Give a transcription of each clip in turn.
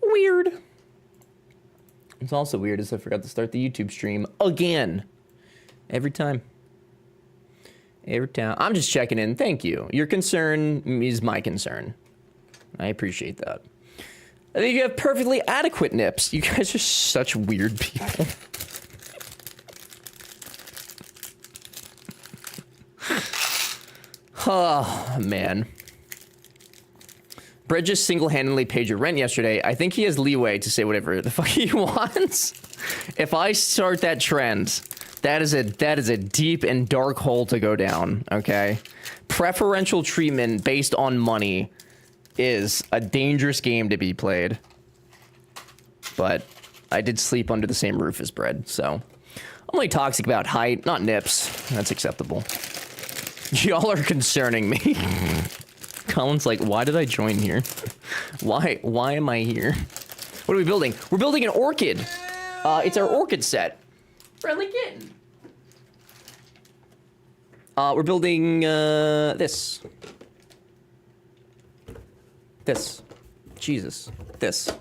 Weird. It's also weird is I forgot to start the YouTube stream again. Every time. Every time. I'm just checking in. Thank you. Your concern is my concern. I appreciate that. I think you have perfectly adequate nips. You guys are such weird people. Oh, man. Brett just single-handedly paid your rent yesterday. I think he has leeway to say whatever the fuck he wants. If I start that trend, that is a deep and dark hole to go down, okay? Preferential treatment based on money is a dangerous game to be played. But I did sleep under the same roof as Brett, so I'm only toxic about height, not nips. That's acceptable. Y'all are concerning me. Colin's like, why did I join here? Why am I here? What are we building? We're building an orchid. It's our orchid set. Friendly kitten. We're building, this. This. Jesus. This.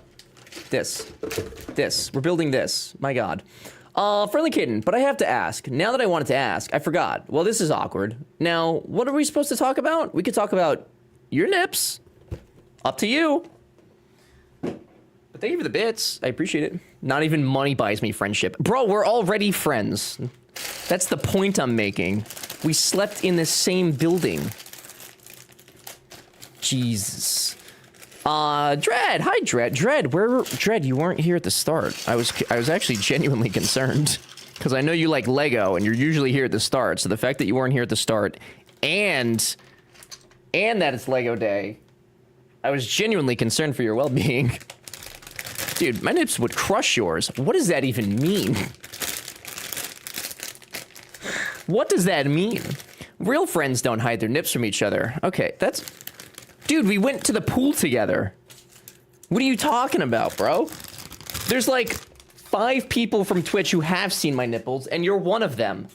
We're building this. My God. Friendly kitten, but I have to ask. Now that I wanted to ask, I forgot. Well, this is awkward. Now, what are we supposed to talk about? We could talk about your nips. Up to you. But thank you for the bits. I appreciate it. Not even money buys me friendship. Bro, we're already friends. That's the point I'm making. We slept in the same building. Jesus. Dread. Hi, Dread. Dread, you weren't here at the start. I was actually genuinely concerned. Because I know you like Lego, and you're usually here at the start. So the fact that you weren't here at the start, and that it's Lego Day, I was genuinely concerned for your well-being. Dude, my nips would crush yours. What does that even mean? What does that mean? Real friends don't hide their nips from each other. Okay, that's... Dude, we went to the pool together. What are you talking about, bro? There's like 5 people from Twitch who have seen my nipples, and you're one of them.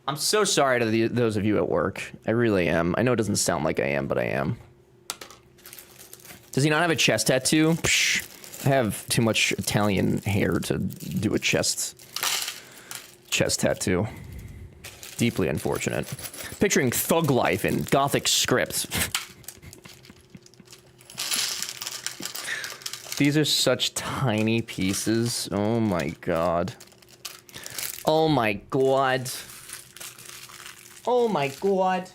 I'm so sorry to those of you at work. I really am. I know it doesn't sound like I am, but I am. Does he not have a chest tattoo? Psh, I have too much Italian hair to do a chest tattoo. Deeply unfortunate. Picturing thug life in Gothic script. These are such tiny pieces. Oh my god. Oh my god. Oh my god.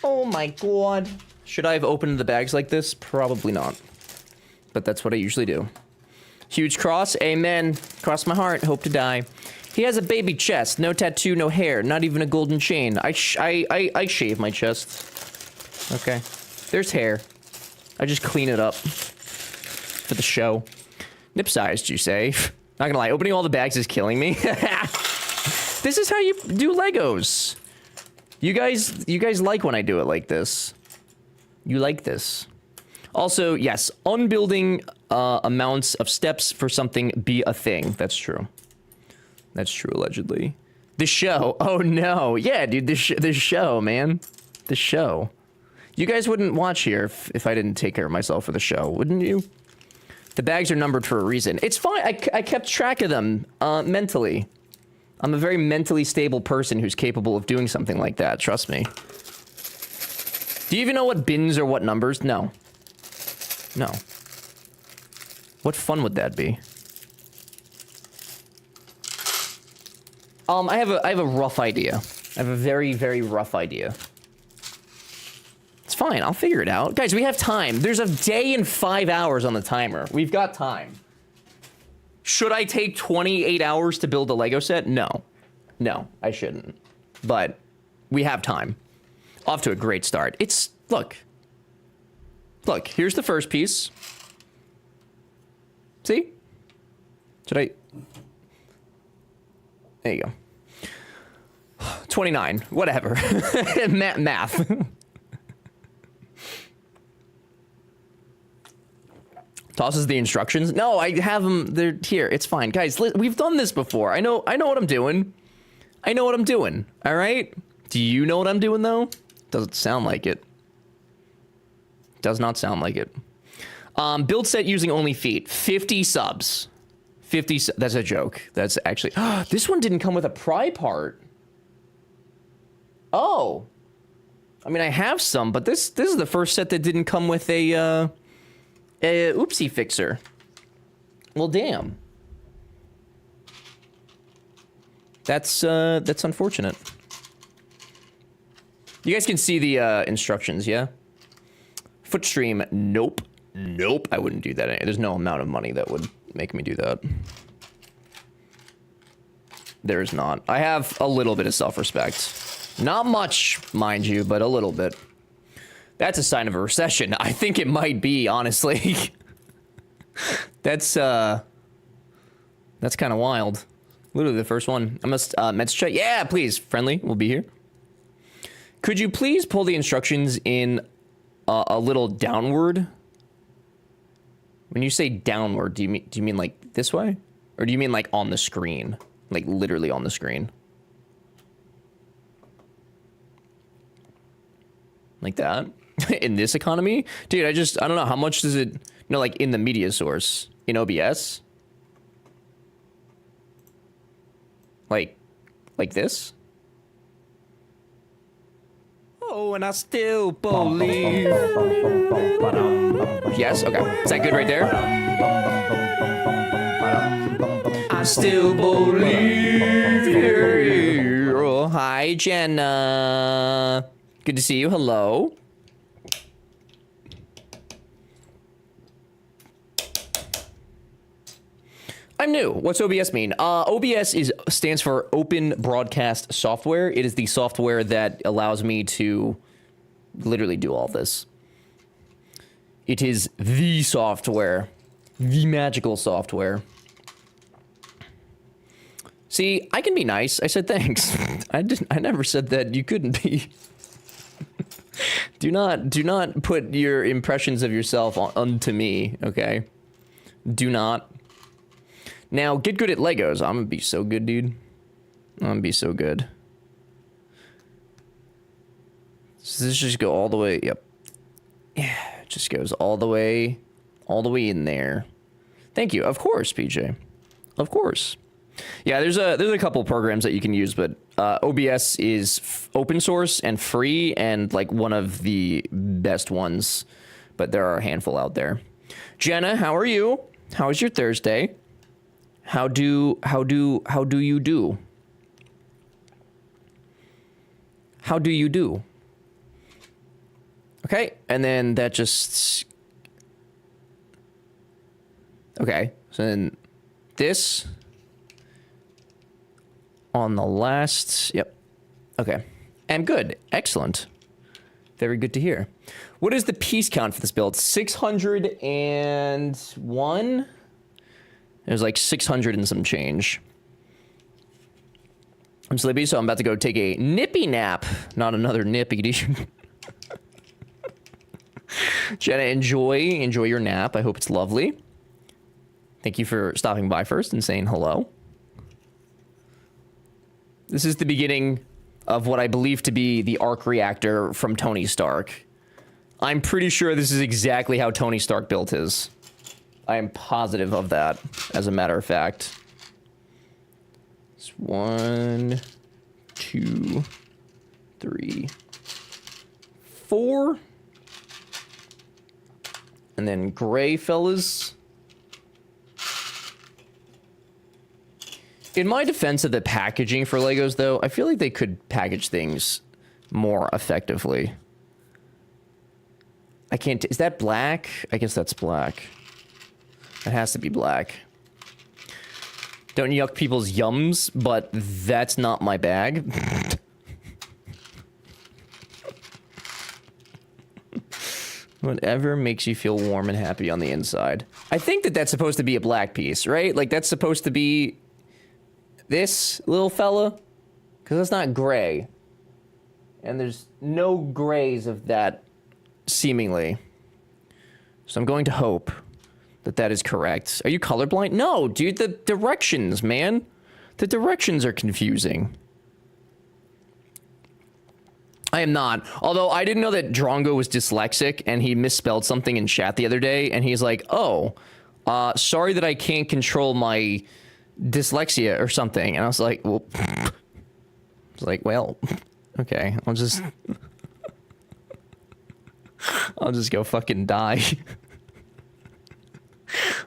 Oh my god. Should I have opened the bags like this? Probably not. But that's what I usually do. Huge cross, amen. Cross my heart, hope to die. He has a baby chest, no tattoo, no hair, not even a golden chain. I shave my chest. Okay. There's hair. I just clean it up. For the show. Nip sized, you say? Not gonna lie, opening all the bags is killing me. This is how you do Legos. You guys like when I do it like this. You like this. Also, yes, unbuilding amounts of steps for something be a thing. That's true. That's true, allegedly. The show. Oh, no. Yeah, dude, the show, man. The show. You guys wouldn't watch here if I didn't take care of myself for the show, wouldn't you? The bags are numbered for a reason. It's fine. I kept track of them mentally. I'm a very mentally stable person who's capable of doing something like that. Trust me. Do you even know what bins are what numbers? No. No. What fun would that be? I have a rough idea. I have a very, very rough idea. It's fine. I'll figure it out. Guys, we have time. There's a day and 5 hours on the timer. We've got time. Should I take 28 hours to build a Lego set? No. No, I shouldn't. But we have time. Off to a great start. It's... Look. Look, here's the first piece. See? Should I... There you go. 29. Whatever. Math. Tosses the instructions. No, I have them. They're here. It's fine. Guys, we've done this before. I know what I'm doing. I know what I'm doing. All right? Do you know what I'm doing, though? Doesn't sound like it. Does not sound like it. Build set using only feet. 50 subs. 50. That's a joke. That's actually... this one didn't come with a pry part. Oh. I mean, I have some, but this is the first set that didn't come with a oopsie fixer. Well, damn. That's unfortunate. You guys can see the instructions, yeah? Footstream, nope. Nope, I wouldn't do that. There's no amount of money that would make me do that. There's not. I have a little bit of self-respect. Not much, mind you, but a little bit. That's a sign of a recession. I think it might be, honestly. That's kind of wild. Literally the first one. I must, Mets chat. Yeah, please, friendly, we'll be here. Could you please pull the instructions in a little downward? When you say downward, do you mean like this way? Or do you mean like on the screen? Like literally on the screen? Like that? In this economy? Dude, I don't know, how much does it, like in the media source? In OBS? Like this? Oh, and I still believe. Yes, okay. Is that good right there? I still believe. Oh, hi, Jenna. Good to see you. Hello. I'm new. What's OBS mean? OBS stands for Open Broadcast Software. It is the software that allows me to literally do all this. It is the software. The magical software. See, I can be nice. I said thanks. I never said that you couldn't be. Do not put your impressions of yourself onto me, okay? Do not. Now, get good at Legos. I'm gonna be so good, dude. I'm gonna be so good. So this just go all the way, yep. Yeah, it just goes all the way in there. Thank you. Of course, PJ. Of course. Yeah, there's a couple programs that you can use, but OBS is open source and free and like one of the best ones, but there are a handful out there. Jenna, how are you? How is your Thursday? How do you do? How do you do? Okay, and then that just... Okay, so then this on the last... Yep. Okay. And good. Excellent. Very good to hear. What is the piece count for this build? 601? There's like 600 and some change. I'm sleepy, so I'm about to go take a nippy nap. Not another nippy, dude. Jenna, enjoy your nap. I hope it's lovely. Thank you for stopping by first and saying hello. This is the beginning of what I believe to be the arc reactor from Tony Stark. I'm pretty sure this is exactly how Tony Stark built his. I am positive of that, as a matter of fact. It's 1, 2, 3, 4. And then gray, fellas. In my defense of the packaging for Legos, though, I feel like they could package things more effectively. I can't... Is that black? I guess that's black. It has to be black. Don't yuck people's yums, but that's not my bag. Whatever makes you feel warm and happy on the inside. I think that that's supposed to be a black piece, right? Like, that's supposed to be this little fella. Because that's not gray. And there's no grays of that, seemingly. So I'm going to hope that that is correct. Are you colorblind? No, dude, the directions, man. The directions are confusing. I am not. Although I didn't know that Drongo was dyslexic and he misspelled something in chat the other day. And he's like, oh, sorry that I can't control my dyslexia or something. And I was like, well, well, okay, I'll just go fucking die.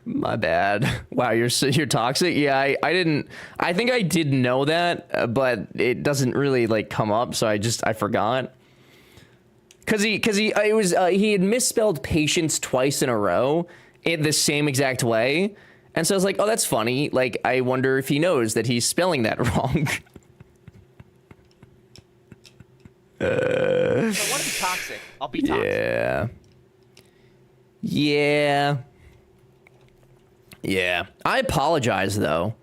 My bad. Wow, you're toxic. Yeah, I think I did know that, but it doesn't really like come up, so I forgot. He had misspelled patience twice in a row in the same exact way, and so I was like, oh, that's funny. Like, I wonder if he knows that he's spelling that wrong. If I want to be toxic, I'll be toxic. Yeah. Yeah. Yeah. I apologize, though,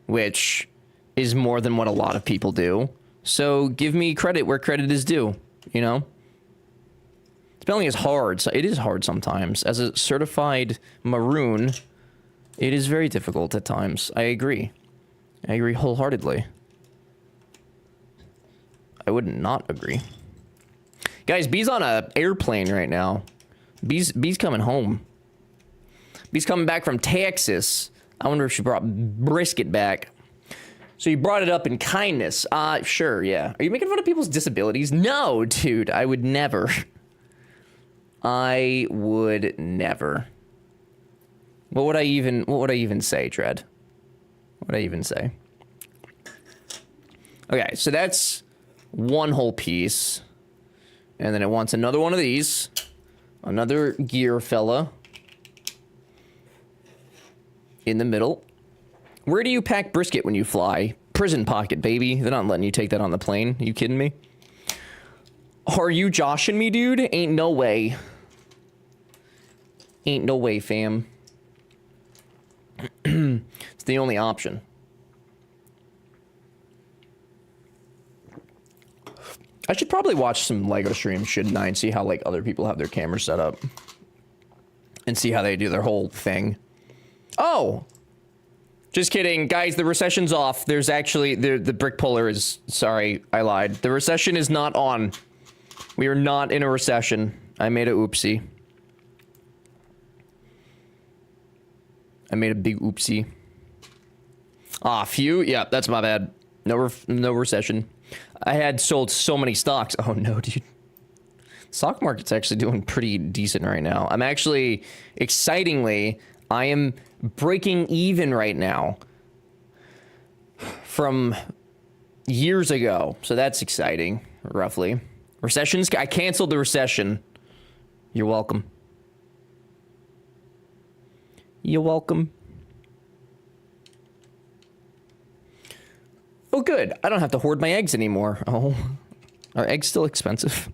which is more than what a lot of people do. So give me credit where credit is due, you know? Spelling is hard. So it is hard sometimes. As a certified maroon, it is very difficult at times. I agree. I agree wholeheartedly. I would not agree. Guys, B's on a airplane right now. B's coming home. B's coming back from Texas. I wonder if she brought brisket back. So you brought it up in kindness. Sure, yeah. Are you making fun of people's disabilities? No, dude, I would never. I would never. What would I even say, Dread? What would I even say? Okay, so that's one whole piece. And then it wants another one of these. Another gear fella. In the middle. Where do you pack brisket when you fly? Prison pocket, baby. They're not letting you take that on the plane. Are you kidding me? Are you joshing me, dude? Ain't no way. Ain't no way, fam. It's the only option. I should probably watch some LEGO streams, shouldn't I? And see how, like, other people have their cameras set up. And see how they do their whole thing. Oh! Just kidding. Guys, the recession's off. There's actually... The brick puller is... Sorry, I lied. The recession is not on. We are not in a recession. I made a oopsie. I made a big oopsie. Ah, phew. Yeah, that's my bad. No recession. I had sold so many stocks. Oh, no, dude. Stock market's actually doing pretty decent right now. I'm actually... Excitingly, I am breaking even right now. From years ago. So that's exciting, roughly. Recessions? I canceled the recession. You're welcome. You're welcome. Oh, good. I don't have to hoard my eggs anymore. Oh, are eggs still expensive?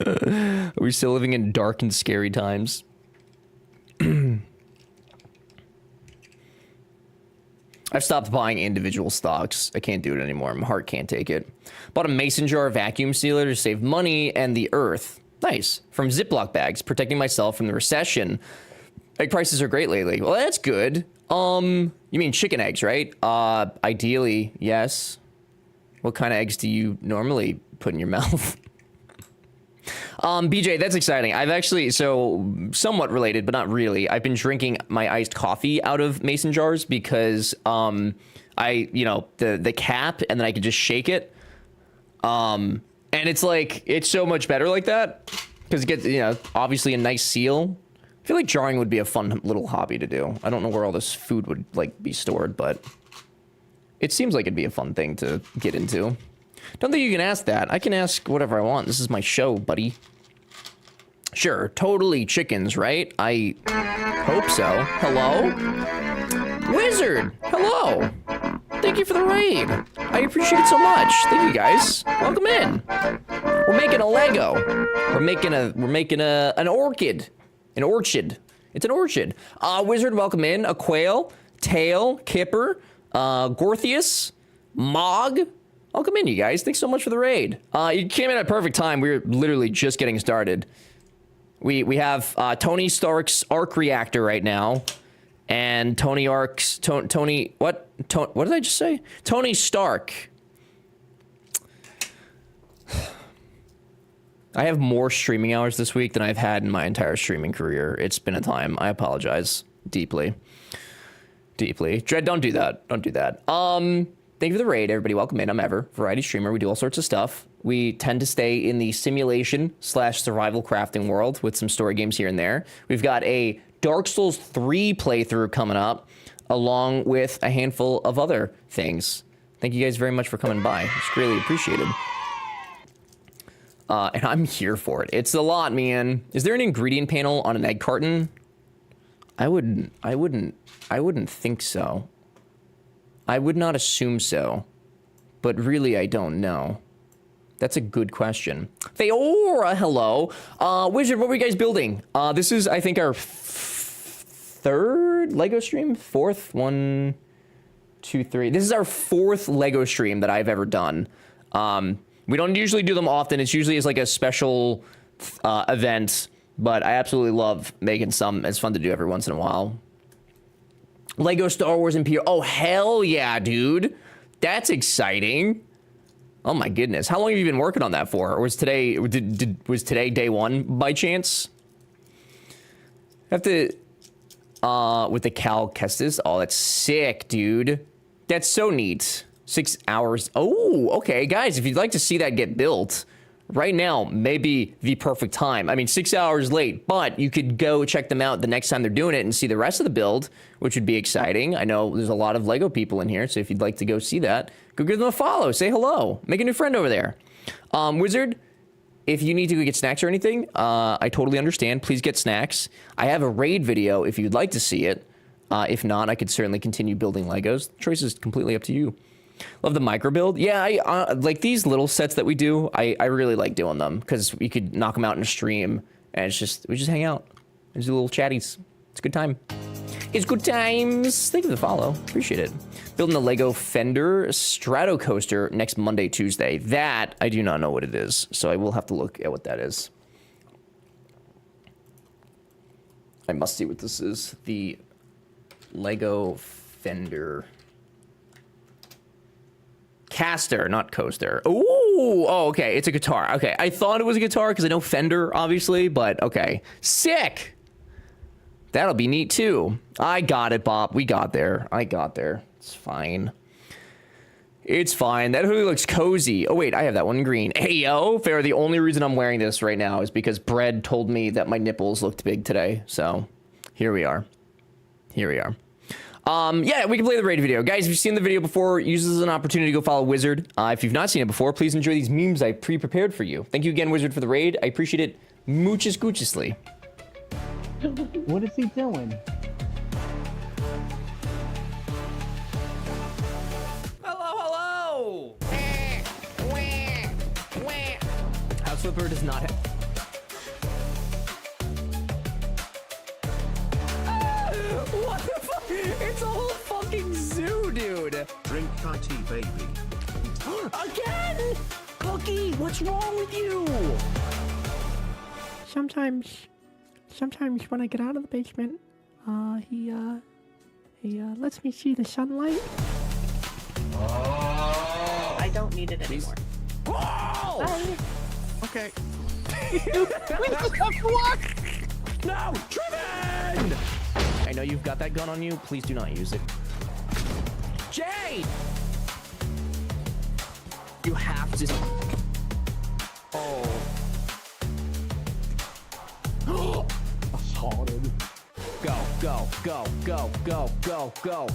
Are we still living in dark and scary times? I've stopped buying individual stocks. I can't do it anymore. My heart can't take it. Bought a mason jar vacuum sealer to save money and the earth. Nice. From Ziploc bags, protecting myself from the recession. Egg prices are great lately. Well, that's good. You mean chicken eggs, right? Ideally, yes. What kind of eggs do you normally put in your mouth? BJ, that's exciting. I've actually, so somewhat related, but not really. I've been drinking my iced coffee out of mason jars because, the cap, and then I can just shake it. And it's like, it's so much better like that because it gets, obviously a nice seal. I feel like jarring would be a fun little hobby to do. I don't know where all this food would like be stored, but it seems like it'd be a fun thing to get into. Don't think you can ask that. I can ask whatever I want. This is my show, buddy. Sure, totally chickens, right? I hope so. Hello? Wizard! Hello! Thank you for the raid. I appreciate it so much. Thank you, guys. Welcome in. We're making a Lego. We're making an orchid. An orchid. It's an orchid. Wizard, welcome in. A quail, tail, kipper, Gorthius, Mog. Welcome in, you guys. Thanks so much for the raid. You came in at a perfect time. We were literally just getting started. We have Tony Stark's arc reactor right now, and Tony what did I just say? Tony Stark. I have more streaming hours this week than I've had in my entire streaming career. It's been a time. I apologize deeply. Deeply. Dread, don't do that. Don't do that. Thank you for the raid, everybody. Welcome in. I'm Ever, variety streamer. We do all sorts of stuff. We tend to stay in the simulation / survival crafting world with some story games here and there. We've got a Dark Souls 3 playthrough coming up, along with a handful of other things. Thank you guys very much for coming by. It's greatly appreciated. And I'm here for it. It's a lot, man. Is there an ingredient panel on an egg carton? I wouldn't think so. I would not assume so. But really, I don't know. That's a good question. Theora, hello. Wizard, what were you guys building? This is, I think, our third Lego stream? Fourth? 1, 2, 3. This is our fourth Lego stream that I've ever done. We don't usually do them often. It's usually as like a special event, but I absolutely love making some. It's fun to do every once in a while. Lego Star Wars Imperial. Oh, hell yeah, dude. That's exciting. Oh my goodness. How long have you been working on that for? Or was today, was today day one by chance? I have to, with the Cal Kestis. Oh, that's sick, dude. That's so neat. 6 hours. Oh, okay, guys, if you'd like to see that get built, right now may be the perfect time. I mean, 6 hours late, but you could go check them out the next time they're doing it and see the rest of the build, which would be exciting. I know there's a lot of Lego people in here, so if you'd like to go see that, go give them a follow, say hello, make a new friend over there. Wizard, if you need to go get snacks or anything, I totally understand. Please get snacks. I have a raid video if you'd like to see it. If not, I could certainly continue building Legos. The choice is completely up to you. Love the micro build. Yeah, I like these little sets that we do. I really like doing them because we could knock them out in a stream and we just hang out and do little chatties. It's a good time. It's good times. Thank you for the follow. Appreciate it. Building the Lego Fender Stratocoaster next Monday, Tuesday. That I do not know what it is, so I will have to look at what that is. I must see what this is. The Lego Fender Caster, not coaster. Ooh, oh, okay, it's a guitar. Okay, I thought it was a guitar because I know Fender, obviously, but okay. Sick! That'll be neat, too. I got it, Bob. We got there. I got there. It's fine. It's fine. That hoodie looks cozy. Oh, wait, I have that one in green. Hey, yo, fair. The only reason I'm wearing this right now is because Bread told me that my nipples looked big today, so here we are. Here we are. Yeah, we can play the raid video. Guys, if you've seen the video before, use this as an opportunity to go follow Wizard. If you've not seen it before, please enjoy these memes I pre-prepared for you. Thank you again, Wizard, for the raid. I appreciate it muchas guchesly. What is he doing? Hello, hello! House Flipper does not have... What the fuck? It's a whole fucking zoo, dude. Drink Thai tea, baby. Again? Cookie, what's wrong with you? Sometimes when I get out of the basement, he lets me see the sunlight. I don't need it anymore. Whoa! Bye. Okay. No! Triven! I know you've got that gun on you. Please do not use it. Jay! You have to... Oh. Assaulted. Go, go, go, go, go, go, go.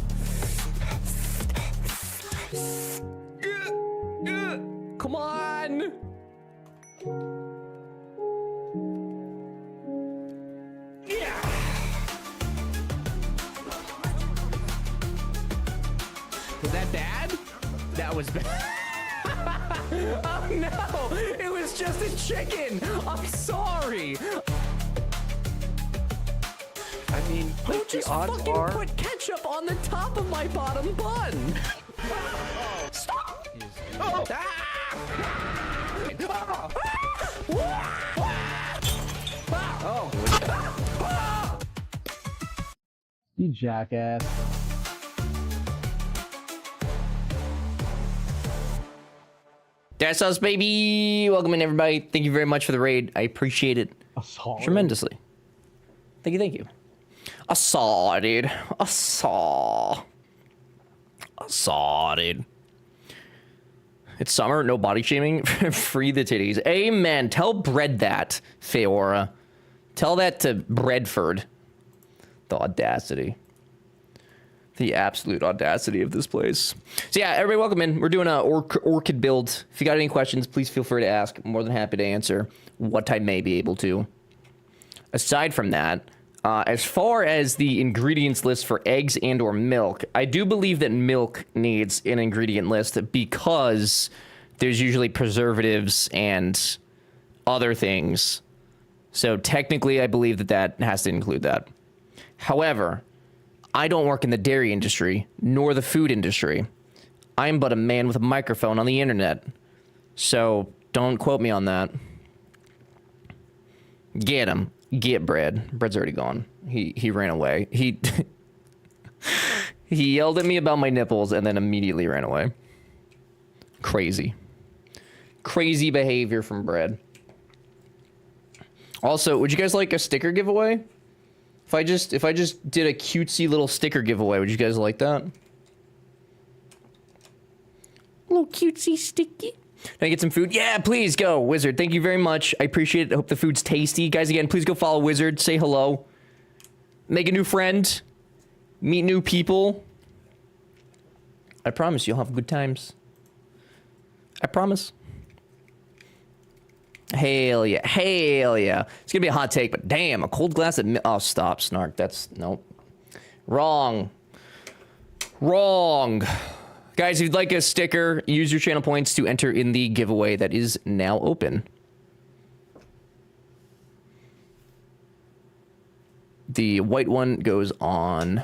Come on! Yeah! Was that bad? That was bad. Oh no! It was just a chicken! I'm sorry! I mean, Who like, the just odds fucking are... put ketchup on the top of my bottom bun? Stop! Oh. Oh. You jackass. That's us, baby. Welcome in, everybody. Thank you very much for the raid. I appreciate it tremendously. Thank you, thank you. I saw, dude. I saw, dude. It's summer, no body shaming. Free the titties. Amen. Tell Bread that, Feora. Tell that to Bredford. The audacity. The absolute audacity of this place. So yeah, everybody welcome in. We're doing a orchid build. If you got any questions, please feel free to ask. I'm more than happy to answer what I may be able to. Aside from that, as far as the ingredients list for eggs and or milk, I do believe that milk needs an ingredient list because there's usually preservatives and other things. So technically, I believe that that has to include that. However, I don't work in the dairy industry, nor the food industry. I'm but a man with a microphone on the internet. So don't quote me on that. Get him. Get Bread. Bread's already gone. He ran away. He yelled at me about my nipples and then immediately ran away. Crazy. Crazy behavior from Bread. Also, would you guys like a sticker giveaway? If I just did a cutesy little sticker giveaway, would you guys like that? Little cutesy sticky. Can I get some food? Yeah, please go, Wizard. Thank you very much. I appreciate it. I hope the food's tasty. Guys, again, please go follow Wizard. Say hello. Make a new friend. Meet new people. I promise you'll have good times. I promise. Hell yeah. Hell yeah. It's gonna be a hot take, but damn, a cold glass of oh, stop, Snark. That's, nope. Wrong. Wrong. Guys, if you'd like a sticker, use your channel points to enter in the giveaway that is now open. The white one goes on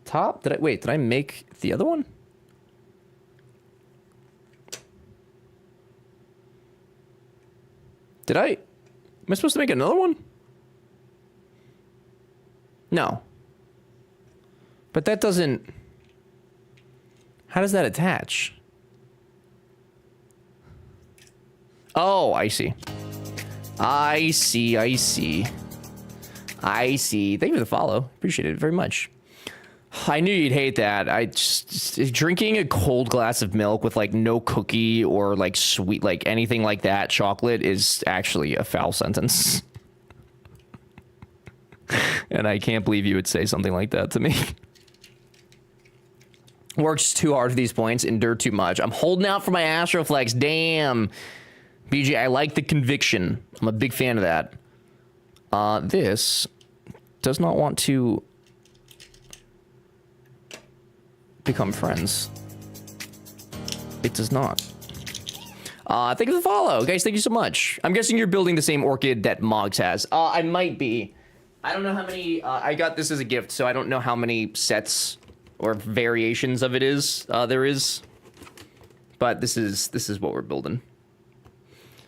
top. Did I make the other one? Am I supposed to make another one? No. But that doesn't... How does that attach? Oh, I see. I see. Thank you for the follow. Appreciate it very much. I knew you'd hate that. I just drinking a cold glass of milk with like no cookie or like sweet, like anything like that, chocolate is actually a foul sentence. And I can't believe you would say something like that to me. Works too hard for these points, endure too much. I'm holding out for my Astroflex. Damn. BJ, I like the conviction. I'm a big fan of that. This does not want to become friends. It does not. Thank you for the follow. Guys, thank you so much. I'm guessing you're building the same orchid that Moggs has. I might be. I don't know how many... I got this as a gift, so I don't know how many sets or variations of it is there is. But this is what we're building.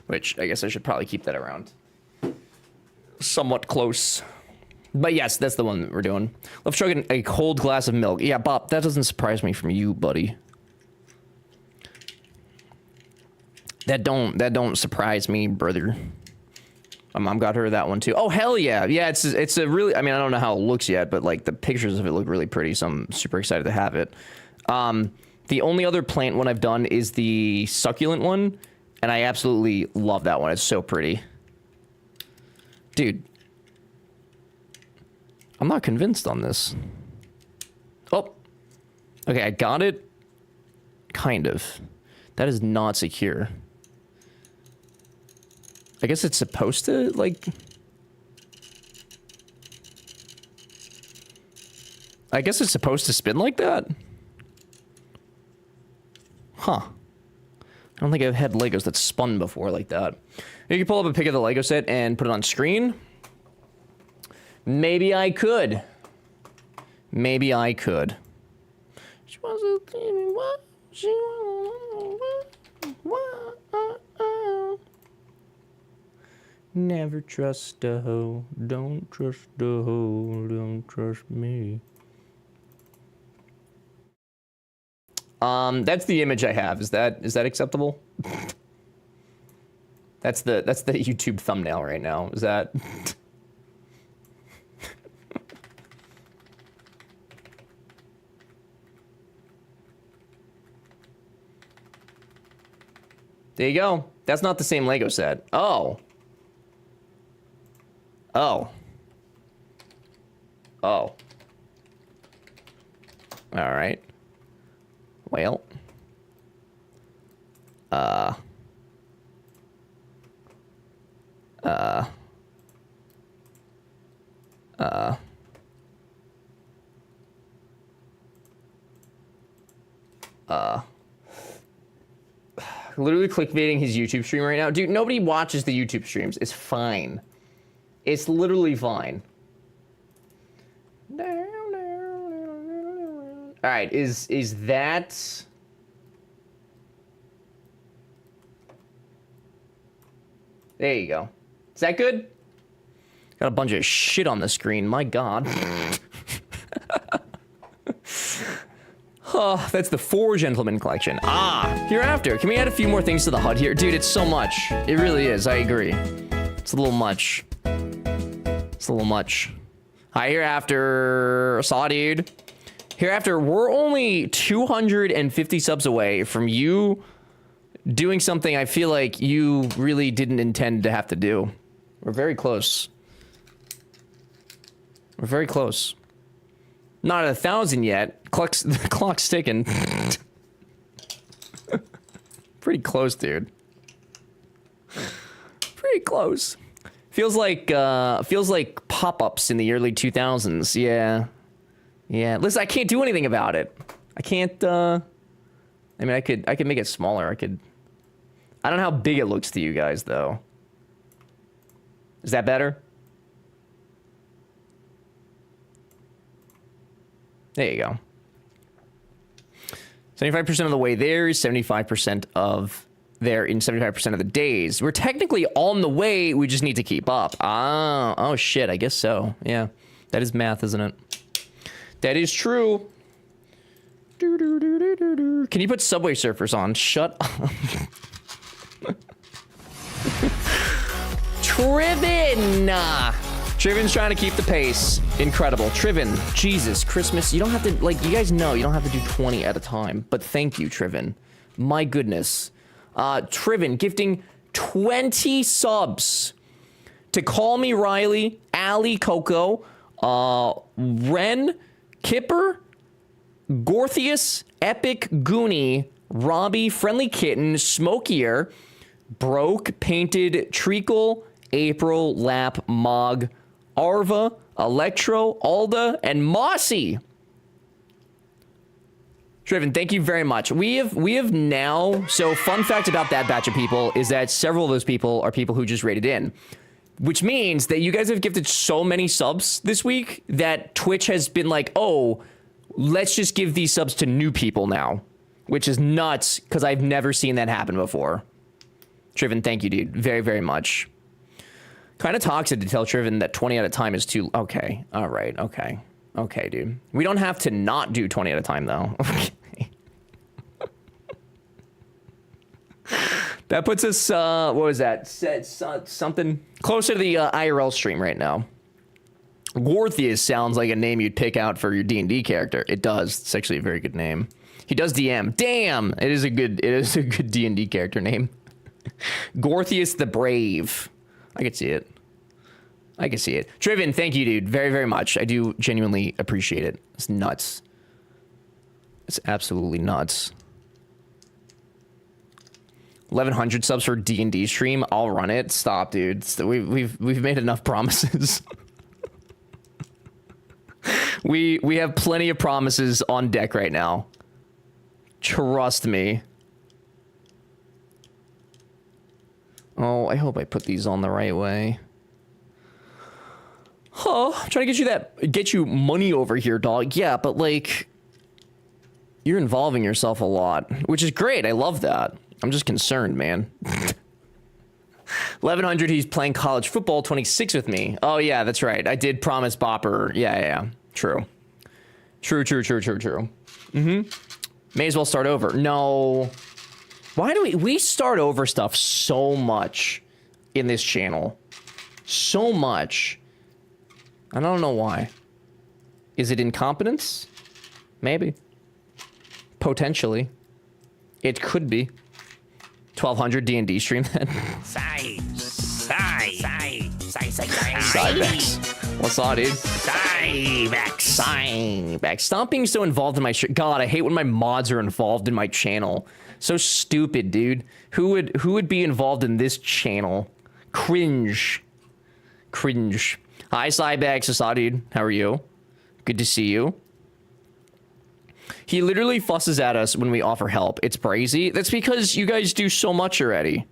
Which, I guess I should probably keep that around. Somewhat close. But yes, that's the one that we're doing. Love chugging a cold glass of milk. Yeah, Bob, that doesn't surprise me from you, buddy. That don't surprise me, brother. My mom got her that one too. Oh, hell yeah. Yeah, it's a really, I mean, I don't know how it looks yet, but like the pictures of it look really pretty, so I'm super excited to have it. The only other plant one I've done is the succulent one, and I absolutely love that one. It's so pretty. Dude. I'm not convinced on this. Oh. Okay, I got it. Kind of. That is not secure. I guess it's supposed to, like... I guess it's supposed to spin like that? Huh. I don't think I've had Legos that spun before like that. You can pull up a pic of the Lego set and put it on screen. Maybe I could. Maybe I could. She wants to tell me what she wants. Never trust a hoe. Don't trust a hoe. Don't trust me. That's the image I have. Is that acceptable? That's the YouTube thumbnail right now. Is that? There you go. That's not the same Lego set. Oh. Oh. Oh. All right. Well. Literally clickbaiting his YouTube stream right now. Dude, nobody watches the YouTube streams. It's fine. It's literally fine. All right, is that... There you go. Is that good? Got a bunch of shit on the screen. My God. Oh, that's the Four Gentlemen collection. Ah, hereafter. Can we add a few more things to the HUD here? Dude, it's so much. It really is. I agree. It's a little much. It's a little much. Hi, hereafter. Saw, dude. Hereafter, we're only 250 subs away from you doing something I feel like you really didn't intend to have to do. We're very close. We're very close. Not at 1,000 yet. The clock's ticking. Pretty close, dude. Pretty close. Feels like pop-ups in the early 2000s. Yeah. Yeah. Listen, I can't do anything about it. I can't. I mean, I could make it smaller. I don't know how big it looks to you guys, though. Is that better? There you go. 75% of the way there is 75% of there in 75% of the days. We're technically on the way. We just need to keep up. Ah, oh shit. I guess so. Yeah, that is math, isn't it? That is true. Can you put Subway Surfers on? Shut up. Triven! Triven's trying to keep the pace. Incredible. Triven, Jesus, Christmas. You don't have to, like, you guys know you don't have to do 20 at a time. But thank you, Triven. My goodness. Triven gifting 20 subs to Call Me Riley, Ali Coco, Ren, Kipper, Gorthius, Epic Goonie, Robbie, Friendly Kitten, Smokier, Broke, Painted, Treacle, April, Lap, Mog, Arva, Electro, Alda, and Mossy. Driven, thank you very much. We have now, so fun fact about that batch of people is that several of those people are people who just rated in, which means that you guys have gifted so many subs this week that Twitch has been like, oh, let's just give these subs to new people now, which is nuts because I've never seen that happen before. Driven, thank you, dude, very, very much. Kind of toxic to tell Triven that 20 at a time is too... Okay. All right. Okay. Okay, dude. We don't have to not do 20 at a time, though. Okay. That puts us, what was that? Something closer to the IRL stream right now. Gorthius sounds like a name you'd pick out for your D&D character. It does. It's actually a very good name. He does DM. Damn! It is a good D&D character name. Gorthius the Brave. I can see it. I can see it. Driven, thank you, dude. Very, very much. I do genuinely appreciate it. It's nuts. It's absolutely nuts. 1,100 subs for D&D stream. I'll run it. Stop, dude. We've made enough promises. we have plenty of promises on deck right now. Trust me. Oh, I hope I put these on the right way. Oh, I'm trying to get you money over here, dog. Yeah, but like, you're involving yourself a lot, which is great. I love that. I'm just concerned, man. 1,100, he's playing college football 26 with me. Oh, yeah, that's right. I did promise Bopper. Yeah. True. True. Mm-hmm. May as well start over. No. Why do we start over stuff so much in this channel? So much. I don't know why. Is it incompetence? Maybe. Potentially. It could be. 1200 D&D stream then. Cybex. What's up, dude? Cybex. Stop being so involved in my God, I hate when my mods are involved in my channel. So stupid, dude. Who would be involved in this channel? Cringe. Cringe. Hi, Cybex. What's up, dude? How are you? Good to see you. He literally fusses at us when we offer help. It's brazy. That's because you guys do so much already.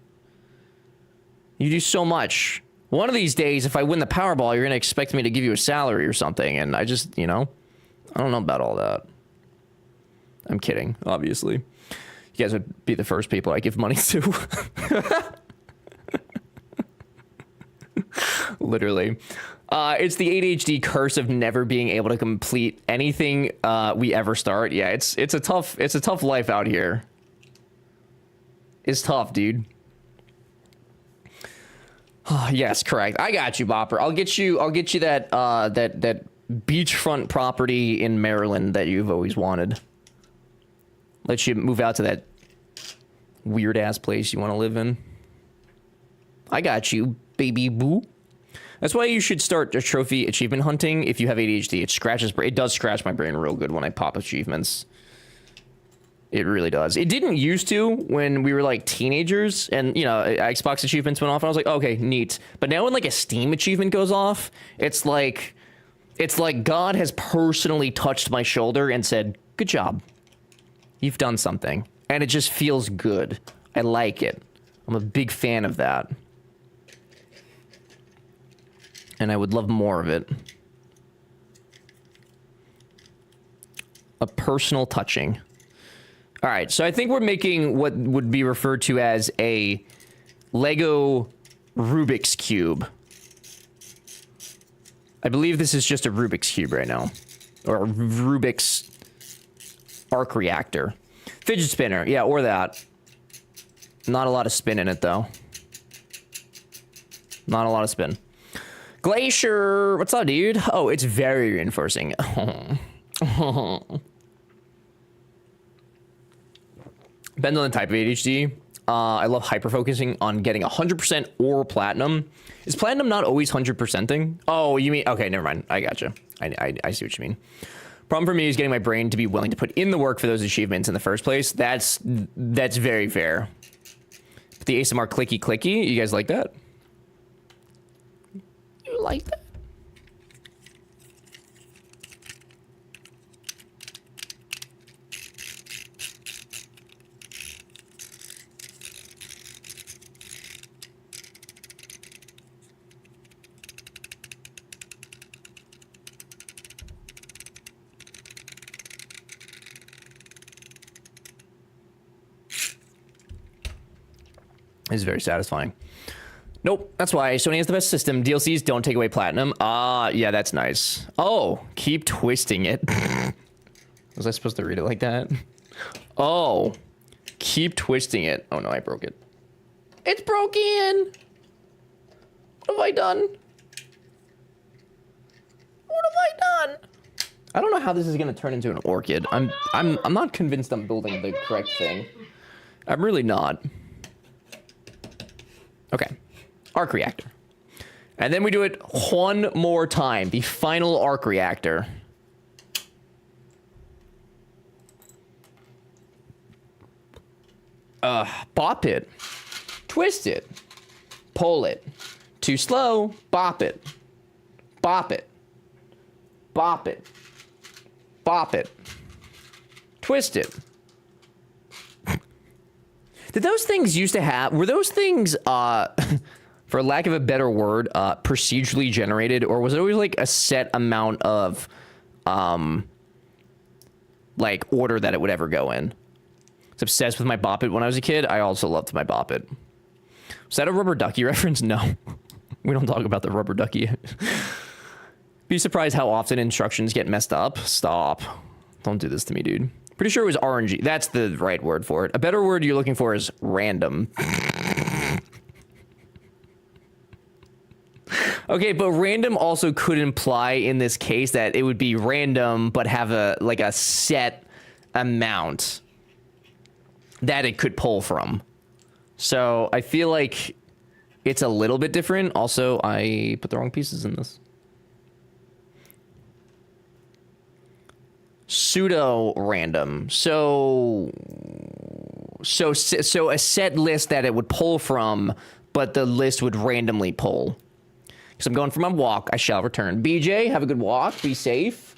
You do so much. One of these days, if I win the Powerball, you're going to expect me to give you a salary or something. And I just, you know, I don't know about all that. I'm kidding, obviously. You guys would be the first people I give money to. Literally. It's the ADHD curse of never being able to complete anything we ever start. Yeah, it's a tough life out here. It's tough, dude. Yes, correct. I got you, Bopper. I'll get you that that beachfront property in Maryland that you've always wanted. Let you move out to that weird ass place you want to live in. I got you, baby boo. That's why you should start a trophy achievement hunting if you have ADHD. It does scratch my brain real good when I pop achievements. It really does. It didn't used to when we were like teenagers and, you know, Xbox achievements went off and I was like, okay, neat. But now when like a Steam achievement goes off, it's like God has personally touched my shoulder and said, good job. You've done something. And it just feels good. I like it. I'm a big fan of that. And I would love more of it. A personal touching. All right, so I think we're making what would be referred to as a Lego Rubik's Cube. I believe this is just a Rubik's Cube right now. Or a Rubik's arc reactor. Fidget spinner, yeah, or that. Not a lot of spin in it, though. Not a lot of spin. Glacier, what's up, dude? Oh, it's very reinforcing. Depends on the type of ADHD. I love hyper-focusing on getting 100% or platinum. Is platinum not always 100%ing? Oh, you mean... Okay, never mind. I gotcha. I see what you mean. Problem for me is getting my brain to be willing to put in the work for those achievements in the first place. That's very fair. But the ASMR clicky, you guys like that? You like that? Is very satisfying. Nope, that's why Sony has the best system. DLCs don't take away platinum. Yeah, that's nice. Oh, keep twisting it. Was I supposed to read it like that? Oh, keep twisting it. Oh no, I broke it. It's broken. What have I done? What have I done? I don't know how this is gonna turn into an orchid. I'm not convinced I'm building the correct thing. I'm really not. Okay, arc reactor. And then we do it one more time, the final arc reactor. Bop it, twist it, pull it. Too slow, bop it, bop it, bop it, bop it, twist it. Did those things used to have, were those things, for lack of a better word, procedurally generated, or was it always like a set amount of, like, order that it would ever go in? I was obsessed with my Bop It when I was a kid. I also loved my Bop It. Was that a Rubber Ducky reference? No. We don't talk about the Rubber Ducky. Be surprised how often instructions get messed up. Stop. Don't do this to me, dude. Pretty sure it was RNG. That's the right word for it. A better word you're looking for is random. Okay, but random also could imply in this case that it would be random, but have a set amount that it could pull from. So I feel like it's a little bit different. Also, I put the wrong pieces in this. Pseudo random. So a set list that it would pull from, but the list would randomly pull. Because I'm going for my walk, I shall return. BJ, have a good walk. Be safe.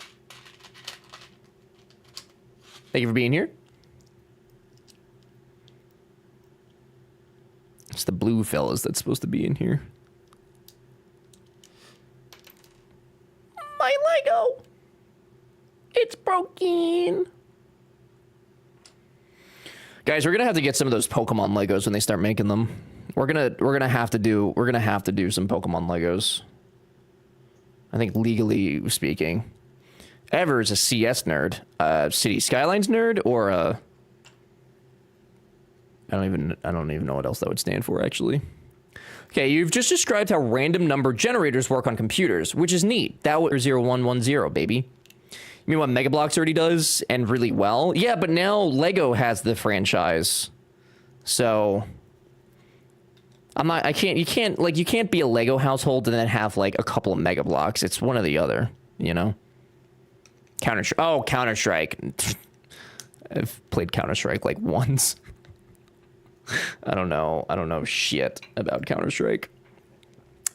Thank you for being here. It's the blue fellas that's supposed to be in here. My Lego! It's broken! Guys, we're gonna have to get some of those Pokemon Legos when they start making them. We're gonna have to do some Pokemon Legos. I think legally speaking. Ever's a CS nerd, City Skylines nerd, or a I don't even know what else that would stand for actually. Okay, you've just described how random number generators work on computers, which is neat. That was 0110, baby. You mean what Mega Bloks already does and really well? Yeah, but now Lego has the franchise. So you can't be a Lego household and then have like a couple of Mega Bloks. It's one or the other, you know? Counter-Strike. I've played Counter-Strike like once. I don't know shit about Counter-Strike.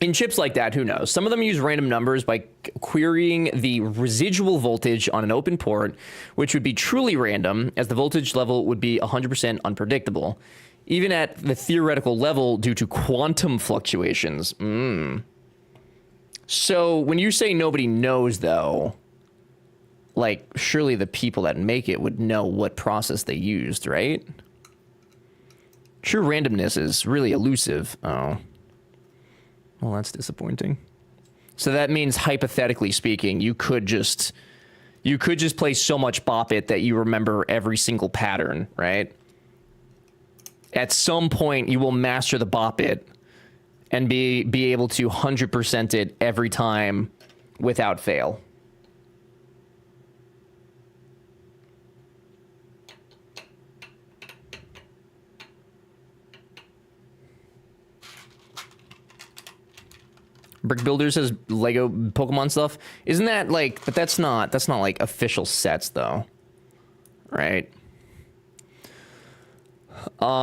In chips like that, who knows? Some of them use random numbers by querying the residual voltage on an open port, which would be truly random, as the voltage level would be 100% unpredictable, even at the theoretical level due to quantum fluctuations. So when you say nobody knows, though, like, surely the people that make it would know what process they used, right? True randomness is really elusive. Oh. Well, that's disappointing. So that means, hypothetically speaking, you could just play so much Bop It that you remember every single pattern, right? At some point, you will master the Bop It and be able to 100% it every time without fail. Brick Builders has Lego Pokemon stuff. Isn't that like, but that's not like official sets though. Right?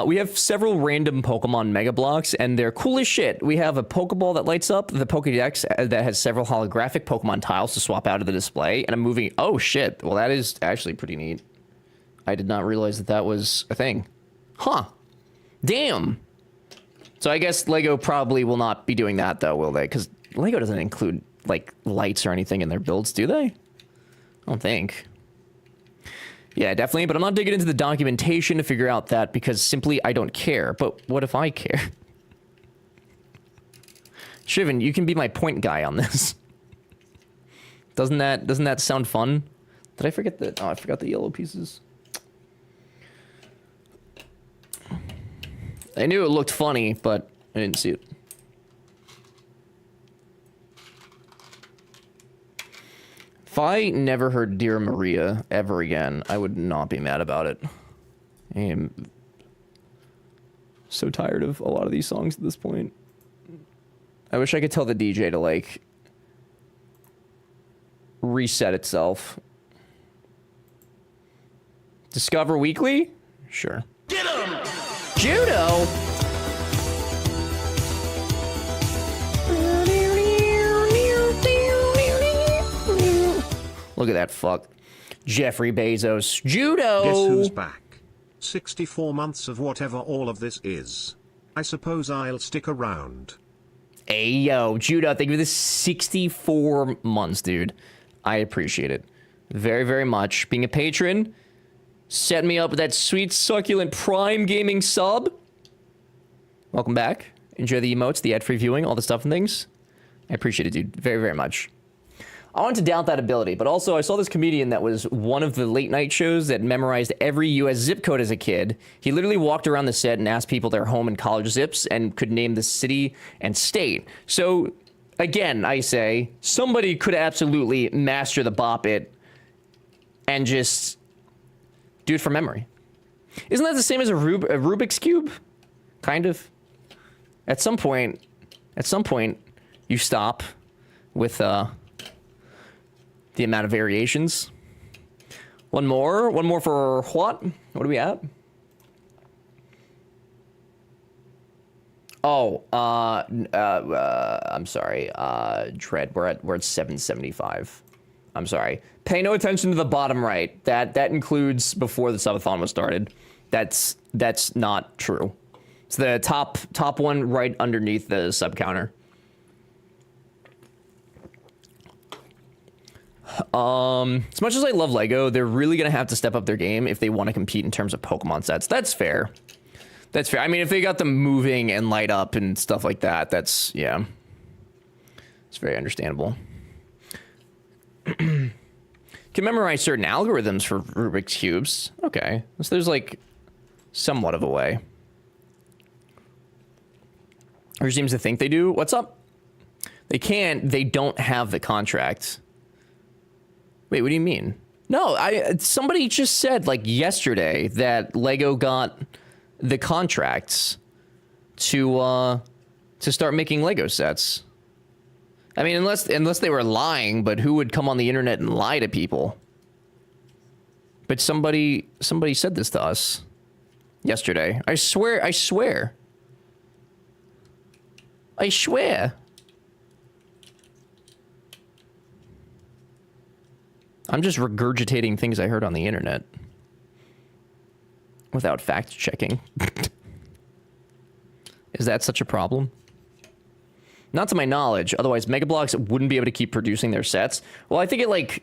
We have several random Pokemon Mega Bloks and they're cool as shit. We have a Pokeball that lights up, the Pokédex that has several holographic Pokemon tiles to swap out of the display, and a moving, oh shit. Well, that is actually pretty neat. I did not realize that that was a thing. Huh. Damn. So I guess Lego probably will not be doing that, though, will they? Because Lego doesn't include, like, lights or anything in their builds, do they? I don't think. Yeah, definitely, but I'm not digging into the documentation to figure out that because simply I don't care. But what if I care? Shivan, you can be my point guy on this. Doesn't that sound fun? Did I forget the... Oh, I forgot the yellow pieces. I knew it looked funny, but I didn't see it. If I never heard Dear Maria ever again, I would not be mad about it. I am so tired of a lot of these songs at this point. I wish I could tell the DJ to, like, reset itself. Discover Weekly? Sure. Get 'em! Judo? Look at that fuck. Jeffrey Bezos. Judo! Guess who's back? 64 months of whatever all of this is. I suppose I'll stick around. Hey, yo, Judo, thank you for the 64 months, dude. I appreciate it. Very, very much. Being a patron, set me up with that sweet, succulent Prime Gaming sub. Welcome back. Enjoy the emotes, the ad-free viewing, all the stuff and things. I appreciate it, dude. Very, very much. I want to doubt that ability, but also I saw this comedian that was one of the late night shows that memorized every U.S. zip code as a kid. He literally walked around the set and asked people their home and college zips and could name the city and state. So, again, I say, somebody could absolutely master the bop it and just do it from memory. Isn't that the same as a Rubik's Cube? Kind of. At some point, you stop with, the amount of variations. One more for what? What are we at? Oh, I'm sorry. Dread, we're at 775. I'm sorry. Pay no attention to the bottom right. That includes before the subathon was started. That's not true. It's the top one right underneath the sub counter. As much as I love Lego, they're really gonna have to step up their game if they want to compete in terms of Pokemon sets. That's fair. That's fair. I mean, if they got them moving and light up and stuff like that, that's, yeah. It's very understandable. Can memorize certain algorithms for Rubik's Cubes. Okay. So there's, like, somewhat of a way. Or seems to think they do. What's up? They can't. They don't have the contract. Wait, what do you mean? No, somebody just said, like, yesterday that Lego got the contracts to start making Lego sets. I mean, unless they were lying, but who would come on the internet and lie to people? But somebody said this to us yesterday. I swear. I'm just regurgitating things I heard on the internet without fact checking. Is that such a problem? Not to my knowledge. Otherwise, Mega Bloks wouldn't be able to keep producing their sets. Well, I think it, like,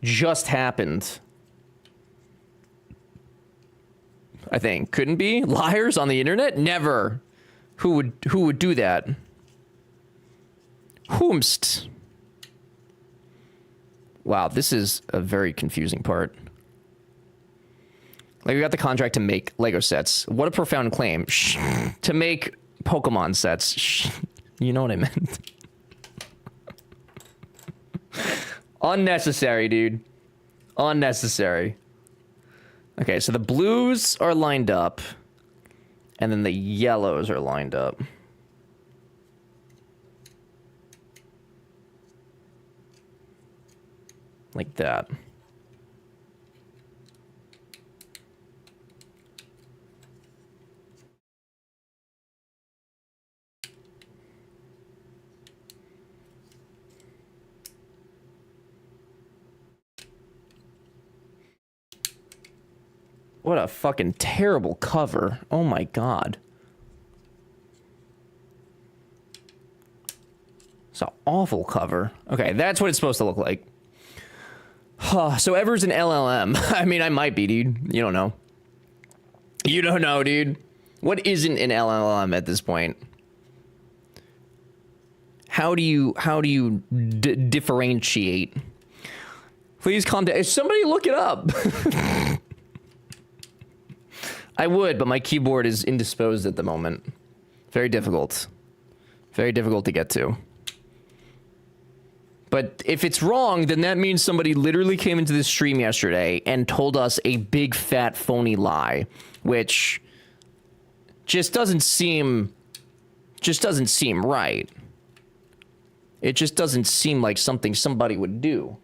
just happened. I think. Couldn't be? Liars on the internet? Never. Who would do that? Whomst. Wow, this is a very confusing part. Like, we got the contract to make Lego sets. What a profound claim. Shh. To make Pokemon sets. Shh. You know what I meant. Unnecessary, dude. Unnecessary. Okay, so the blues are lined up. And then the yellows are lined up. Like that. What a fucking terrible cover. Oh my god. It's an awful cover. Okay, that's what it's supposed to look like. So Ever's an LLM. I mean, I might be, dude. You don't know. You don't know, dude. What isn't an LLM at this point? How do you differentiate? Please calm down. Somebody look it up. I would, but my keyboard is indisposed at the moment. Very difficult. Very difficult to get to. But if it's wrong, then that means somebody literally came into this stream yesterday and told us a big fat phony lie, which just doesn't seem right. It just doesn't seem like something somebody would do.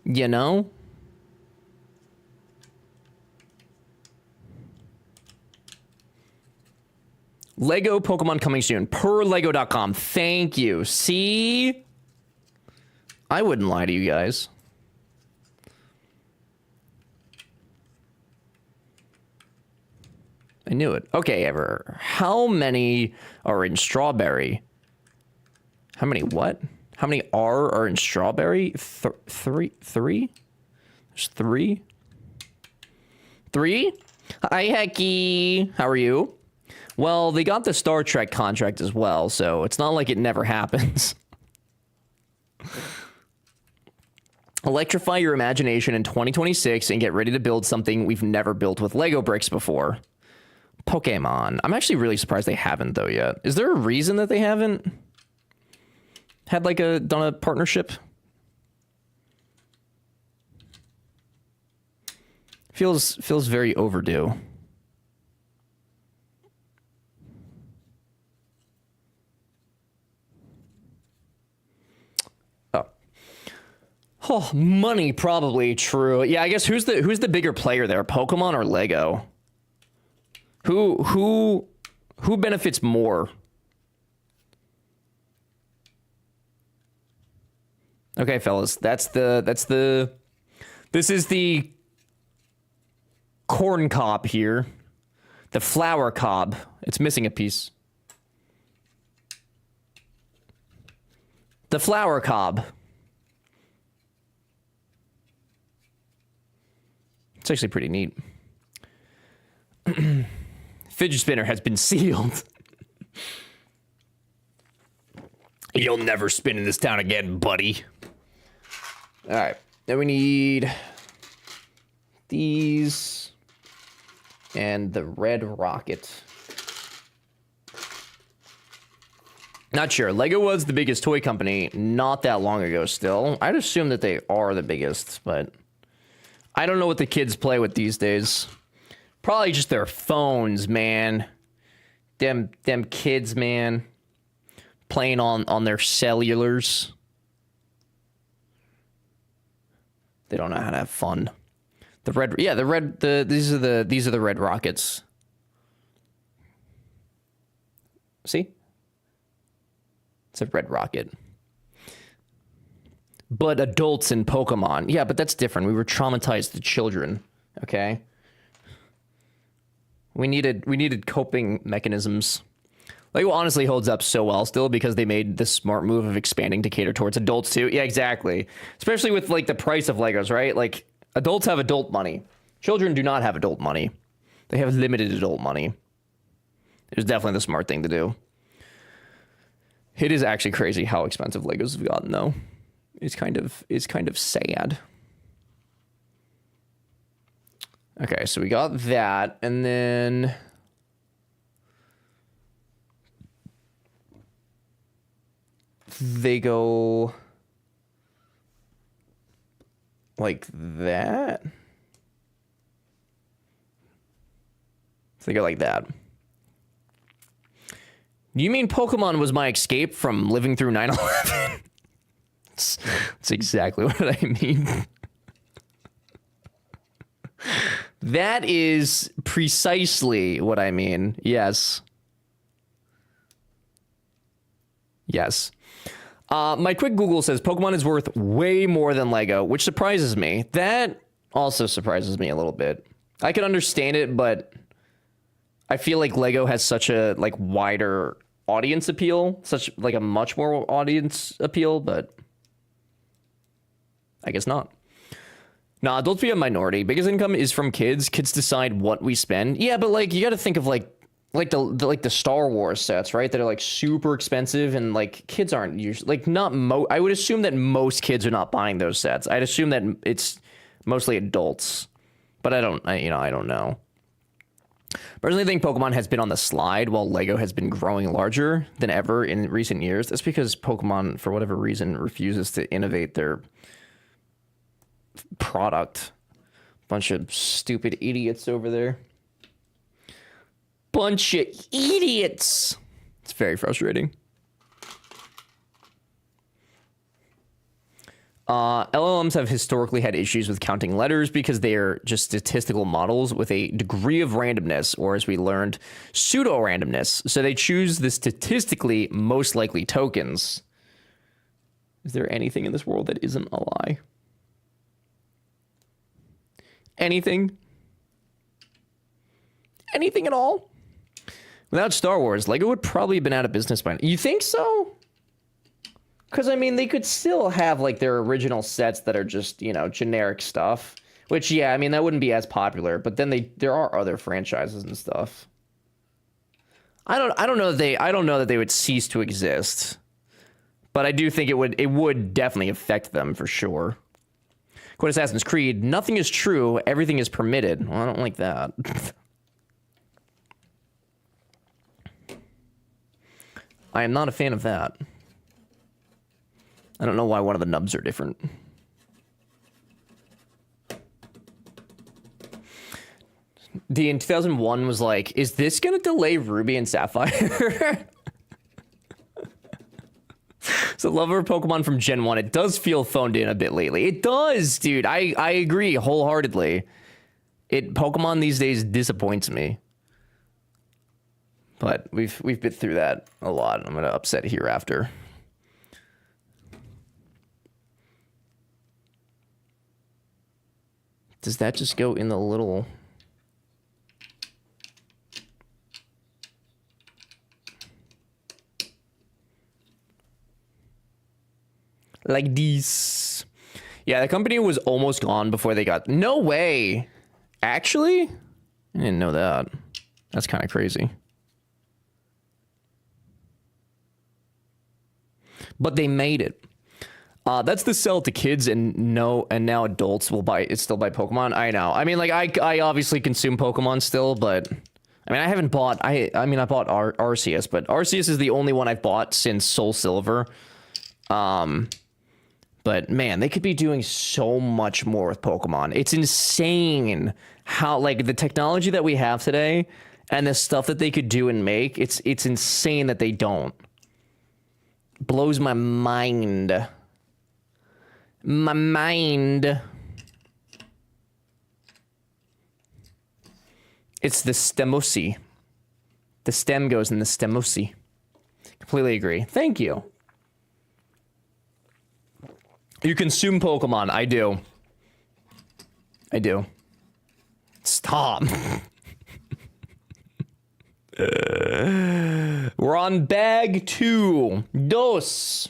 You know? Lego Pokemon coming soon. Per Lego.com. Thank you. See? I wouldn't lie to you guys. I knew it. Okay, Ever. How many are in strawberry? How many what? How many are in strawberry? Three? There's three? Three? Hi, Hecky. How are you? Well, they got the Star Trek contract as well, so it's not like it never happens. Electrify your imagination in 2026 and get ready to build something we've never built with Lego bricks before. Pokemon. I'm actually really surprised they haven't though yet. Is there a reason that they haven't had like done a partnership? Feels very overdue. Oh, money probably true. Yeah, I guess who's the bigger player there, Pokemon or Lego? Who benefits more? Okay, fellas, this is the corn cob here. The flower cob. It's missing a piece. The flower cob. It's actually pretty neat. Fidget spinner has been sealed. You'll never spin in this town again, buddy. All right. Then we need these and the red rocket. Not sure. Lego was the biggest toy company not that long ago still. I'd assume that they are the biggest, but I don't know what the kids play with these days. Probably just their phones, man. Them kids, man. Playing on their cellulars. They don't know how to have fun. These are the red rockets. See? It's a red rocket. But adults in Pokemon. Yeah, but that's different. We were traumatized to children. Okay? We needed coping mechanisms. Lego honestly holds up so well still because they made the smart move of expanding to cater towards adults too. Yeah, exactly. Especially with like the price of Legos, right? Like adults have adult money. Children do not have adult money. They have limited adult money. It was definitely the smart thing to do. It is actually crazy how expensive Legos have gotten though. It's kind of sad. Okay, so we got that, and then they go like that. So they go like that. You mean Pokemon was my escape from living through 9/11? That's exactly what I mean. That is precisely what I mean. Yes. Yes. My quick Google says Pokemon is worth way more than Lego, which surprises me. That also surprises me a little bit. I can understand it, but I feel like Lego has such a like wider audience appeal, such like a much more audience appeal, but I guess not. Nah, adults be a minority. Biggest income is from kids. Kids decide what we spend. Yeah, but like you got to think of like the Star Wars sets, right? That are like super expensive, and like kids aren't usually like not I would assume that most kids are not buying those sets. I'd assume that it's mostly adults, but I don't know. Personally, I think Pokemon has been on the slide while Lego has been growing larger than ever in recent years. That's because Pokemon, for whatever reason, refuses to innovate their product. Bunch of stupid idiots over there. Bunch of idiots. It's very frustrating. LLMs have historically had issues with counting letters because they are just statistical models with a degree of randomness, or as we learned, pseudo-randomness. So they choose the statistically most likely tokens. Is there anything in this world that isn't a lie? Anything? Anything at all? Without Star Wars, Lego would probably have been out of business by now. You think so? Because, I mean, they could still have, like, their original sets that are just, you know, generic stuff. Which, yeah, I mean, that wouldn't be as popular. But then there are other franchises and stuff. I don't know that they would cease to exist. But I do think it would definitely affect them for sure. Quote Assassin's Creed, nothing is true, everything is permitted. Well, I don't like that. I am not a fan of that. I don't know why one of the nubs are different. D in 2001 was like, is this gonna delay Ruby and Sapphire? So lover of Pokemon from Gen 1, it does feel phoned in a bit lately. It does, dude. I agree wholeheartedly. Pokemon these days disappoints me. But we've been through that a lot. I'm gonna upset hereafter. Does that just go in the little... like this? Yeah, the company was almost gone before they got... No way! Actually? I didn't know that. That's kind of crazy. But they made it. That's the sell to kids and now adults will still buy Pokemon. I know. I mean, like, I obviously consume Pokemon still, but I mean, I haven't bought. I bought Arceus, but Arceus is the only one I've bought since Soul Silver. But man, they could be doing so much more with Pokemon. It's insane how, like, the technology that we have today and the stuff that they could do and make. It's insane that they don't. Blows my mind. My mind. It's the Stemosi. The stem goes in the Stemosi. Completely agree. Thank you. You consume Pokemon. I do. I do. Stop. We're on bag 2. Dos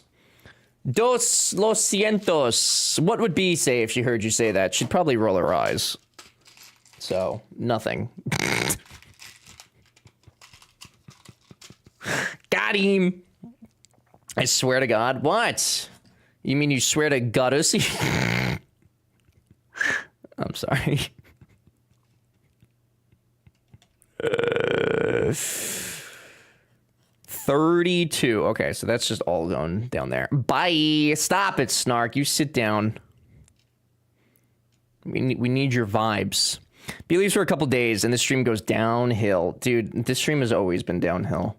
lo cientos. What would B say if she heard you say that? She'd probably roll her eyes. So, nothing. Got him. I swear to God. What? You mean you swear to Godusi? I'm sorry. 32. Okay, so that's just all going down there. Bye. Stop it, Snark. You sit down. We need your vibes. Be leaves for a couple days, and this stream goes downhill, dude. This stream has always been downhill.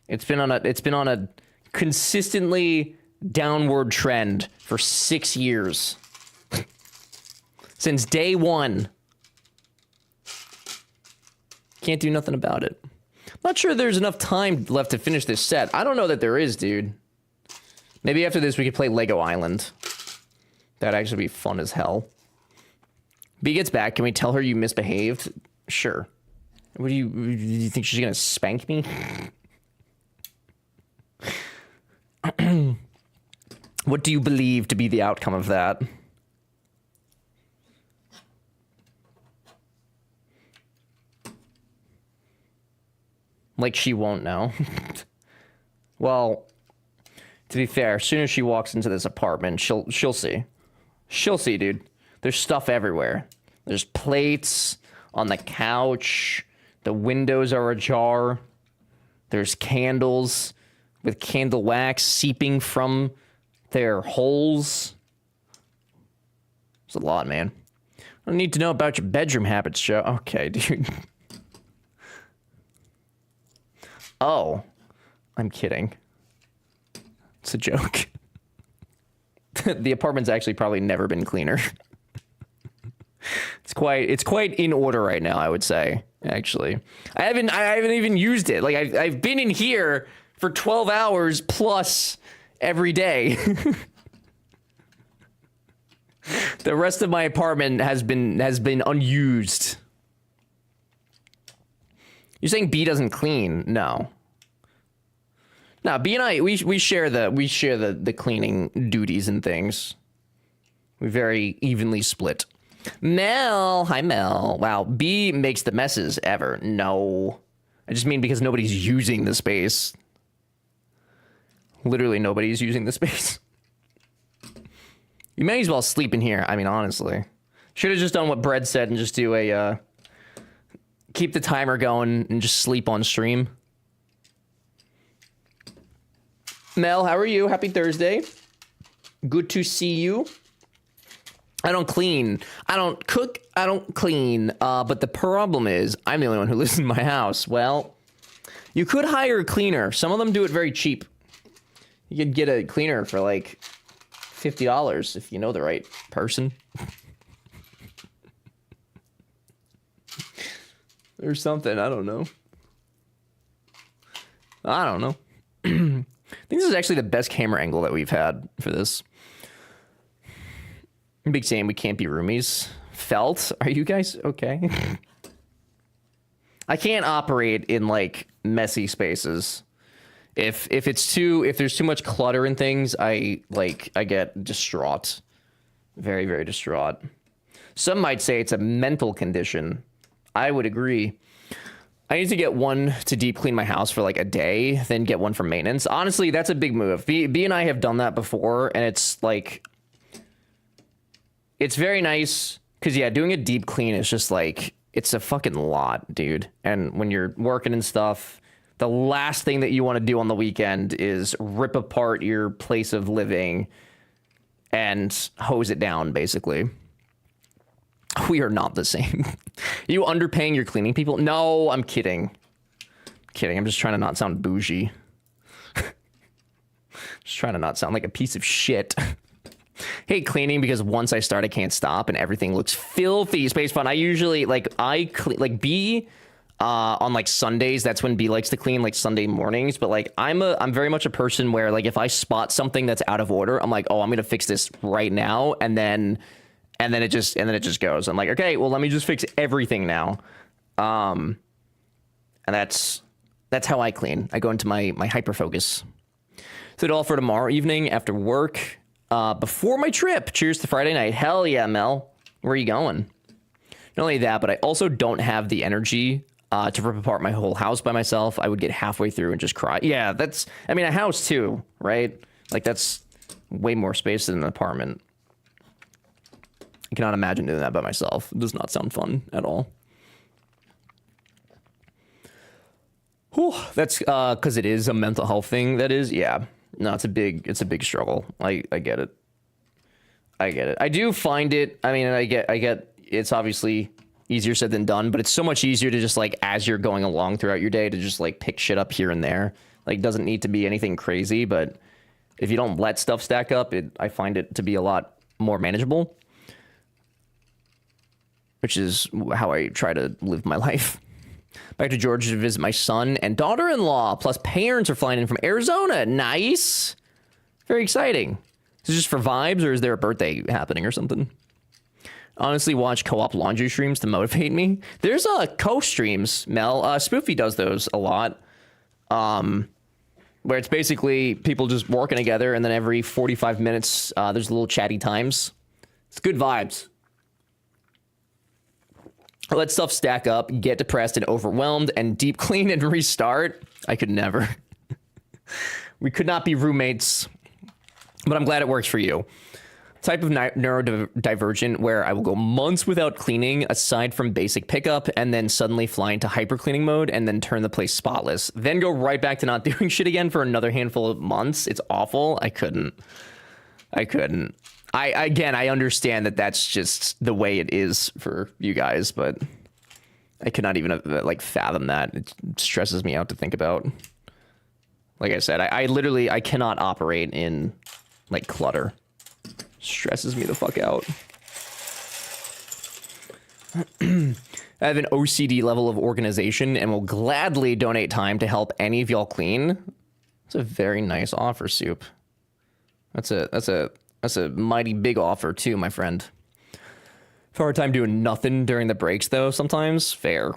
It's been on a consistently downward trend for 6 years. Since day one. Can't do nothing about it. Not sure there's enough time left to finish this set. I don't know that there is, dude. Maybe after this we could play Lego Island. That'd actually be fun as hell. B gets back. Can we tell her you misbehaved? Sure. What do you think she's gonna spank me? What do you believe to be the outcome of that? Like she won't know. Well, to be fair, as soon as she walks into this apartment, she'll see. She'll see, dude. There's stuff everywhere. There's plates on the couch. The windows are ajar. There's candles with candle wax seeping from their holes. It's a lot, man. I don't need to know about your bedroom habits, Joe. Okay, dude. Oh, I'm kidding. It's a joke. The apartment's actually probably never been cleaner. It's quite in order right now, I would say. Actually, I haven't even used it. Like I've been in here for 12 hours plus every day. The rest of my apartment has been unused. You're saying B doesn't clean? No. No, B and I we share the cleaning duties and things. We very evenly split. Mel, hi Mel. Wow, B makes the messes ever. No. I just mean because nobody's using the space. Literally nobody's using the space. You may as well sleep in here. I mean, honestly. Should have just done what Bread said and just do a, keep the timer going and just sleep on stream. Mel, how are you? Happy Thursday. Good to see you. I don't clean. I don't cook. I don't clean. But the problem is, I'm the only one who lives in my house. Well, you could hire a cleaner. Some of them do it very cheap. You could get a cleaner for like $50 if you know the right person. Or something. I don't know. I don't know. I think this is actually the best camera angle that we've had for this. Big saying we can't be roomies. Felt, are you guys okay? I can't operate in like messy spaces. If there's too much clutter and things, I get distraught. Very, very distraught. Some might say it's a mental condition. I would agree. I need to get one to deep clean my house for like a day, then get one for maintenance. Honestly, that's a big move. B and I have done that before, and it's like, it's very nice because yeah, doing a deep clean is just like, it's a fucking lot, dude. And when you're working and stuff, the last thing that you want to do on the weekend is rip apart your place of living and hose it down, basically. We are not the same. You underpaying your cleaning people? No, I'm kidding. Kidding. I'm just trying to not sound bougie. Just trying to not sound like a piece of shit. Hate cleaning because once I start, I can't stop and everything looks filthy. Space Fun. I usually B on like Sundays. That's when B likes to clean, like Sunday mornings. But like I'm very much a person where like if I spot something that's out of order, I'm like, oh, I'm gonna fix this right now, and then it just goes. I'm like, okay, well, let me just fix everything now. And that's how I clean. I go into my hyper focus. So it all for tomorrow evening after work. Before my trip. Cheers to Friday night. Hell yeah, Mel. Where are you going? Not only that, but I also don't have the energy to rip apart my whole house by myself. I would get halfway through and just cry. Yeah, a house too, right? Like that's way more space than an apartment. I cannot imagine doing that by myself. It does not sound fun at all. Whew, that's because it is a mental health thing. That is, yeah. No, it's a big struggle. I get it. I do find it. I mean, I get. It's obviously easier said than done, but it's so much easier to just like as you're going along throughout your day to just like pick shit up here and there. Like, doesn't need to be anything crazy, but if you don't let stuff stack up, I find it to be a lot more manageable. Which is how I try to live my life. Back to Georgia to visit my son and daughter-in-law, plus parents are flying in from Arizona. Nice. Very exciting. Is this just for vibes, or is there a birthday happening or something? Honestly, watch co-op laundry streams to motivate me. There's co-streams, Mel. Spoofy does those a lot. Where it's basically people just working together, and then every 45 minutes, there's little chatty times. It's good vibes. Let stuff stack up, get depressed and overwhelmed, and deep clean and restart. I could never. We could not be roommates, but I'm glad it works for you. Type of neurodivergent where I will go months without cleaning, aside from basic pickup, and then suddenly fly into hyper cleaning mode, and then turn the place spotless. Then go right back to not doing shit again for another handful of months. It's awful. I couldn't. I understand that that's just the way it is for you guys, but I could not even like fathom that. It stresses me out to think about. Like I said, I literally cannot operate in like clutter. Stresses me the fuck out. I have an OCD level of organization and will gladly donate time to help any of y'all clean. That's a very nice offer, Soup. That's a mighty big offer too, my friend. Have a hard time doing nothing during the breaks though, sometimes. Fair.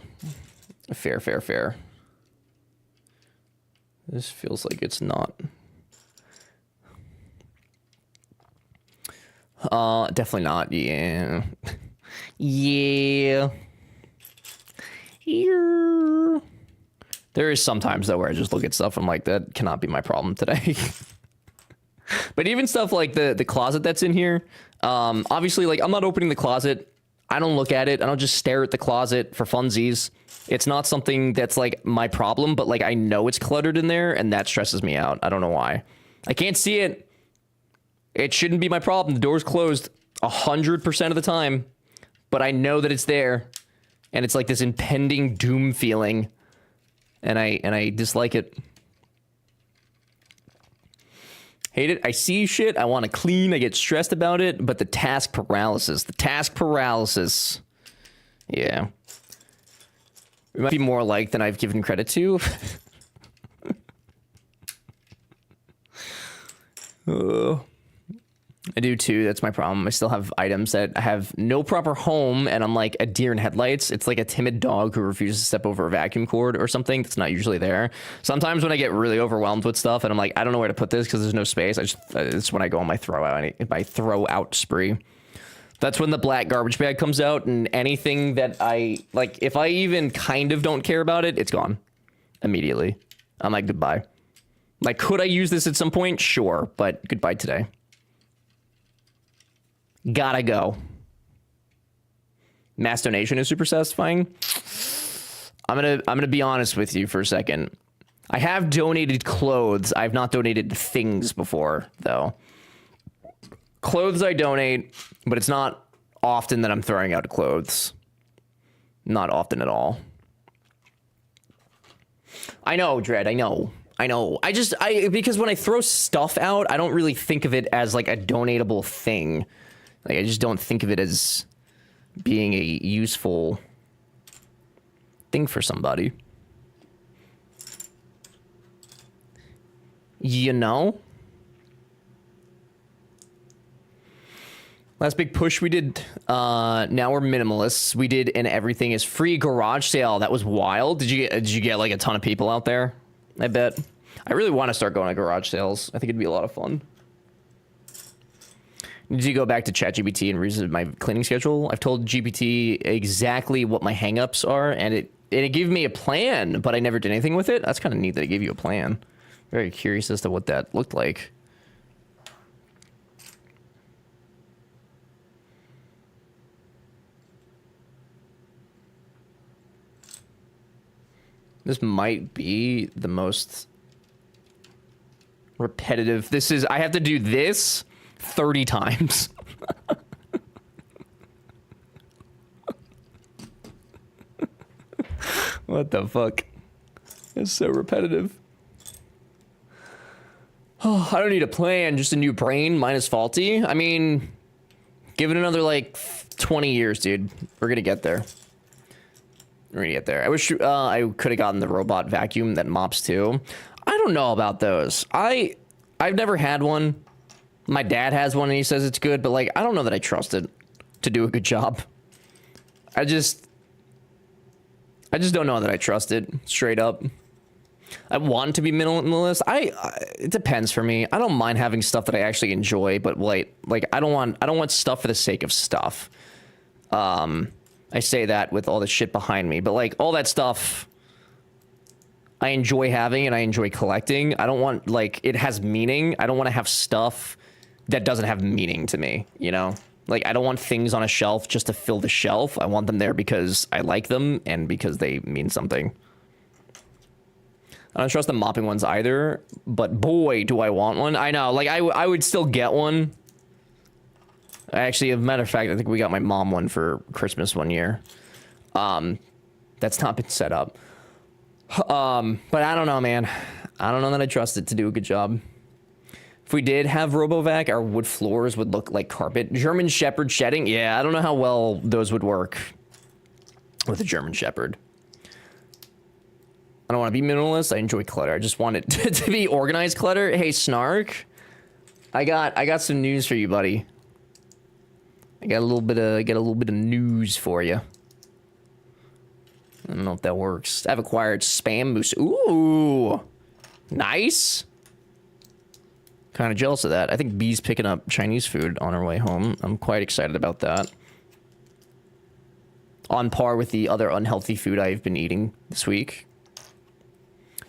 This feels like it's not. Definitely not, yeah. Yeah. Here. There is sometimes though where I just look at stuff and I'm like, that cannot be my problem today. But even stuff like the closet that's in here, obviously, like, I'm not opening the closet. I don't look at it. I don't just stare at the closet for funsies. It's not something that's, like, my problem, but, like, I know it's cluttered in there, and that stresses me out. I don't know why. I can't see it. It shouldn't be my problem. The door's closed 100% of the time, but I know that it's there, and it's like this impending doom feeling, and I dislike it. Hate it. I see shit. I want to clean. I get stressed about it, but the task paralysis. Yeah. It might be more like than I've given credit to. I do too. That's my problem. I still have items that have no proper home, and I'm like a deer in headlights. It's like a timid dog who refuses to step over a vacuum cord or something that's not usually there. Sometimes when I get really overwhelmed with stuff and I'm like, I don't know where to put this because there's no space, it's when I go on my throw out spree. That's when the black garbage bag comes out, and anything that I like, if I even kind of don't care about it, it's gone immediately. I'm like, goodbye. Like, could I use this at some point? Sure, but goodbye today. Gotta go. Mass donation is super satisfying. I'm gonna be honest with you for a second. I have donated clothes. I've not donated things before, though. Clothes I donate, but it's not often that I'm throwing out clothes. Not often at all. I know, Dread. I know. Because when I throw stuff out, I don't really think of it as like a donatable thing. Like, I just don't think of it as being a useful thing for somebody. You know? Last big push we did, now we're minimalists. We did an everything is free garage sale. That was wild. Did you get like a ton of people out there? I bet. I really want to start going to garage sales. I think it'd be a lot of fun. Did you go back to ChatGPT and revisit my cleaning schedule? I've told GPT exactly what my hangups are, and it gave me a plan, but I never did anything with it. That's kind of neat that it gave you a plan. Very curious as to what that looked like. This might be the most repetitive. I have to do this 30 times. What the fuck? It's so repetitive. Oh, I don't need a plan, just a new brain. Mine is faulty. I mean, give it another like 20 years, dude. We're gonna get there. We're gonna get there. I wish I could have gotten the robot vacuum that mops too. I don't know about those. I've never had one. My dad has one and he says it's good, but like, I don't know that I trust it to do a good job. I just don't know that I trust it, straight up. I want to be minimalist. It depends for me. I don't mind having stuff that I actually enjoy, but like I don't want stuff for the sake of stuff. I say that with all the shit behind me, but like all that stuff I enjoy having and I enjoy collecting. I don't want, like, it has meaning. I don't want to have stuff that doesn't have meaning to me, you know? Like, I don't want things on a shelf just to fill the shelf. I want them there because I like them and because they mean something. I don't trust the mopping ones either, but boy, do I want one. I know, like, I would still get one. Actually, as a matter of fact, I think we got my mom one for Christmas one year. That's not been set up. But I don't know, man. I don't know that I trust it to do a good job. If we did have RoboVac, our wood floors would look like carpet. German Shepherd shedding? Yeah, I don't know how well those would work with a German Shepherd. I don't want to be minimalist. I enjoy clutter. I just want it to be organized clutter. Hey, Snark. I got some news for you, buddy. I got a little bit of news for you. I don't know if that works. I've acquired spam moose. Ooh, nice. Kind of jealous of that. I think Bee's picking up Chinese food on her way home. I'm quite excited about that. On par with the other unhealthy food I've been eating this week.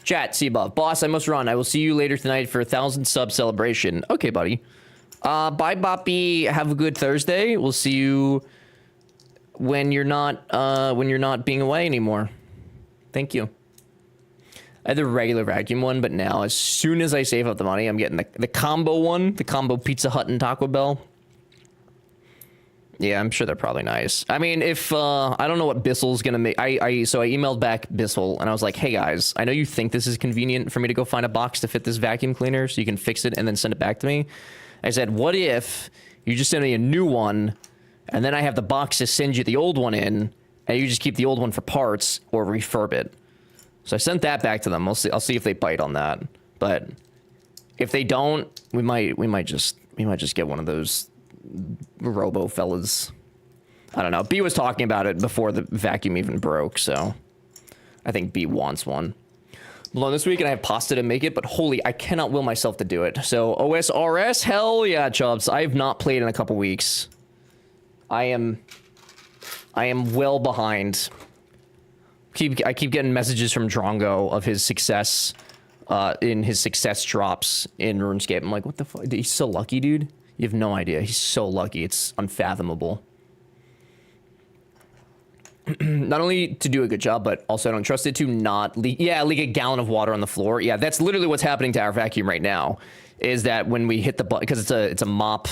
Chat, see above. Boss, I must run. I will see you later tonight for 1,000 sub celebration. Okay, buddy. Bye, Boppy. Have a good Thursday. We'll see you when you're not being away anymore. Thank you. I had the regular vacuum one, but now as soon as I save up the money, I'm getting the combo one, the combo Pizza Hut and Taco Bell. Yeah, I'm sure they're probably nice. I mean, if I don't know what Bissell's gonna make. So I emailed back Bissell and I was like, hey guys, I know you think this is convenient for me to go find a box to fit this vacuum cleaner so you can fix it and then send it back to me. I said, what if you just send me a new one and then I have the box to send you the old one in and you just keep the old one for parts or refurb it. So I sent that back to them. I'll see if they bite on that. But if they don't, we might just get one of those robo fellas. I don't know. B was talking about it before the vacuum even broke, so I think B wants one. Blown this week and I have pasta to make it, but holy, I cannot will myself to do it. So OSRS, hell yeah, Chubbs. I have not played in a couple weeks. I am well behind. I keep getting messages from Drongo of his success in his success drops in RuneScape. I'm like, what the fuck? He's so lucky, dude. You have no idea. He's so lucky. It's unfathomable. Not only to do a good job, but also I don't trust it to not leak. Yeah, leak a gallon of water on the floor. Yeah, that's literally what's happening to our vacuum right now. Is that when we hit the button, because it's a mop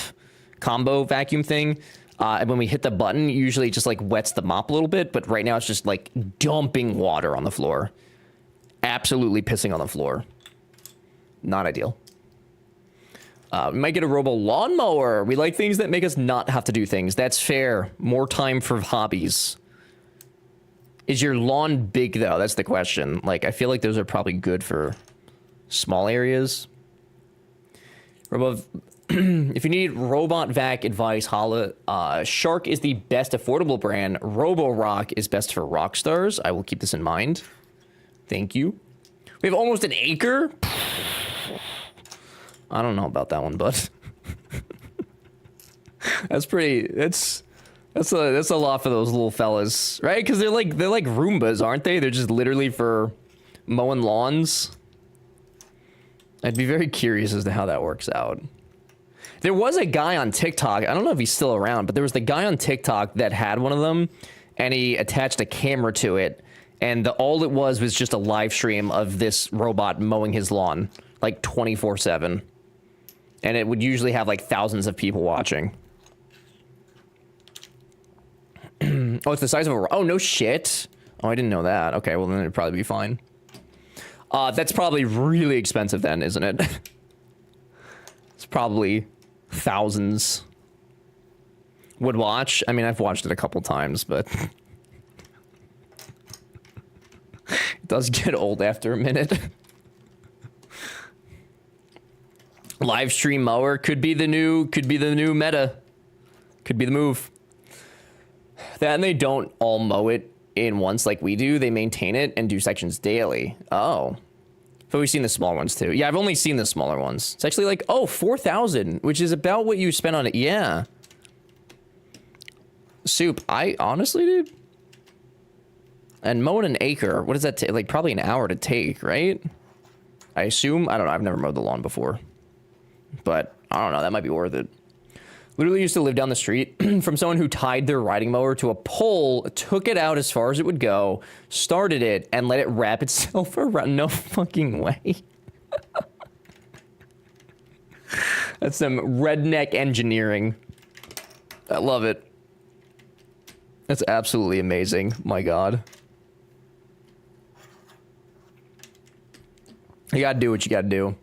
combo vacuum thing. And when we hit the button, usually it just like wets the mop a little bit, but right now it's just like dumping water on the floor. Absolutely pissing on the floor. Not ideal. We might get a robo lawnmower. We like things that make us not have to do things. That's fair. More time for hobbies. Is your lawn big though? That's the question. Like, I feel like those are probably good for small areas. Robo... If you need robot vac advice, holla. Shark is the best affordable brand. Roborock is best for rock stars. I will keep this in mind. Thank you. We have almost an acre. I don't know about that one, but that's pretty. That's a lot for those little fellas, right? Because they're like Roombas, aren't they? They're just literally for mowing lawns. I'd be very curious as to how that works out. There was a guy on TikTok, I don't know if he's still around, but there was the guy on TikTok that had one of them, and he attached a camera to it, and all it was just a live stream of this robot mowing his lawn, like 24/7. And it would usually have like thousands of people watching. Oh, it's the size of a... Oh, no shit. Oh, I didn't know that. Okay, well then it'd probably be fine. That's probably really expensive then, isn't it? It's probably... thousands would watch. I mean, I've watched it a couple times, but it does get old after a minute. Live stream mower could be the new meta. Could be the move. That and they don't all mow it in once like we do. They maintain it and do sections daily. Oh. But we've seen the small ones too. Yeah, I've only seen the smaller ones. It's actually like, oh, 4,000, which is about what you spent on it. Yeah. Soup, I honestly, dude. And mowing an acre, what does that take? Like probably an hour to take, right? I assume. I don't know. I've never mowed the lawn before. But I don't know. That might be worth it. Literally used to live down the street from someone who tied their riding mower to a pole, took it out as far as it would go, started it, and let it wrap itself around. No fucking way. That's some redneck engineering. I love it. That's absolutely amazing. My God. You gotta do what you gotta do.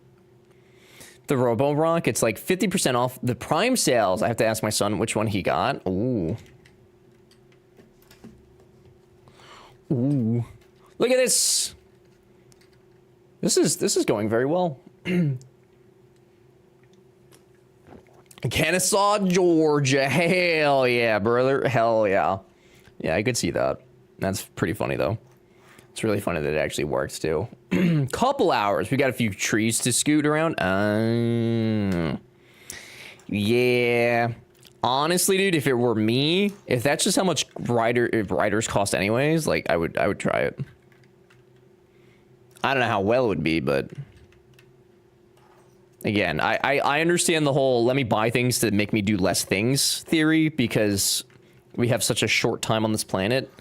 The Roborock, it's like 50% off the Prime sales. I have to ask my son which one he got. Ooh. Ooh. Look at this. This is going very well. Kennesaw, Georgia. Hell yeah, brother. Hell yeah. Yeah, I could see that. That's pretty funny though. It's really funny that it actually works too. Couple hours. We got a few trees to scoot around. Yeah. Honestly, dude, if it were me, if that's just how much riders cost anyways, like I would try it. I don't know how well it would be, but again, I understand the whole let me buy things to make me do less things theory, because we have such a short time on this planet,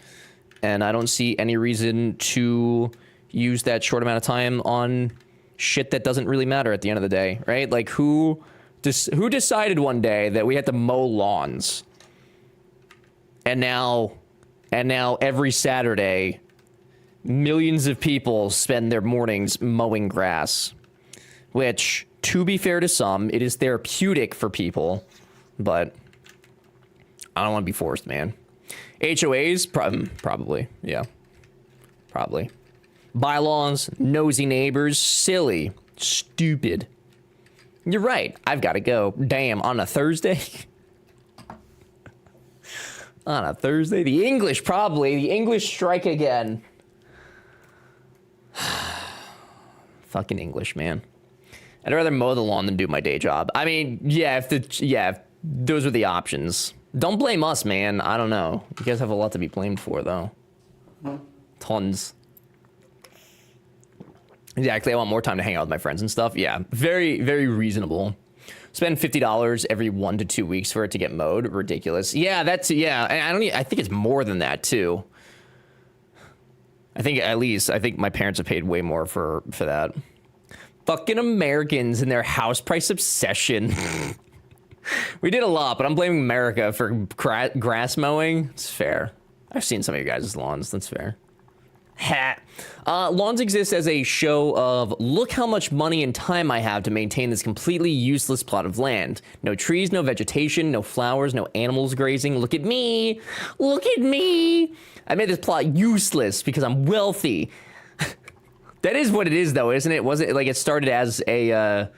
and I don't see any reason to use that short amount of time on shit that doesn't really matter at the end of the day, right? Like who decided one day that we had to mow lawns, and now every Saturday millions of people spend their mornings mowing grass, which, to be fair to some, it is therapeutic for people, but I don't want to be forced, man. HOAs? Probably. Yeah. Probably. Bylaws, nosy neighbors, silly, stupid. You're right. I've got to go. Damn, on a Thursday? On a Thursday? The English, probably. The English strike again. Fucking English, man. I'd rather mow the lawn than do my day job. I mean, yeah, if those are the options. Don't blame us, man. I don't know. You guys have a lot to be blamed for, though. Tons. Exactly. I want more time to hang out with my friends and stuff. Yeah, very, very reasonable. Spend $50 every 1 to 2 weeks for it to get mowed. Ridiculous. Yeah, I think it's more than that too. I think my parents have paid way more for that. Fucking Americans and their house price obsession. We did a lot, but I'm blaming America for grass mowing. It's fair. I've seen some of your guys' lawns. That's fair. Lawns exist as a show of look how much money and time I have to maintain this completely useless plot of land. No trees, no vegetation, no flowers, no animals grazing. Look at me. Look at me. I made this plot useless because I'm wealthy. That is what it is, though, isn't it? Wasn't it like it started as a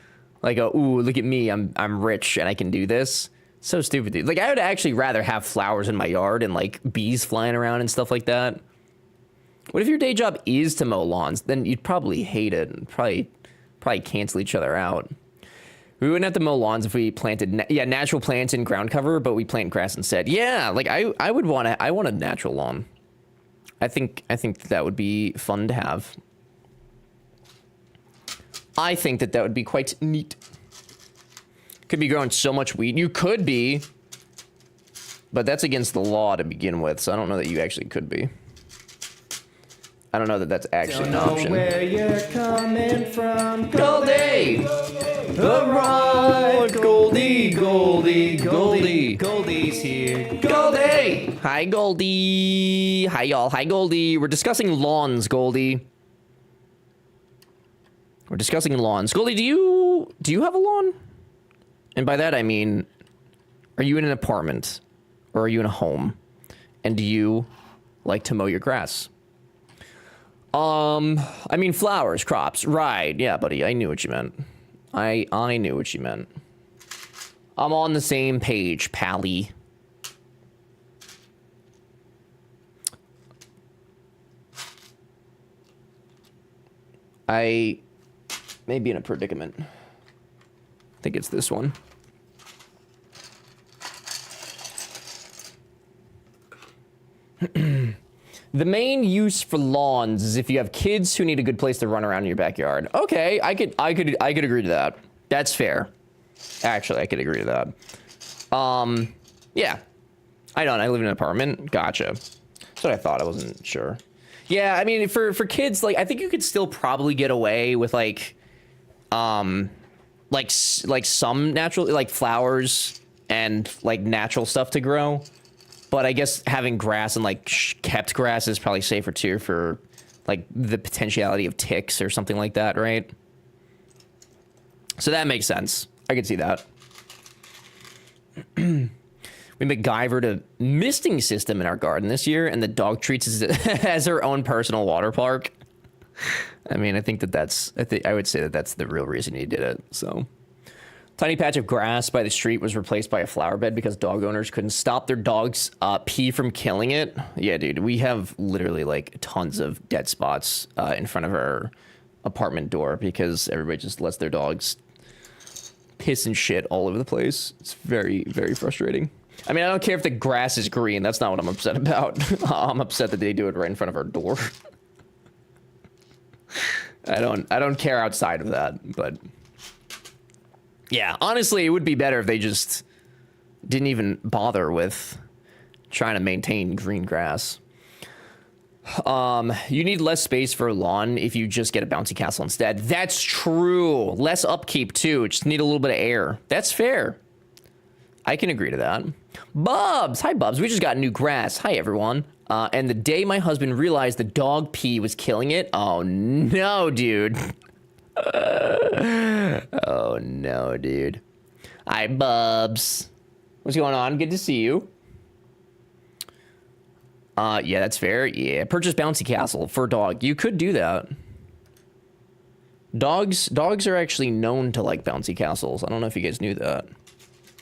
ooh, look at me, I'm rich and I can do this? So stupid, dude. Like, I would actually rather have flowers in my yard and like bees flying around and stuff like that. What if your day job is to mow lawns? Then you'd probably hate it and probably cancel each other out. We wouldn't have to mow lawns if we planted natural plants in ground cover, but we plant grass instead. Yeah, like I want a natural lawn. I think that would be fun to have. I think that would be quite neat. Could be growing so much weed. You could be, but that's against the law to begin with, so I don't know that you actually could be. I don't know that that's actually an option. Where you're coming from, Goldie! Alright, Goldie, Goldie's here. Goldie! Hi, Goldie. Hi, y'all. Hi, Goldie. We're discussing lawns, Goldie. We're discussing lawns. Goldie, do you have a lawn? And by that I mean, are you in an apartment or are you in a home? And do you like to mow your grass? I mean flowers, crops. Right. Yeah, buddy. I knew what you meant. I knew what you meant. I'm on the same page, pally. I may be in a predicament. I think it's this one. The main use for lawns is if you have kids who need a good place to run around in your backyard. Okay, I could agree to that. That's fair. Actually, I could agree to that. Yeah. I live in an apartment. Gotcha. That's what I thought. I wasn't sure. Yeah, I mean, for kids, like, I think you could still probably get away with, like some natural, like, flowers and, like, natural stuff to grow. But I guess having grass and, like, kept grass is probably safer, too, for, like, the potentiality of ticks or something like that, right? So that makes sense. I could see that. We MacGyvered a misting system in our garden this year, and the dog treats it as her own personal water park. I mean, I would say that that's the real reason he did it, so... Tiny patch of grass by the street was replaced by a flower bed because dog owners couldn't stop their dog's pee from killing it. Yeah, dude, we have literally, like, tons of dead spots in front of our apartment door because everybody just lets their dogs piss and shit all over the place. It's very, very frustrating. I mean, I don't care if the grass is green. That's not what I'm upset about. I'm upset that they do it right in front of our door. I don't care outside of that, but yeah, honestly, it would be better if they just didn't even bother with trying to maintain green grass. You need less space for a lawn if you just get a bouncy castle instead. That's true. Less upkeep too. Just need a little bit of air. That's fair. I can agree to that. Bubs, hi Bubs. We just got new grass. Hi everyone. And the day my husband realized the dog pee was killing it. Oh no, dude. Oh no, dude. Hi Bubs. What's going on? Good to see you. Yeah, that's fair. Yeah, purchase bouncy castle for dog. You could do that. Dogs are actually known to like bouncy castles. I don't know if you guys knew that.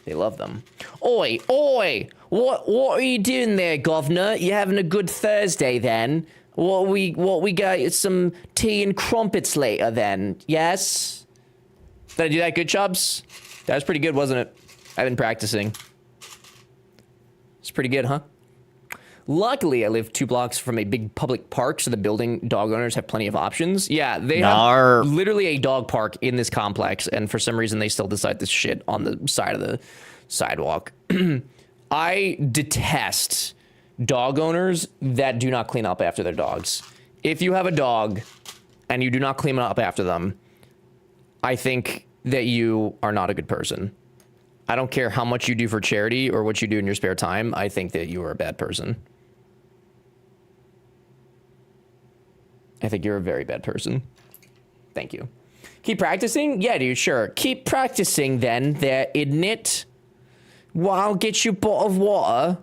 They love them. Oi, oi! What are you doing there, governor? You having a good Thursday then? What we got some tea and crumpets later then? Yes? Did I do that good, Chubbs? That was pretty good, wasn't it? I've been practicing. It's pretty good, huh? Luckily, I live 2 blocks from a big public park, so the building dog owners have plenty of options. Yeah, they have literally a dog park in this complex, and for some reason, they still decide to shit on the side of the sidewalk. I detest dog owners that do not clean up after their dogs. If you have a dog and you do not clean up after them, I think that you are not a good person. I don't care how much you do for charity or what you do in your spare time. I think that you are a bad person. I think you're a very bad person. Thank you. Keep practicing? Yeah, dude, sure. Keep practicing then, there, isn't it? Well, I'll get you a bottle of water.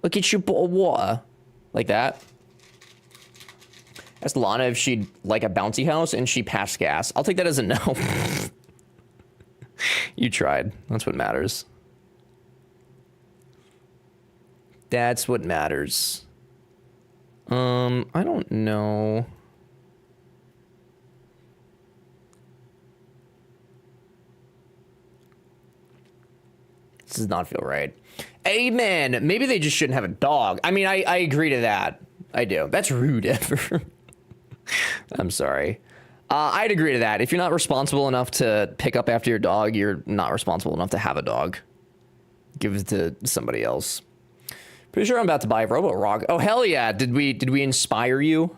I'll get you a bottle of water. Like that. Asked Lana if she'd like a bouncy house, and she passed gas. I'll take that as a no. You tried. That's what matters. That's what matters. I don't know. This does not feel right. Amen. Maybe they just shouldn't have a dog. I mean, I agree to that. I do. That's rude, ever. I'm sorry. I'd agree to that. If you're not responsible enough to pick up after your dog, you're not responsible enough to have a dog. Give it to somebody else. Pretty sure I'm about to buy a Robo-Rog. Oh, hell yeah. Did we inspire you?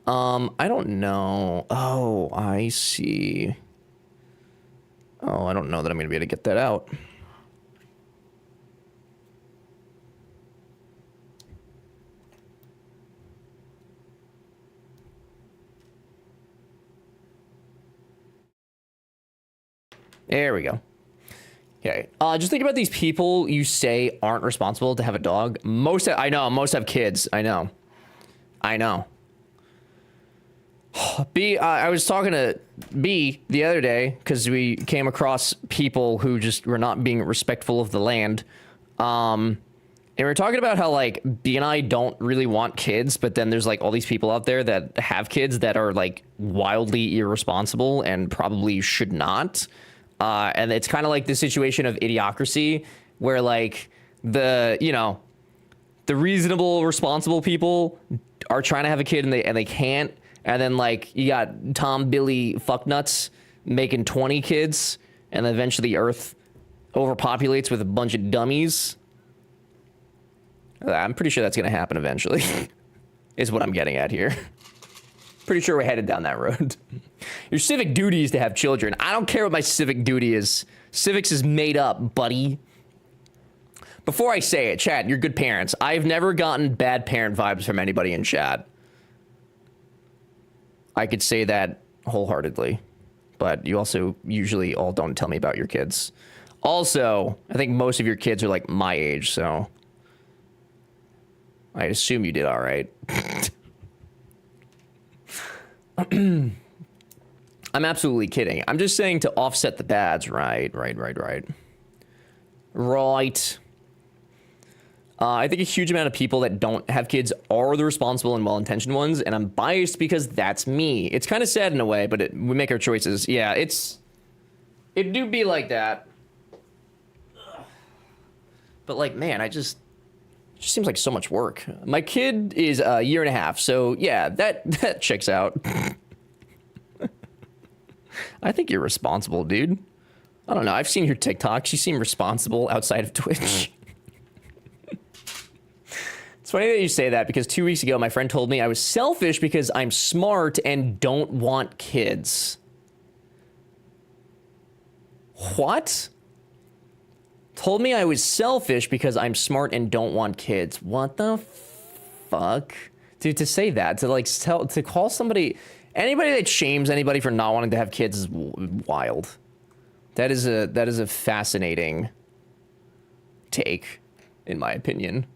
I don't know. Oh, I see. Oh, I don't know that I'm going to be able to get that out. There we go. Okay. Just think about these people you say aren't responsible to have a dog. Most have kids. I know. B, I was talking to B the other day because we came across people who just were not being respectful of the land. And we were talking about how like B and I don't really want kids, but then there's like all these people out there that have kids that are like wildly irresponsible and probably should not. And it's kind of like the situation of idiocracy where like the reasonable, responsible people are trying to have a kid and they can't. And then like you got Tom, Billy, fucknuts making 20 kids, and then eventually Earth overpopulates with a bunch of dummies. I'm pretty sure that's going to happen eventually, is what I'm getting at here. Pretty sure we're headed down that road. Your civic duty is to have children. I don't care what my civic duty is. Civics is made up, buddy. Before I say it, chat, you're good parents. I've never gotten bad parent vibes from anybody in chat. I could say that wholeheartedly, but you also usually all don't tell me about your kids. Also, I think most of your kids are like my age, so I assume you did all right. I'm absolutely kidding. I'm just saying to offset the bads. Right. I think a huge amount of people that don't have kids are the responsible and well-intentioned ones, and I'm biased because that's me. It's kind of sad in a way, but we make our choices. Yeah, it do be like that. But like, man, I just Just seems like so much work. My kid is a year and a half, so yeah, that checks out. I think you're responsible, dude. I don't know. I've seen your TikToks. You seem responsible outside of Twitch. It's funny that you say that because 2 weeks ago, my friend told me I was selfish because I'm smart and don't want kids. What? Told me I was selfish because I'm smart and don't want kids. What the fuck? Dude, to say that, to like to call somebody, anybody that shames anybody for not wanting to have kids is wild. That is a fascinating take, in my opinion.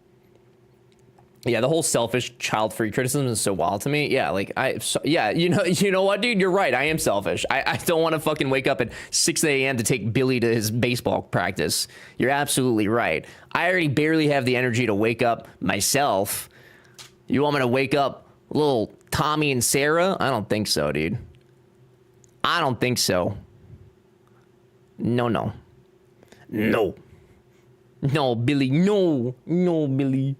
Yeah, the whole selfish, child-free criticism is so wild to me. Yeah, like you know what, dude? You're right. I am selfish. I don't want to fucking wake up at 6 a.m. to take Billy to his baseball practice. You're absolutely right. I already barely have the energy to wake up myself. You want me to wake up little Tommy and Sarah? I don't think so, dude. I don't think so. No. No, Billy. No, Billy.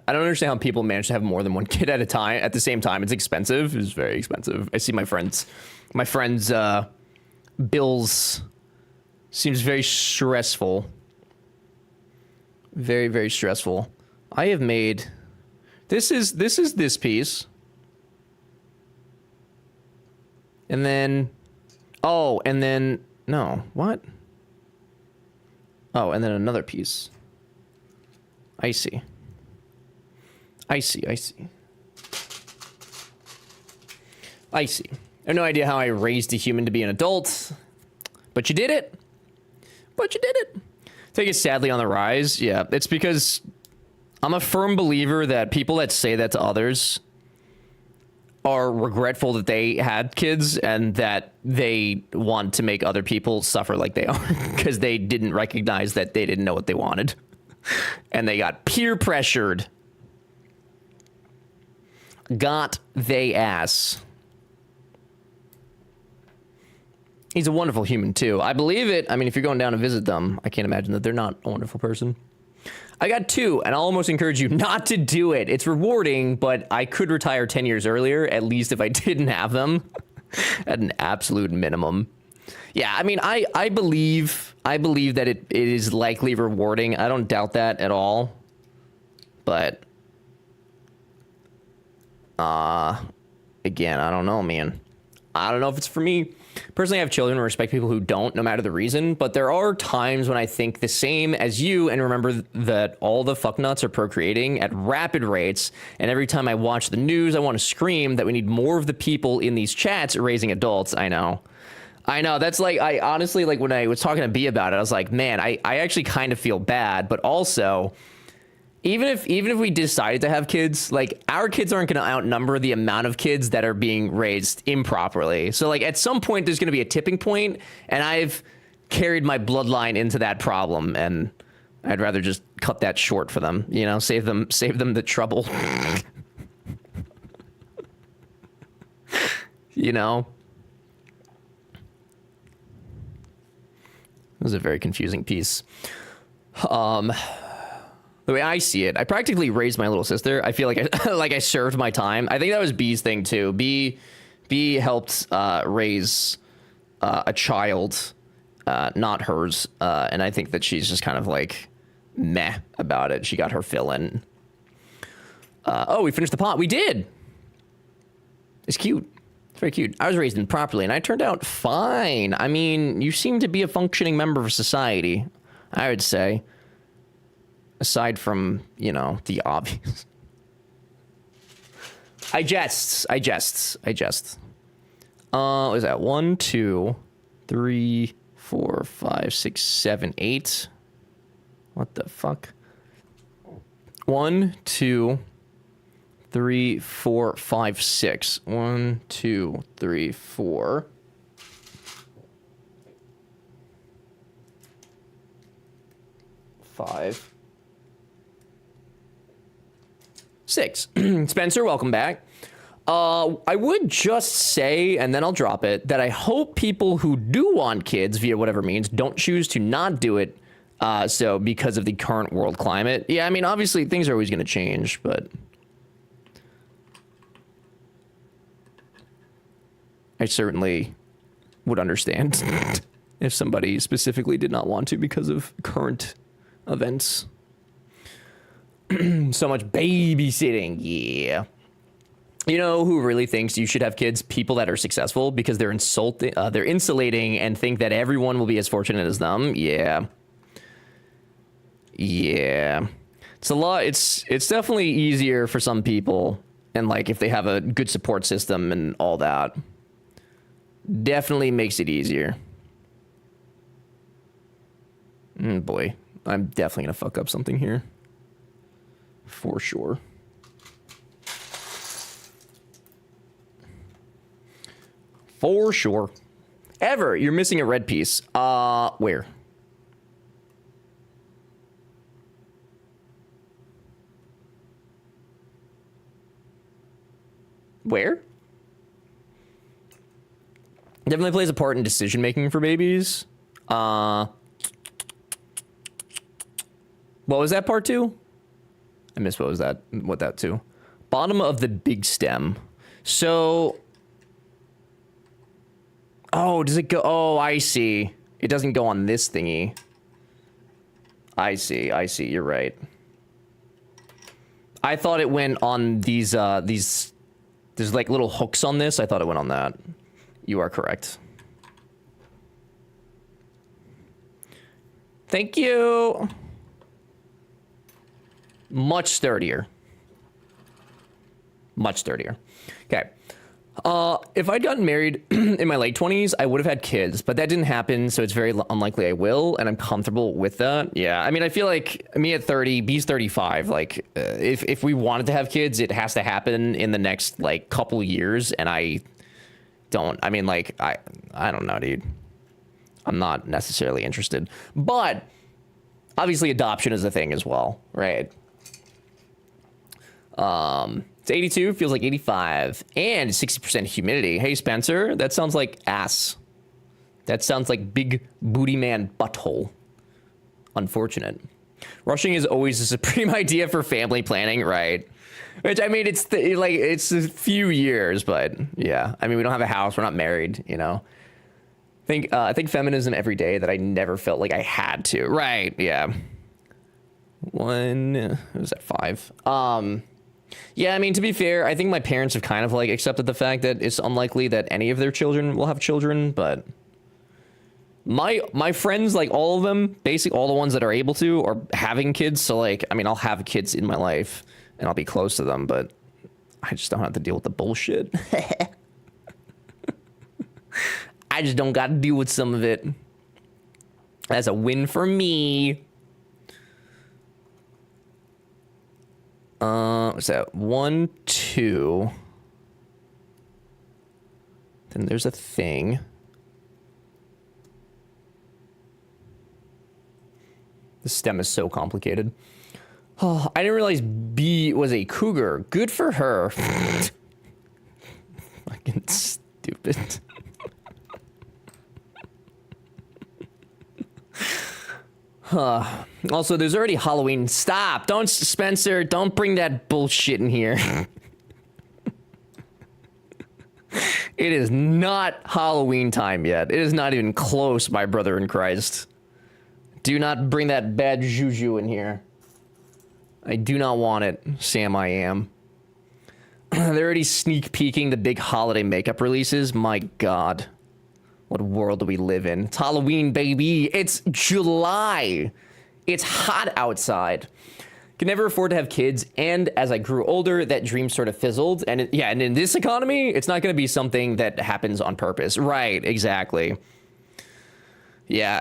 I don't understand how people manage to have more than one kid at a time at the same time. It's expensive. It's very expensive. I see my friends bills seems very stressful. Very, very stressful. I have made this is this piece. And then no, what? Oh, and then another piece. I see. I have no idea how I raised a human to be an adult, but you did it. I think it's sadly on the rise. Yeah, it's because I'm a firm believer that people that say that to others are regretful that they had kids and that they want to make other people suffer like they are because they didn't recognize that they didn't know what they wanted and they got peer pressured. Got they ass. He's a wonderful human too. I believe it. I mean, if you're going down to visit them, I can't imagine that they're not a wonderful person. I got 2, and I'll almost encourage you not to do it. It's rewarding, but I could retire 10 years earlier, at least if I didn't have them. At an absolute minimum. Yeah, I mean, I believe that it is likely rewarding. I don't doubt that at all. But again, I don't know, man. I don't know if it's for me. Personally, I have children and respect people who don't, no matter the reason. But there are times when I think the same as you and remember that all the fucknuts are procreating at rapid rates. And every time I watch the news, I want to scream that we need more of the people in these chats raising adults. I know. That's like, I honestly, like when I was talking to B about it, I was like, man, I actually kind of feel bad. But also, even if we decided to have kids, like our kids aren't going to outnumber the amount of kids that are being raised improperly. So like at some point there's going to be a tipping point, and I've carried my bloodline into that problem, and I'd rather just cut that short for them, you know, save them the trouble. You know, it was a very confusing piece. The way I see it, I practically raised my little sister. I feel like I served my time. I think that was B's thing too. B helped raise a child, not hers, and I think that she's just kind of like meh about it. She got her fill in. Oh, we finished the pot. We did. It's cute. It's very cute. I was raised improperly, and I turned out fine. I mean, you seem to be a functioning member of society, I would say. Aside from, you know, the obvious. I jest. What is that? 1, 2, 3, 4, 5, 6, 7, 8. What the fuck? 1, 2, 3, 4, 5, 6. 1, 2, 3, 4. 5. 6. Spencer, welcome back. I would just say, and then I'll drop it, that I hope people who do want kids via whatever means don't choose to not do it. So because of the current world climate. Yeah, I mean, obviously things are always going to change, but I certainly would understand if somebody specifically did not want to because of current events. So much babysitting, yeah. You know who really thinks you should have kids? People that are successful because they're they're insulating and think that everyone will be as fortunate as them. Yeah. Yeah. It's a lot. It's definitely easier for some people, and like if they have a good support system and all that, definitely makes it easier. Boy, I'm definitely gonna fuck up something here. For sure. For sure. Ever, you're missing a red piece. Where? Where? Definitely plays a part in decision making for babies. What was that part two? I missed what was that? What that too? Bottom of the big stem. So, oh, does it go? Oh, I see. It doesn't go on this thingy. I see. You're right. I thought it went on these. There's like little hooks on this. I thought it went on that. You are correct. Thank you. Much sturdier. Much sturdier. Okay. If I'd gotten married in my late 20s, I would have had kids, but that didn't happen, so it's very unlikely I will, and I'm comfortable with that. Yeah, I mean, I feel like me at 30, B's 35, like, if we wanted to have kids, it has to happen in the next, like, couple years, and I don't know, dude. I'm not necessarily interested. But, obviously, adoption is a thing as well, right? It's 82, feels like 85, and 60% humidity. Hey, Spencer, that sounds like ass. That sounds like big booty man butthole. Unfortunate. Rushing is always a supreme idea for family planning, right? Which, I mean, it's a few years, but yeah. I mean, we don't have a house, we're not married, you know? I think feminism every day that I never felt like I had to. Right, yeah. What was that, 5? Yeah, I mean, to be fair, I think my parents have kind of like accepted the fact that it's unlikely that any of their children will have children, but my friends, like all of them, basically all the ones that are able to are having kids. So like, I mean, I'll have kids in my life and I'll be close to them, but I just don't have to deal with the bullshit. I just don't got to deal with some of it. That's a win for me. What's that? 1, 2. Then there's a thing. The stem is so complicated. Oh, I didn't realize B was a cougar. Good for her. Fucking stupid. Also, there's already Halloween. Stop! Don't, Spencer, don't bring that bullshit in here. It is not Halloween time yet. It is not even close, my brother in Christ. Do not bring that bad juju in here. I do not want it, Sam I am. They're already sneak peeking the big holiday makeup releases. My God. What world do we live in? It's Halloween, baby. It's July. It's hot outside. Could never afford to have kids, and as I grew older, that dream sort of fizzled. And and in this economy, it's not going to be something that happens on purpose. Right, exactly. Yeah,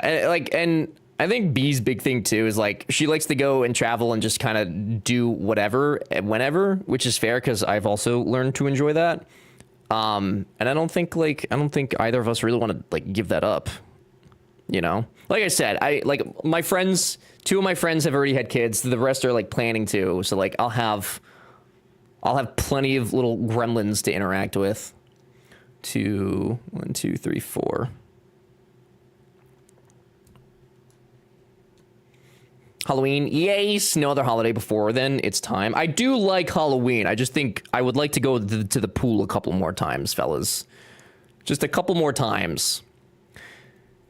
and I think B's big thing too is like she likes to go and travel and just kind of do whatever, whenever, which is fair because I've also learned to enjoy that. And I don't think either of us really want to like give that up, you know? Like I said, my friends, 2 of my friends have already had kids. The rest are like planning to. So like I'll have I'll have plenty of little gremlins to interact with. 1, 2, 3, 4. Halloween, yes. No other holiday before then. It's time. I do like Halloween. I just think I would like to go to the pool a couple more times, fellas. Just a couple more times.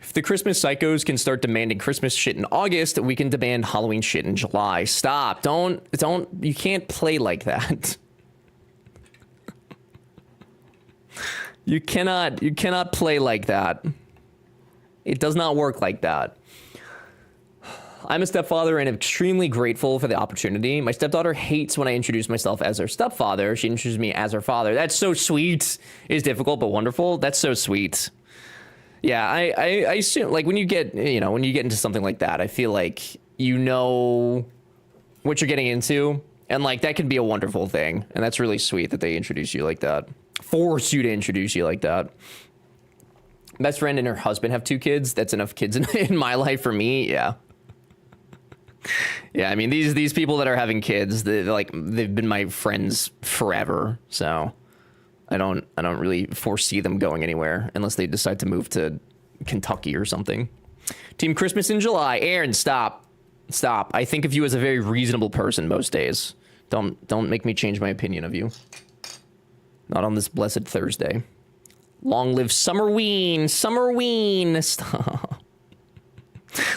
If the Christmas psychos can start demanding Christmas shit in August, we can demand Halloween shit in July. Stop. Don't. You can't play like that. You cannot play like that. It does not work like that. I'm a stepfather and am extremely grateful for the opportunity. My stepdaughter hates when I introduce myself as her stepfather. She introduces me as her father. That's so sweet. It's difficult but wonderful. That's so sweet. Yeah, I assume, like, when you get into something like that, I feel like you know what you're getting into, and like that could be a wonderful thing. And that's really sweet that they introduce you like that. Force you to introduce you like that. Best friend and her husband have 2 kids. That's enough kids in my life for me. Yeah. Yeah, I mean, these people that are having kids, they've been my friends forever. So I don't really foresee them going anywhere unless they decide to move to Kentucky or something. Team Christmas in July. Aaron, stop. I think of you as a very reasonable person most days. Don't make me change my opinion of you. Not on this blessed Thursday. Long live Summerween. Stop.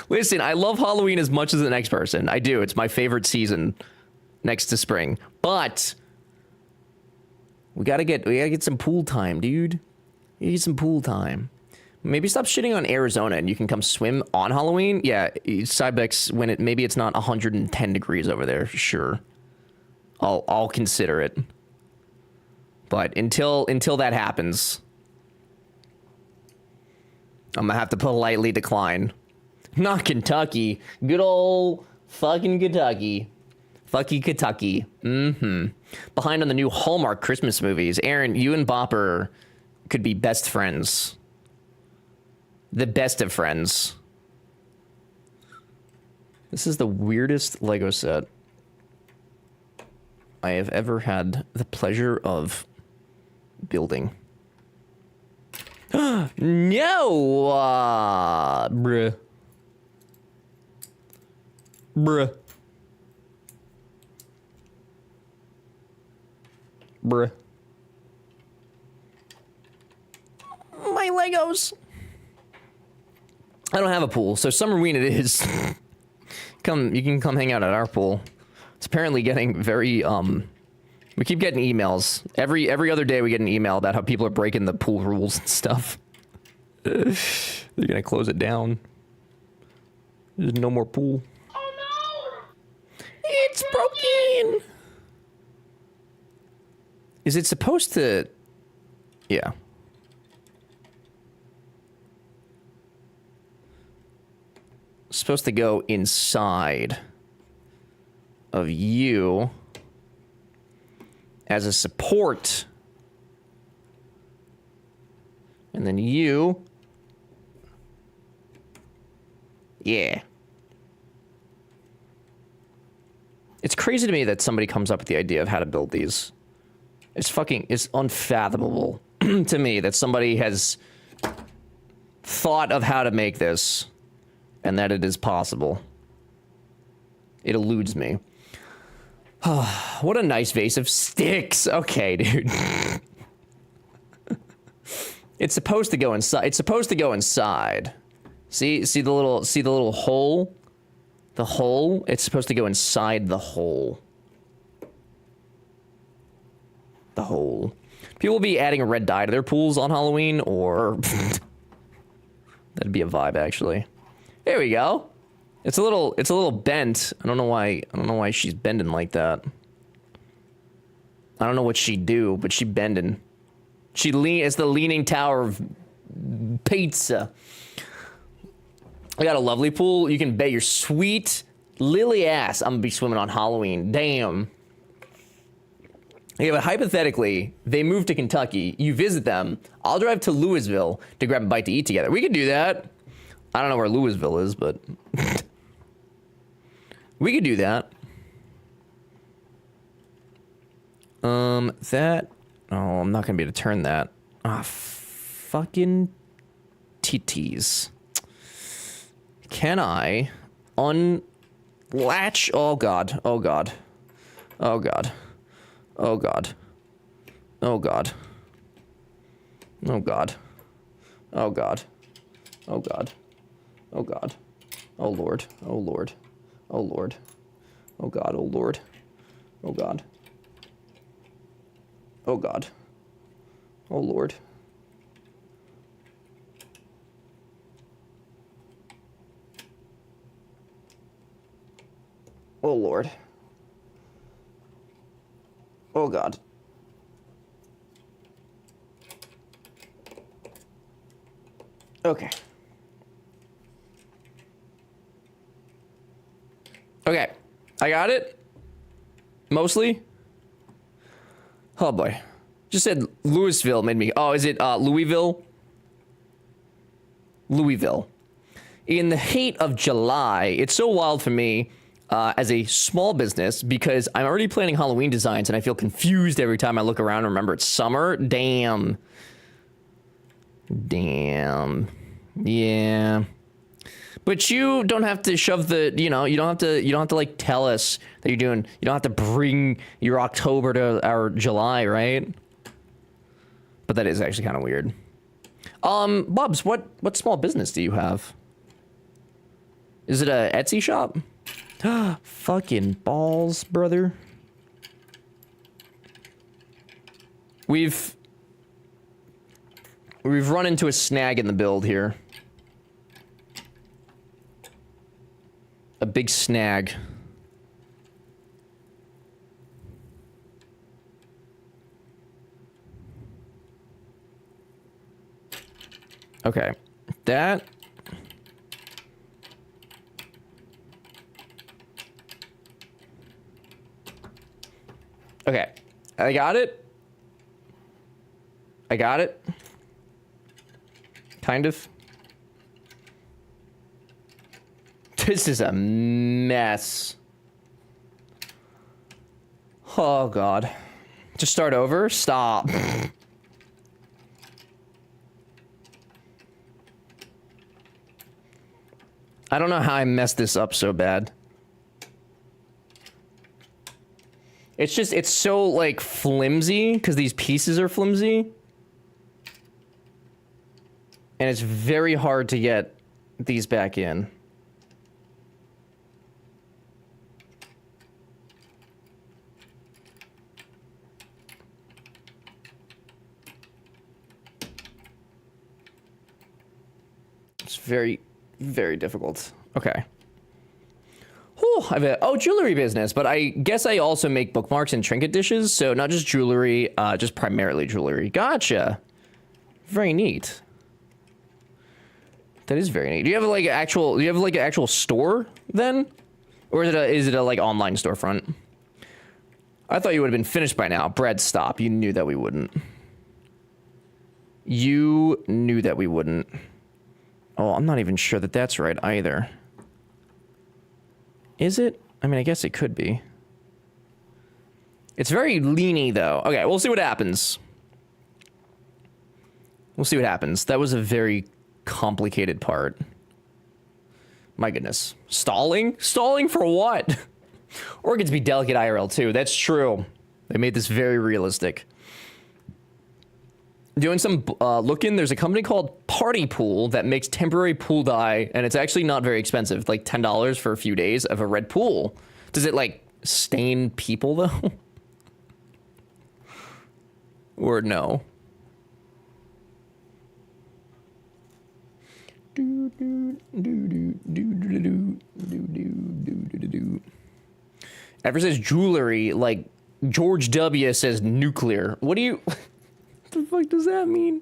Listen, I love Halloween as much as the next person. I do. It's my favorite season next to spring. But we gotta get some pool time, dude. You get some pool time. Maybe stop shitting on Arizona and you can come swim on Halloween. Yeah, Cybex, when maybe it's not 110 degrees over there. Sure. I'll consider it. But until that happens, I'm gonna have to politely decline. Not Kentucky. Good old fucking Kentucky. Fucky Kentucky. Behind on the new Hallmark Christmas movies. Aaron, you and Bopper could be best friends. The best of friends. This is the weirdest Lego set I have ever had the pleasure of building. No! Bruh. My Legos. I don't have a pool, so Summerween it is. You can come hang out at our pool. It's apparently getting very we keep getting emails. Every other day we get an email about how people are breaking the pool rules and stuff. They're gonna close it down. There's no more pool. Oh no! It's broken! Is it supposed to... Yeah. Supposed to go inside of you as a support. And then you... Yeah. It's crazy to me that somebody comes up with the idea of how to build these. It's unfathomable to me that somebody has thought of how to make this and that it is possible. It eludes me. What a nice vase of sticks. Okay, dude. It's supposed to go inside. It's supposed to go inside. See the little hole? The hole? It's supposed to go inside the hole. The hole. People will be adding a red dye to their pools on Halloween, or that'd be a vibe, actually. There we go. It's a little bent. I don't know why she's bending like that. I don't know what she'd do, but she bending. It's the Leaning Tower of Pizza. I got a lovely pool. You can bet your sweet lily ass I'm gonna be swimming on Halloween. Damn. Yeah, but hypothetically, they move to Kentucky. You visit them. I'll drive to Louisville to grab a bite to eat together. We could do that. I don't know where Louisville is, but we could do that. That... Oh, I'm not gonna be able to turn that. Ah, fucking titties. Can I unlatch? Oh god. Oh god. Oh god. Oh god. Oh god. Oh god. Oh god. Oh god. Oh god. Oh lord. Oh lord. Oh lord. Oh god. Oh lord. Oh god. Oh god. Oh lord. Oh lord. Oh god. Okay. Okay. I got it. Mostly. Oh boy. Just said Louisville made me. Oh, is it Louisville? Louisville. In the heat of July, it's so wild for me as a small business because I'm already planning Halloween designs and I feel confused every time I look around and remember it's summer. Damn. Damn. Yeah. But you don't have to shove the, you don't have to like tell us that you're doing, you don't have to bring your October to our July, right? But that is actually kind of weird. Bubs, what small business do you have? Is it a Etsy shop? Fucking balls, brother. We've run into a snag in the build here. A big snag. Okay. That... Okay. I got it. I got it. Kind of. This is a mess. Oh, God. Just start over? Stop. I don't know how I messed this up so bad. It's just, it's so, like, flimsy, because these pieces are flimsy. And it's very hard to get these back in. It's very, very difficult. Okay. Whew, I have a jewelry business, but I guess I also make bookmarks and trinket dishes, so not just jewelry, just primarily jewelry. Gotcha. Very neat. That is very neat. Do you have like an actual store then? Or is it a like online storefront? I thought you would have been finished by now. Brad, stop. You knew that we wouldn't. You knew that we wouldn't. Oh, I'm not even sure that that's right either. Is it? I mean, I guess it could be. It's very leany, though. Okay, we'll see what happens. We'll see what happens. That was a very complicated part. My goodness. Stalling? Stalling for what? Organs be delicate IRL, too. That's true. They made this very realistic. Doing some looking, there's a company called Party Pool that makes temporary pool dye, and it's actually not very expensive, like $10 for a few days of a red pool. Does it like stain people though? Or no? Ever says jewelry, like George W says nuclear. What do you... What the fuck does that mean?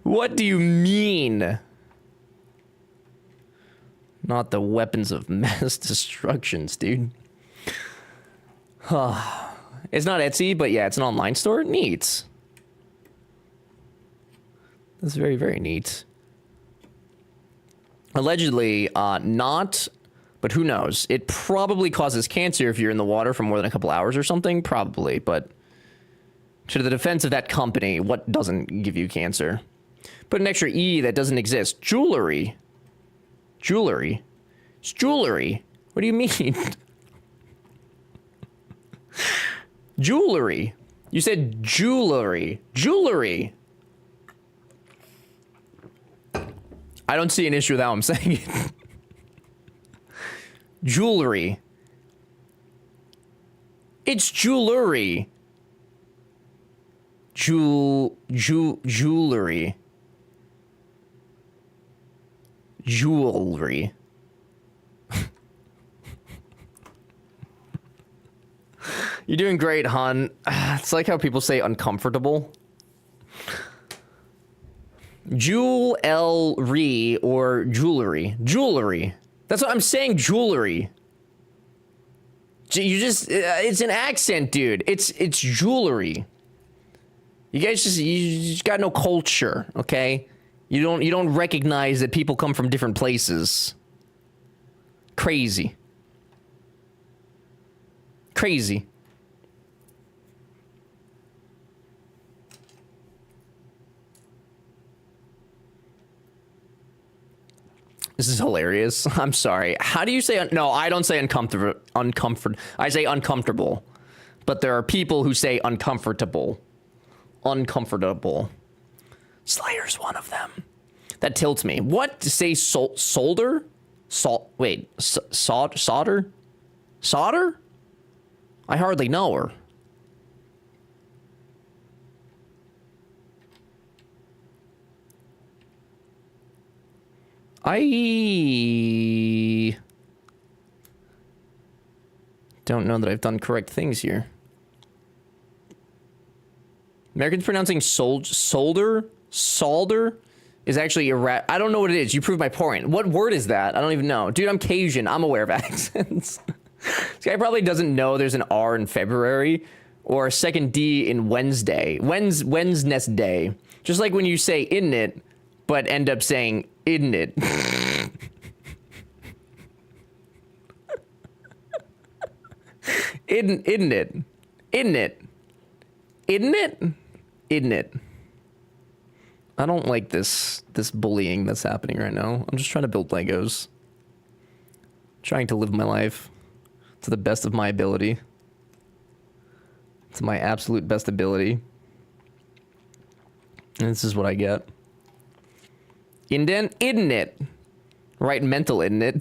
What do you mean? Not the weapons of mass destructions, dude. It's not Etsy, but yeah, it's an online store. Neat. That's very, very neat. Allegedly, not But who knows? It probably causes cancer if you're in the water for more than a couple hours or something. Probably, but to the defense of that company, what doesn't give you cancer? Put an extra E that doesn't exist. Jewelry. Jewelry. It's jewelry. What do you mean? Jewelry. You said jewelry. Jewelry. I don't see an issue with how I'm saying it. Jewelry. It's jewelry. Jewelry. Jewelry. You're doing great, hon. It's like how people say uncomfortable. Jewelry or jewelry. Jewelry. That's what I'm saying, jewelry. You just, it's an accent, dude. It's jewelry. You guys you just got no culture, okay? You don't recognize that people come from different places. Crazy. Crazy. This is hilarious. I'm sorry. How do you say... No, I don't say uncomfortable. I say uncomfortable. But there are people who say uncomfortable. Uncomfortable. Slayer's one of them. That tilts me. What? Say solder? Wait. Solder? Solder? I hardly know her. I don't know that I've done correct things here. Americans pronouncing solder is actually I don't know what it is. You proved my point. What word is that? I don't even know. Dude, I'm Cajun. I'm aware of accents. This guy probably doesn't know there's an R in February or a second D in Wednesday. Wednesday. Just like when you say isn't it, but end up saying isn't it. Isn't it? Isn't it? Isn't it? Isn't it? I don't like this bullying that's happening right now. I'm just trying to build Legos. Trying to live my life to the best of my ability. To my absolute best ability. And this is what I get. Indent, isn't it? Right, mental, isn't it?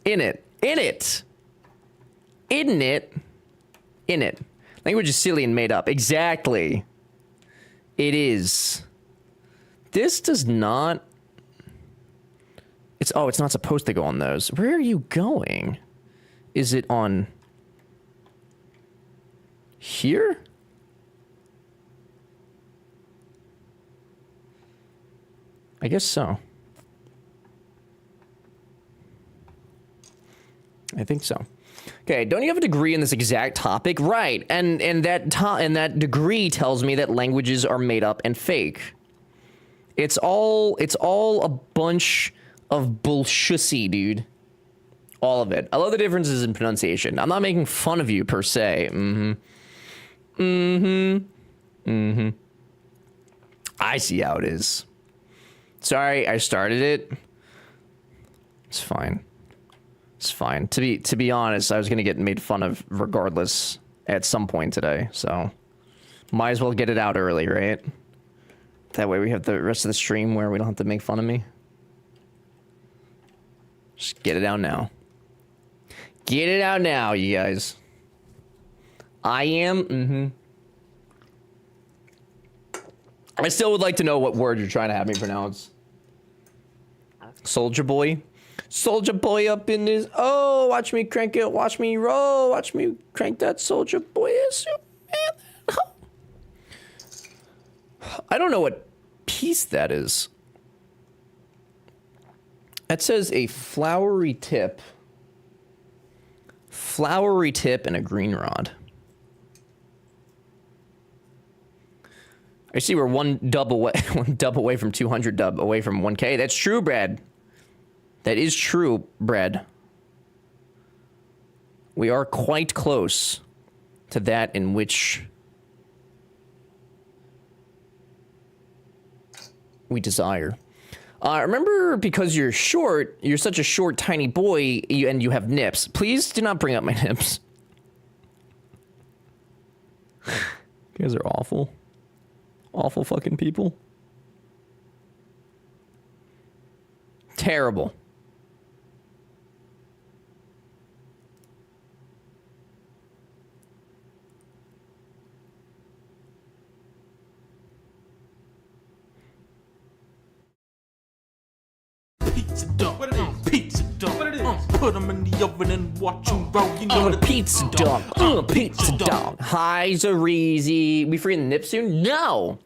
In it. In it. Isn't it? In it. Language is silly and made up. Exactly. It is. This does not... It's not supposed to go on those. Where are you going? Is it on... here? I guess so. I think so. Okay, don't you have a degree in this exact topic? Right, and that degree tells me that languages are made up and fake. It's all a bunch of bullshissy, dude. All of it. I love the differences in pronunciation. I'm not making fun of you per se. I see how it is. Sorry, I started it. It's fine. It's fine. To be honest, I was gonna get made fun of regardless at some point today, so might as well get it out early, right? That way we have the rest of the stream where we don't have to make fun of me. Just get it out now. Get it out now, you guys. I am, I still would like to know what word you're trying to have me pronounce. Soldier boy. Soldier boy up in this. Oh, watch me crank it. Watch me roll. Watch me crank that soldier boy. I don't know what piece that is. That says a flowery tip. Flowery tip and a green rod. I see we're one dub away from 200 dub away from 1K. That's true, Brad. That is true, Brad. We are quite close to that in which we desire. Remember, because you're short, you're such a short, tiny boy, and you have nips. Please do not bring up my nips. You guys are awful. Awful fucking people. Terrible. Pizza dump. What it is? Pizza dump. What it is? Put them in the oven and watch them roll. You know I'm what a pizza dog. I'm a pizza dog. Hi, Zarizi. We free the nips soon? No.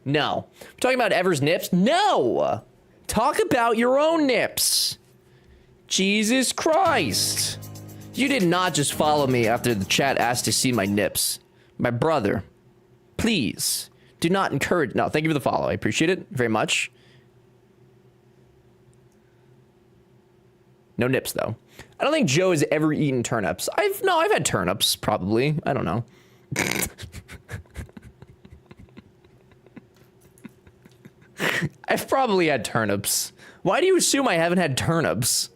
No. We're talking about Ever's nips? No. Talk about your own nips. Jesus Christ. You did not just follow me after the chat asked to see my nips. My brother, please do not encourage. No, thank you for the follow. I appreciate it very much. No nips, though. I don't think Joe has ever eaten turnips. I've had turnips, probably. I don't know. I've probably had turnips. Why do you assume I haven't had turnips?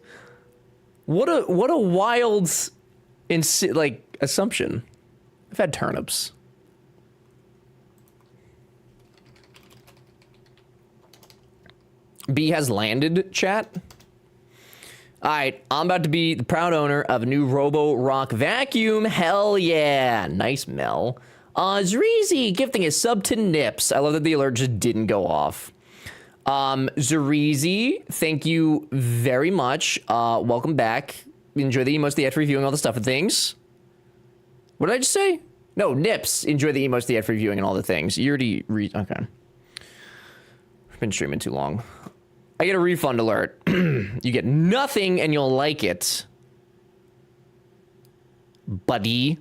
What a wild, assumption. I've had turnips. B has landed, chat. Alright, I'm about to be the proud owner of a new Robo Rock vacuum. Hell yeah. Nice, Mel. Zreezy gifting a sub to Nips. I love that the alert just didn't go off. Zreezy, thank you very much. Welcome back. Enjoy the emotes, the ad for reviewing all the stuff and things. What did I just say? No, Nips. Enjoy the emotes, the ad for reviewing and all the things. You already okay. I've been streaming too long. I get a refund alert. You get nothing and you'll like it. Buddy.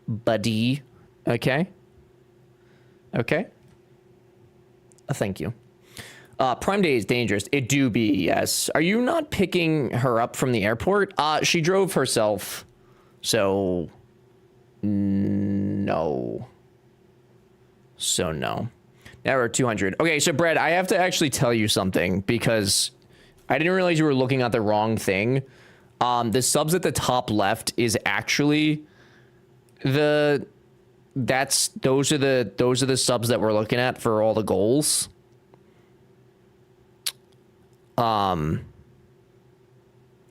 Buddy. Okay. Okay. Thank you. Prime Day is dangerous. It do be, yes. Are you not picking her up from the airport? She drove herself. So, no. So, no. Now we're at 200. Okay, so Brad, I have to actually tell you something because I didn't realize you were looking at the wrong thing. The subs at the top left is actually those are the subs that we're looking at for all the goals. I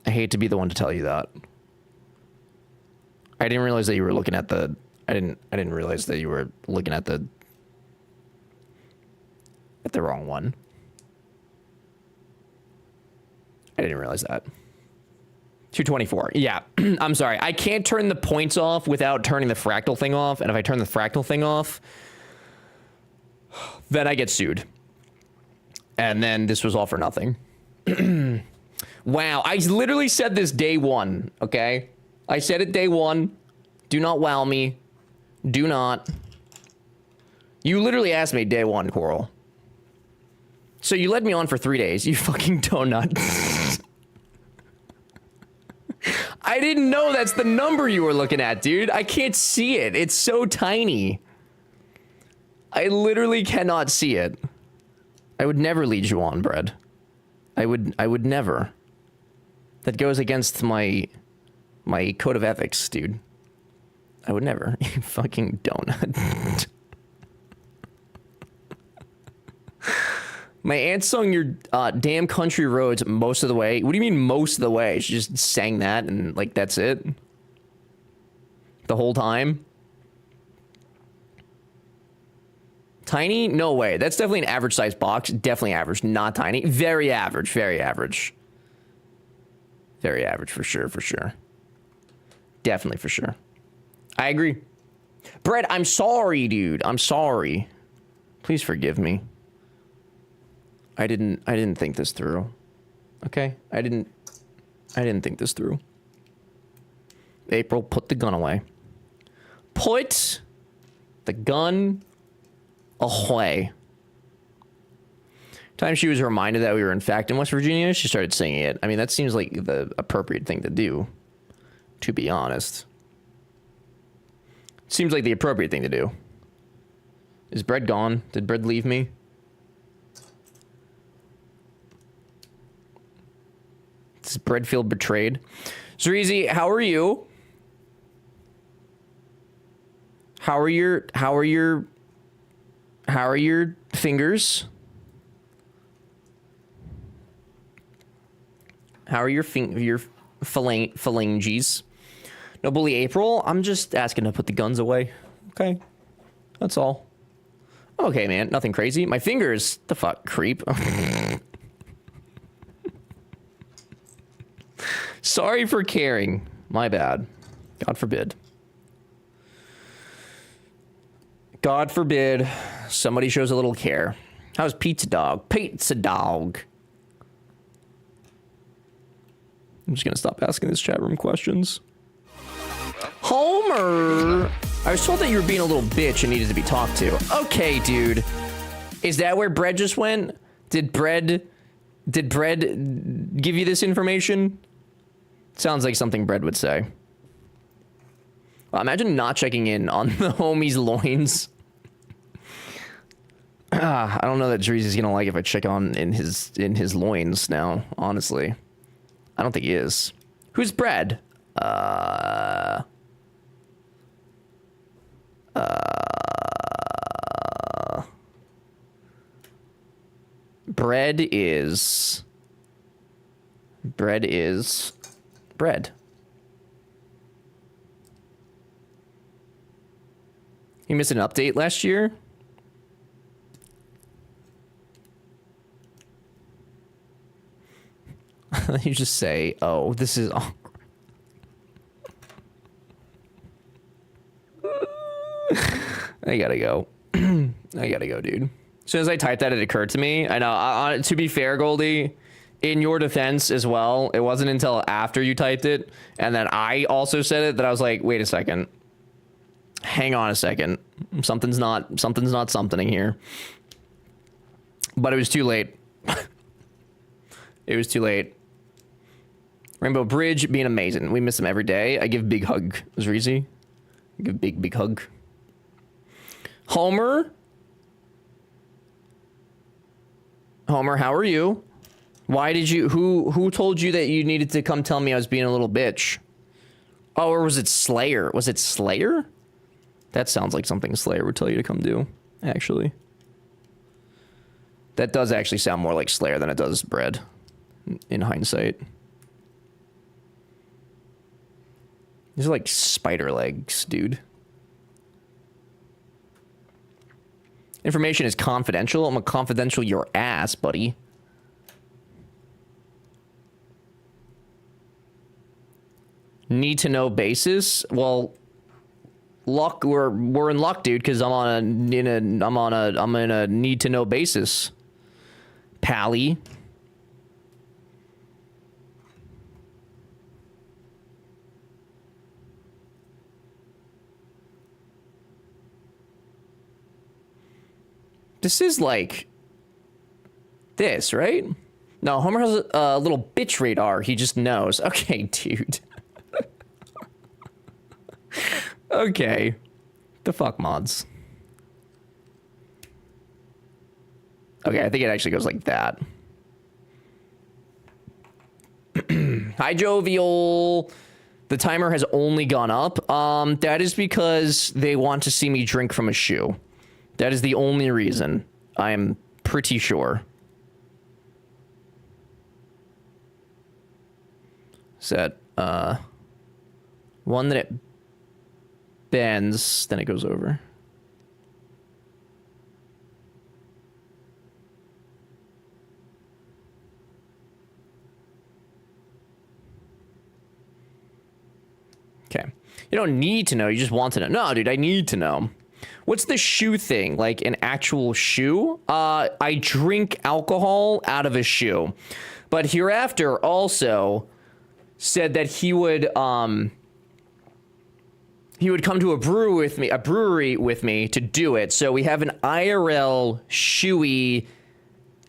hate to be the one to tell you that. I didn't realize that you were looking at I didn't realize that you were looking at the wrong one. I didn't realize that. 224. Yeah, I'm sorry. I can't turn the points off without turning the fractal thing off. And if I turn the fractal thing off, then I get sued. And then this was all for nothing. Wow. I literally said this day one. Okay. I said it day one. Do not wow me. Do not. You literally asked me day one, Coral. So you led me on for 3 days, you fucking donut. I didn't know that's the number you were looking at, dude. I can't see it. It's so tiny. I literally cannot see it. I would never lead you on, Brad. I would never. That goes against my code of ethics, dude. I would never. You fucking donut. My aunt sung your damn country roads most of the way. What do you mean most of the way? She just sang that and like that's it? The whole time? Tiny? No way. That's definitely an average size box. Definitely average, not tiny. Very average, very average. Very average for sure, for sure. Definitely for sure. I agree. Brett, I'm sorry, dude. I'm sorry. Please forgive me. I didn't think this through. Okay? I didn't think this through. April, put the gun away. Put the gun away. Time she was reminded that we were in fact in West Virginia, she started singing it. I mean, that seems like the appropriate thing to do. to be honest. Seems like the appropriate thing to do. Is bread gone? Did bread leave me? Does bread feel betrayed? Zreezy, how are you? How are your fingers? How are your phalanges? No bully April. I'm just asking to put the guns away. Okay, that's all. Okay, man, nothing crazy. My fingers, the fuck, creep. Sorry for caring. My bad. God forbid. God forbid somebody shows a little care. How's Pizza Dog? Pizza Dog. I'm just gonna stop asking this chat room questions. Homer! I was told that you were being a little bitch and needed to be talked to. Okay, dude. Is that where Bread just went? Did Bread give you this information? Sounds like something Bread would say. Well, imagine not checking in on the homie's loins. I don't know that Drees is gonna like if I check on in his loins now, honestly. I don't think he is. Who's Bread? Bread is bread. You missed an update last year? You just say, oh, this is awkward. I gotta go. I gotta go, dude. As soon as I typed that, it occurred to me. I know, to be fair, Goldie, in your defense as well, it wasn't until after you typed it, and then I also said it, that I was like, wait a second. Hang on a second. Something's not something here. But it was too late. It was too late. Rainbow Bridge being amazing. We miss him every day. I give big hug. Zreezy. I give big hug. Homer, how are you? Why did you, who told you that you needed to come tell me I was being a little bitch? Oh, or was it Slayer? Was it Slayer? That sounds like something Slayer would tell you to come do, actually. That does actually sound more like Slayer than it does Bread, in hindsight. These are like spider legs, dude. Information is confidential. I'm gonna confidential your ass, buddy. Need to know basis. Well, luck. We're in luck, dude. Because I'm in a need to know basis. Pally. This is like this, right? No, Homer has a little bitch radar. He just knows. Okay, dude. Okay. The fuck, mods. Okay, I think it actually goes like that. Hi, Jovial. The timer has only gone up. That is because they want to see me drink from a shoe. That is the only reason. I am pretty sure. Is that, one that it bends, then it goes over. Okay. You don't need to know, you just want to know. No, dude, I need to know. What's the shoe thing? Like an actual shoe? I drink alcohol out of a shoe. But Hereafter also said that he would come to a brewery with me to do it. So we have an IRL shoey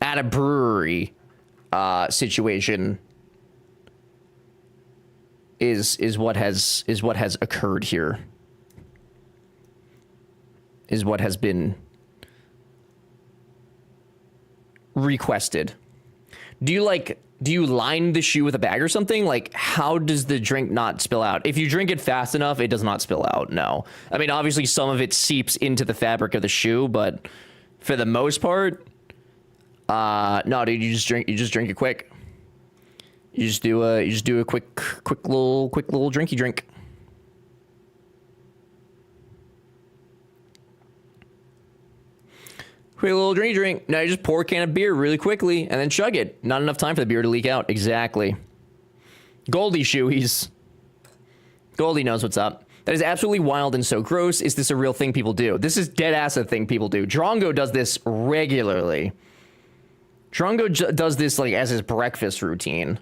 at a brewery situation is what has occurred here. Is what has been requested. Do you line the shoe with a bag or something? Like, how does the drink not spill out? If you drink it fast enough, it does not spill out. No. I mean, obviously some of it seeps into the fabric of the shoe, but for the most part, no, dude, you just drink it quick. You just do a quick little drinky drink. Quick little drinky drink. Now you just pour a can of beer really quickly and then chug it. Not enough time for the beer to leak out. Exactly. Goldie shoeies. Goldie knows what's up. That is absolutely wild and so gross. Is this a real thing people do? This is dead ass a thing people do. Drongo does this regularly. Drongo does this like as his breakfast routine.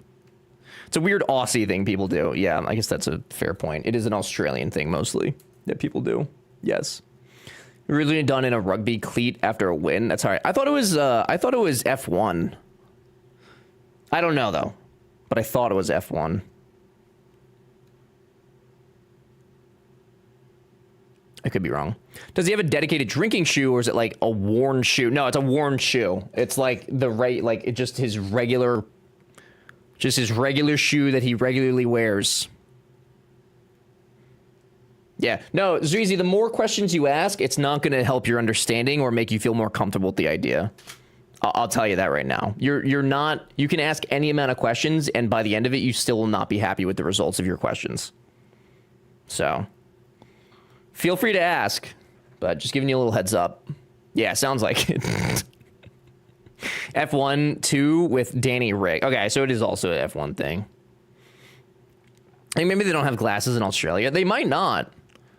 It's a weird Aussie thing people do. Yeah, I guess that's a fair point. It is an Australian thing mostly that people do. Yes. Really done in a rugby cleat after a win. That's all right. I thought it was F1. I don't know though, but I thought it was F1. I could be wrong. Does he have a dedicated drinking shoe, or is it like a worn shoe? No, it's a worn shoe. It's like just his regular shoe that he regularly wears. Yeah, no, Zuizi, the more questions you ask, it's not going to help your understanding or make you feel more comfortable with the idea. I'll tell you that right now. You can ask any amount of questions, and by the end of it, you still will not be happy with the results of your questions. So, feel free to ask, but just giving you a little heads up. Yeah, sounds like it. F1 2 with Danny Rick. Okay, so it is also an F1 thing. I mean, maybe they don't have glasses in Australia. They might not.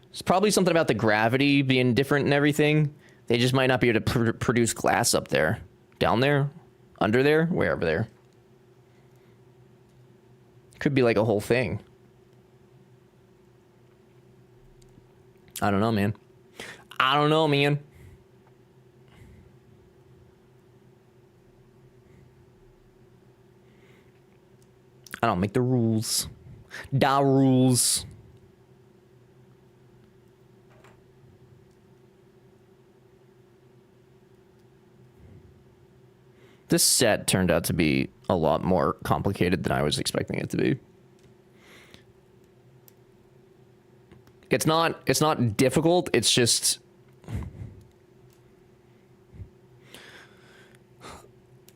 It's probably something about the gravity being different and everything. They just might not be able to produce glass up there. Down there? Under there? Wherever there. Could be like a whole thing. I don't know, man. I don't know, man. I don't make the rules. Da rules. This set turned out to be a lot more complicated than I was expecting it to be. It's not difficult, it's just a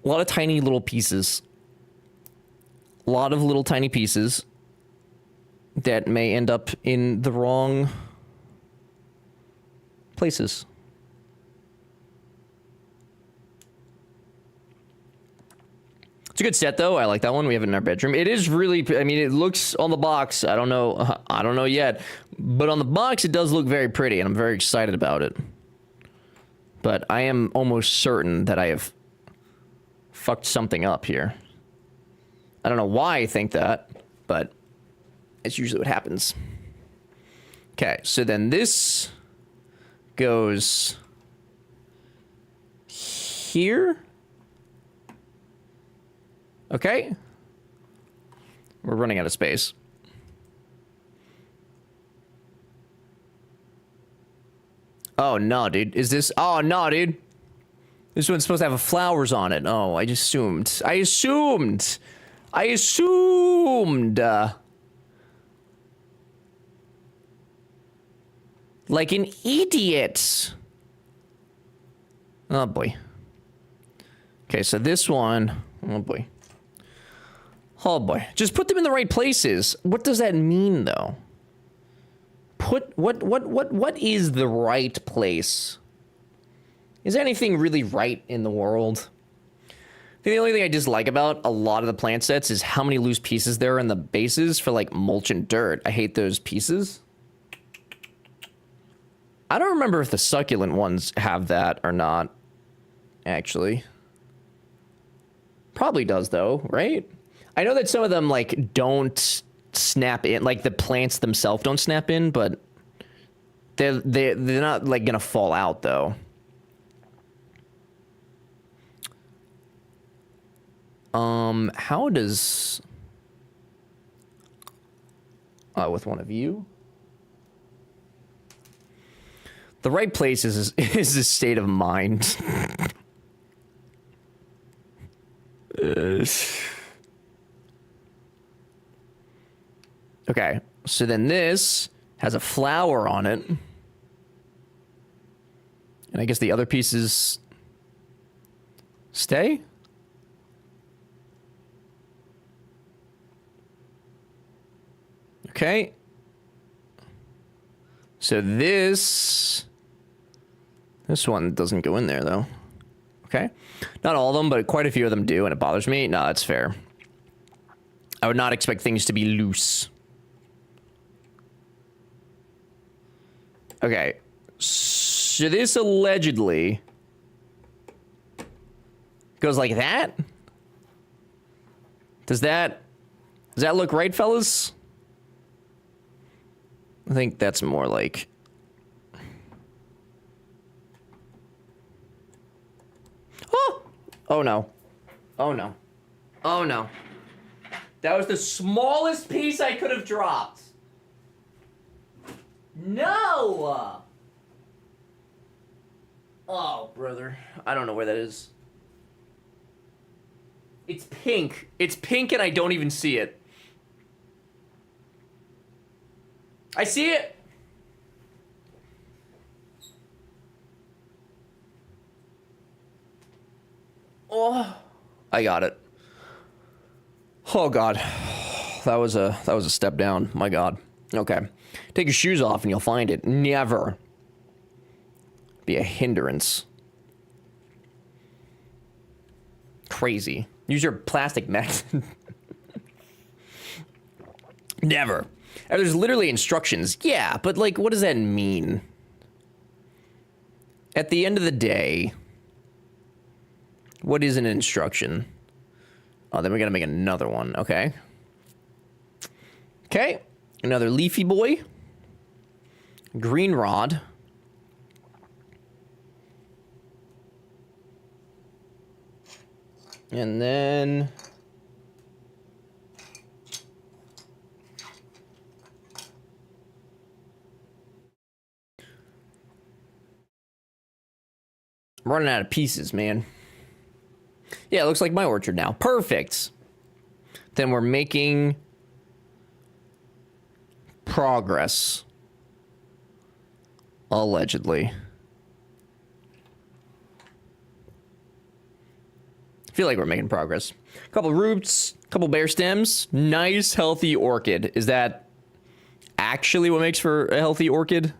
lot of tiny little pieces. A lot of little tiny pieces that may end up in the wrong places. It's a good set though. I like that one. We have it in our bedroom. It is really, I mean, it looks on the box. I don't know yet, but on the box, it does look very pretty and I'm very excited about it. But I am almost certain that I have fucked something up here. I don't know why I think that, but it's usually what happens. Okay, so then this goes here. Okay. We're running out of space. Oh, no, dude. Is this... Oh, no, dude. This one's supposed to have flowers on it. Oh, I assumed. Like an idiot. Oh, boy. Okay, so this one... Oh, boy. Oh, boy. Just put them in the right places. What does that mean, though? What is the right place? Is anything really right in the world? I think the only thing I dislike about a lot of the plant sets is how many loose pieces there are in the bases for, like, mulch and dirt. I hate those pieces. I don't remember if the succulent ones have that or not, actually. Probably does, though, right? I know that some of them, like, don't snap in. Like, the plants themselves don't snap in, but they're not, like, gonna fall out, though. How does... with one of you. The right place is a state of mind. Okay, so then this has a flower on it. And I guess the other pieces stay? Okay. So this one doesn't go in there, though. Okay. Not all of them, but quite a few of them do, and it bothers me. No, that's fair. I would not expect things to be loose. Okay. So this allegedly goes like that? Does that look right, fellas? I think that's more like... Oh! Oh no. Oh no. Oh no. That was the smallest piece I could have dropped. No! Oh, brother. I don't know where that is. It's pink. It's pink and I don't even see it. I see it! Oh, I got it. Oh god. That was a step down. My god. Okay. Take your shoes off and you'll find it. Never be a hindrance. Crazy. Use your plastic magnet. Never. And there's literally instructions. Yeah, but like, what does that mean? At the end of the day, what is an instruction? Oh, then we gotta make another one. Okay. Okay. Another leafy boy. Green rod. And then... I'm running out of pieces, man. Yeah, it looks like my orchard now. Perfect. Then we're making progress. Allegedly. I feel like we're making progress. A couple roots, a couple bare stems. Nice, healthy orchid. Is that actually what makes for a healthy orchid?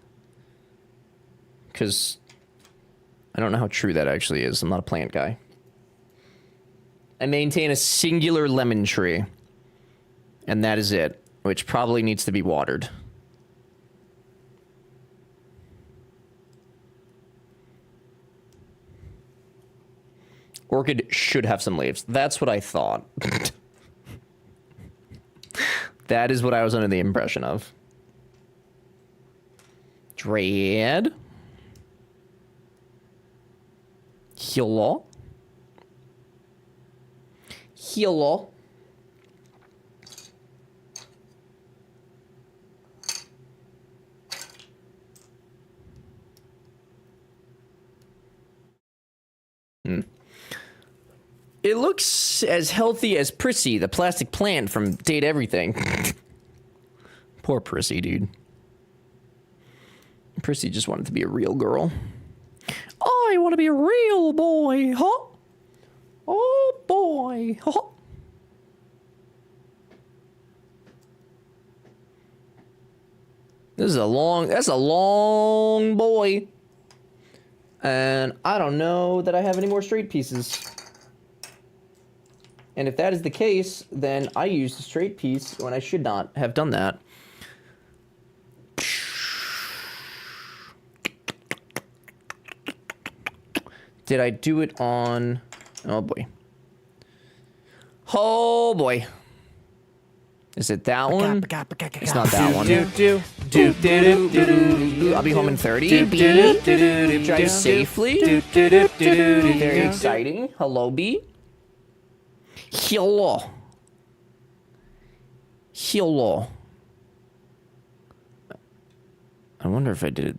Because I don't know how true that actually is. I'm not a plant guy. I maintain a singular lemon tree. And that is it. Which probably needs to be watered. Orchid should have some leaves. That's what I thought. That is what I was under the impression of. Dread. Hello. Hello. It looks as healthy as Prissy, the plastic plant from Date Everything. Poor Prissy, dude. Prissy just wanted to be a real girl. I want to be a real boy, huh? Oh, boy, huh? That's a long boy. And I don't know that I have any more straight pieces. And if that is the case, then I used a straight piece when I should not have done that. Did I do it on... Oh, boy. Oh, boy. Is it that one? It's not that one. I'll be home in 30. B. Drive safely. Very exciting. Hello, B. Hello. Hello. I wonder if I did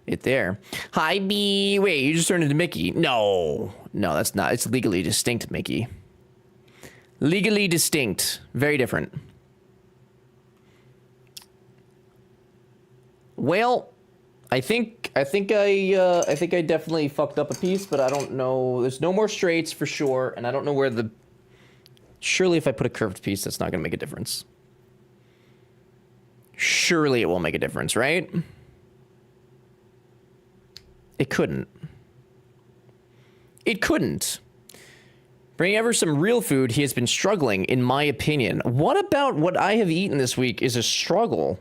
it there. Hi, B. Wait, you just turned into Mickey. No, that's not. It's legally distinct, Mickey. Legally distinct. Very different. Well, I think I definitely fucked up a piece, but I don't know. There's no more straights for sure, and I don't know where the... Surely if I put a curved piece, that's not going to make a difference. Surely it will make a difference, right? It couldn't. It couldn't. Bring ever some real food, he has been struggling, in my opinion. What about what I have eaten this week is a struggle?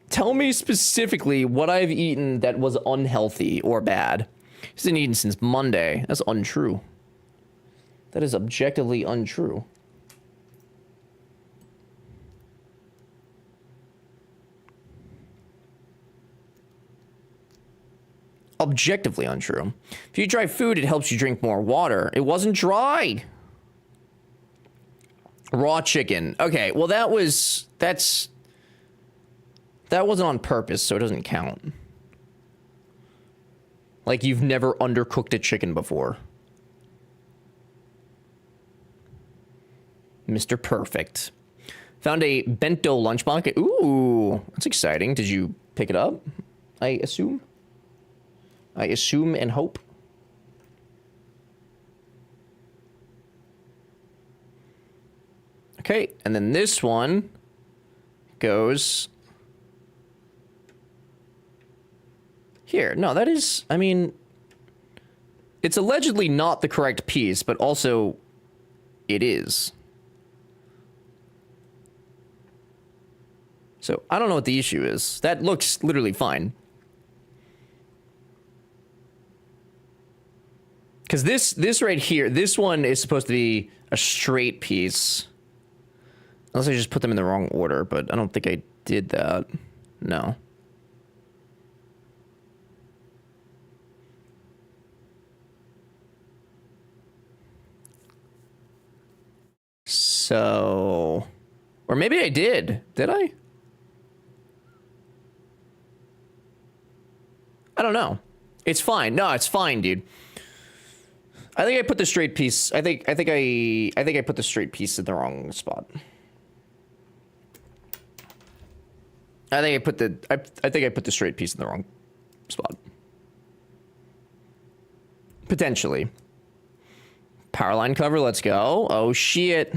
Tell me specifically what I've eaten that was unhealthy or bad. He's been eating since Monday. That's untrue. That is objectively untrue. Objectively untrue. If you dry food, it helps you drink more water. It wasn't dry. Raw chicken. Okay, well that wasn't on purpose, so it doesn't count. Like you've never undercooked a chicken before. Mr. Perfect. Found a bento lunchbox. Ooh, that's exciting. Did you pick it up? I assume and hope. Okay, and then this one goes here. No, that is, I mean, it's allegedly not the correct piece, but also it is. So I don't know what the issue is. That looks literally fine. Because this right here, this one is supposed to be a straight piece. Unless I just put them in the wrong order, but I don't think I did that. No. So... Or maybe I did. Did I? I don't know. It's fine. No, it's fine, dude. I think I put the straight piece. I think I put the straight piece in the wrong spot. I think I put the straight piece in the wrong spot. Potentially. Power line cover, let's go. Oh shit.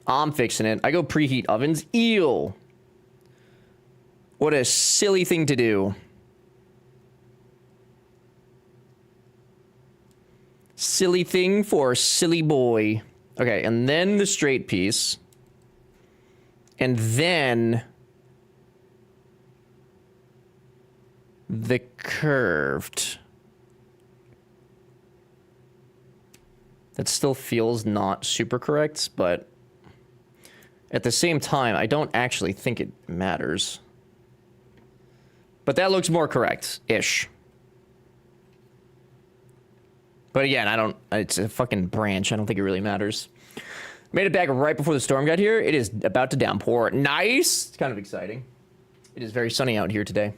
I'm fixing it. I go preheat ovens. Eel. What a silly thing to do. Silly thing for a silly boy. Okay, and then the straight piece. And then the curved. That still feels not super correct, but at the same time, I don't actually think it matters. But that looks more correct-ish. But again, I don't... It's a fucking branch. I don't think it really matters. Made it back right before the storm got here. It is about to downpour. Nice! It's kind of exciting. It is very sunny out here today.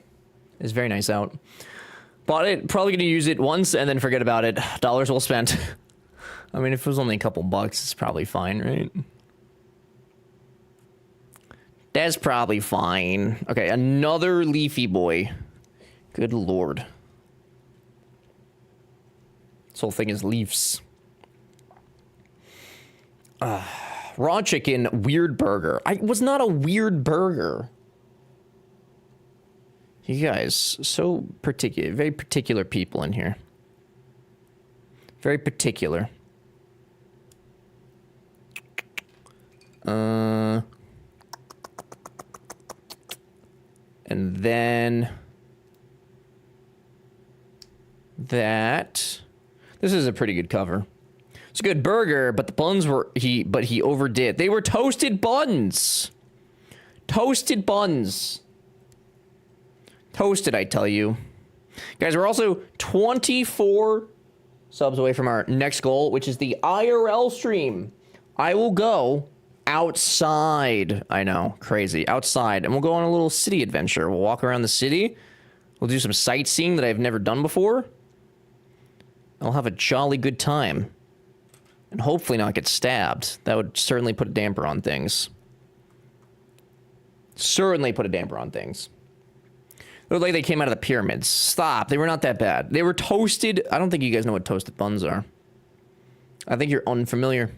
It is very nice out. Bought it. Probably going to use it once and then forget about it. Dollars well spent. I mean, if it was only a couple bucks, it's probably fine, right? That's probably fine. Okay, another leafy boy. Good lord. This whole thing is leaves. Raw chicken, weird burger. I was not a weird burger. You guys, so particular. Very particular people in here. Very particular. And then that. This is a pretty good cover. It's a good burger, but the buns were he overdid. They were toasted buns. Toasted buns. Toasted, I tell you. Guys, we're also 24 subs away from our next goal, which is the IRL stream. I will go outside. I know, crazy. Outside. And we'll go on a little city adventure. We'll walk around the city. We'll do some sightseeing that I've never done before. I'll have a jolly good time. And hopefully not get stabbed. That would certainly put a damper on things. Certainly put a damper on things. They look like they came out of the pyramids. Stop. They were not that bad. They were toasted. I don't think you guys know what toasted buns are. I think you're unfamiliar.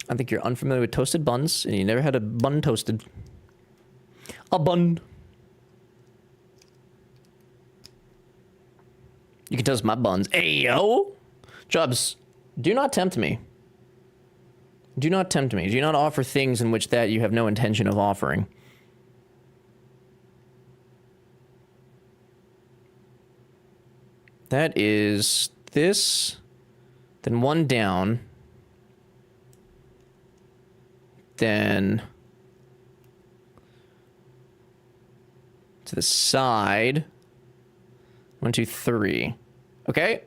I think you're unfamiliar with toasted buns, and you never had a bun toasted. A bun. You can toast my buns. Ayo! Jubs, do not tempt me. Do not tempt me. Do not offer things in which that you have no intention of offering. That is this. Then one down. Then to the side. 1, 2, 3. Okay.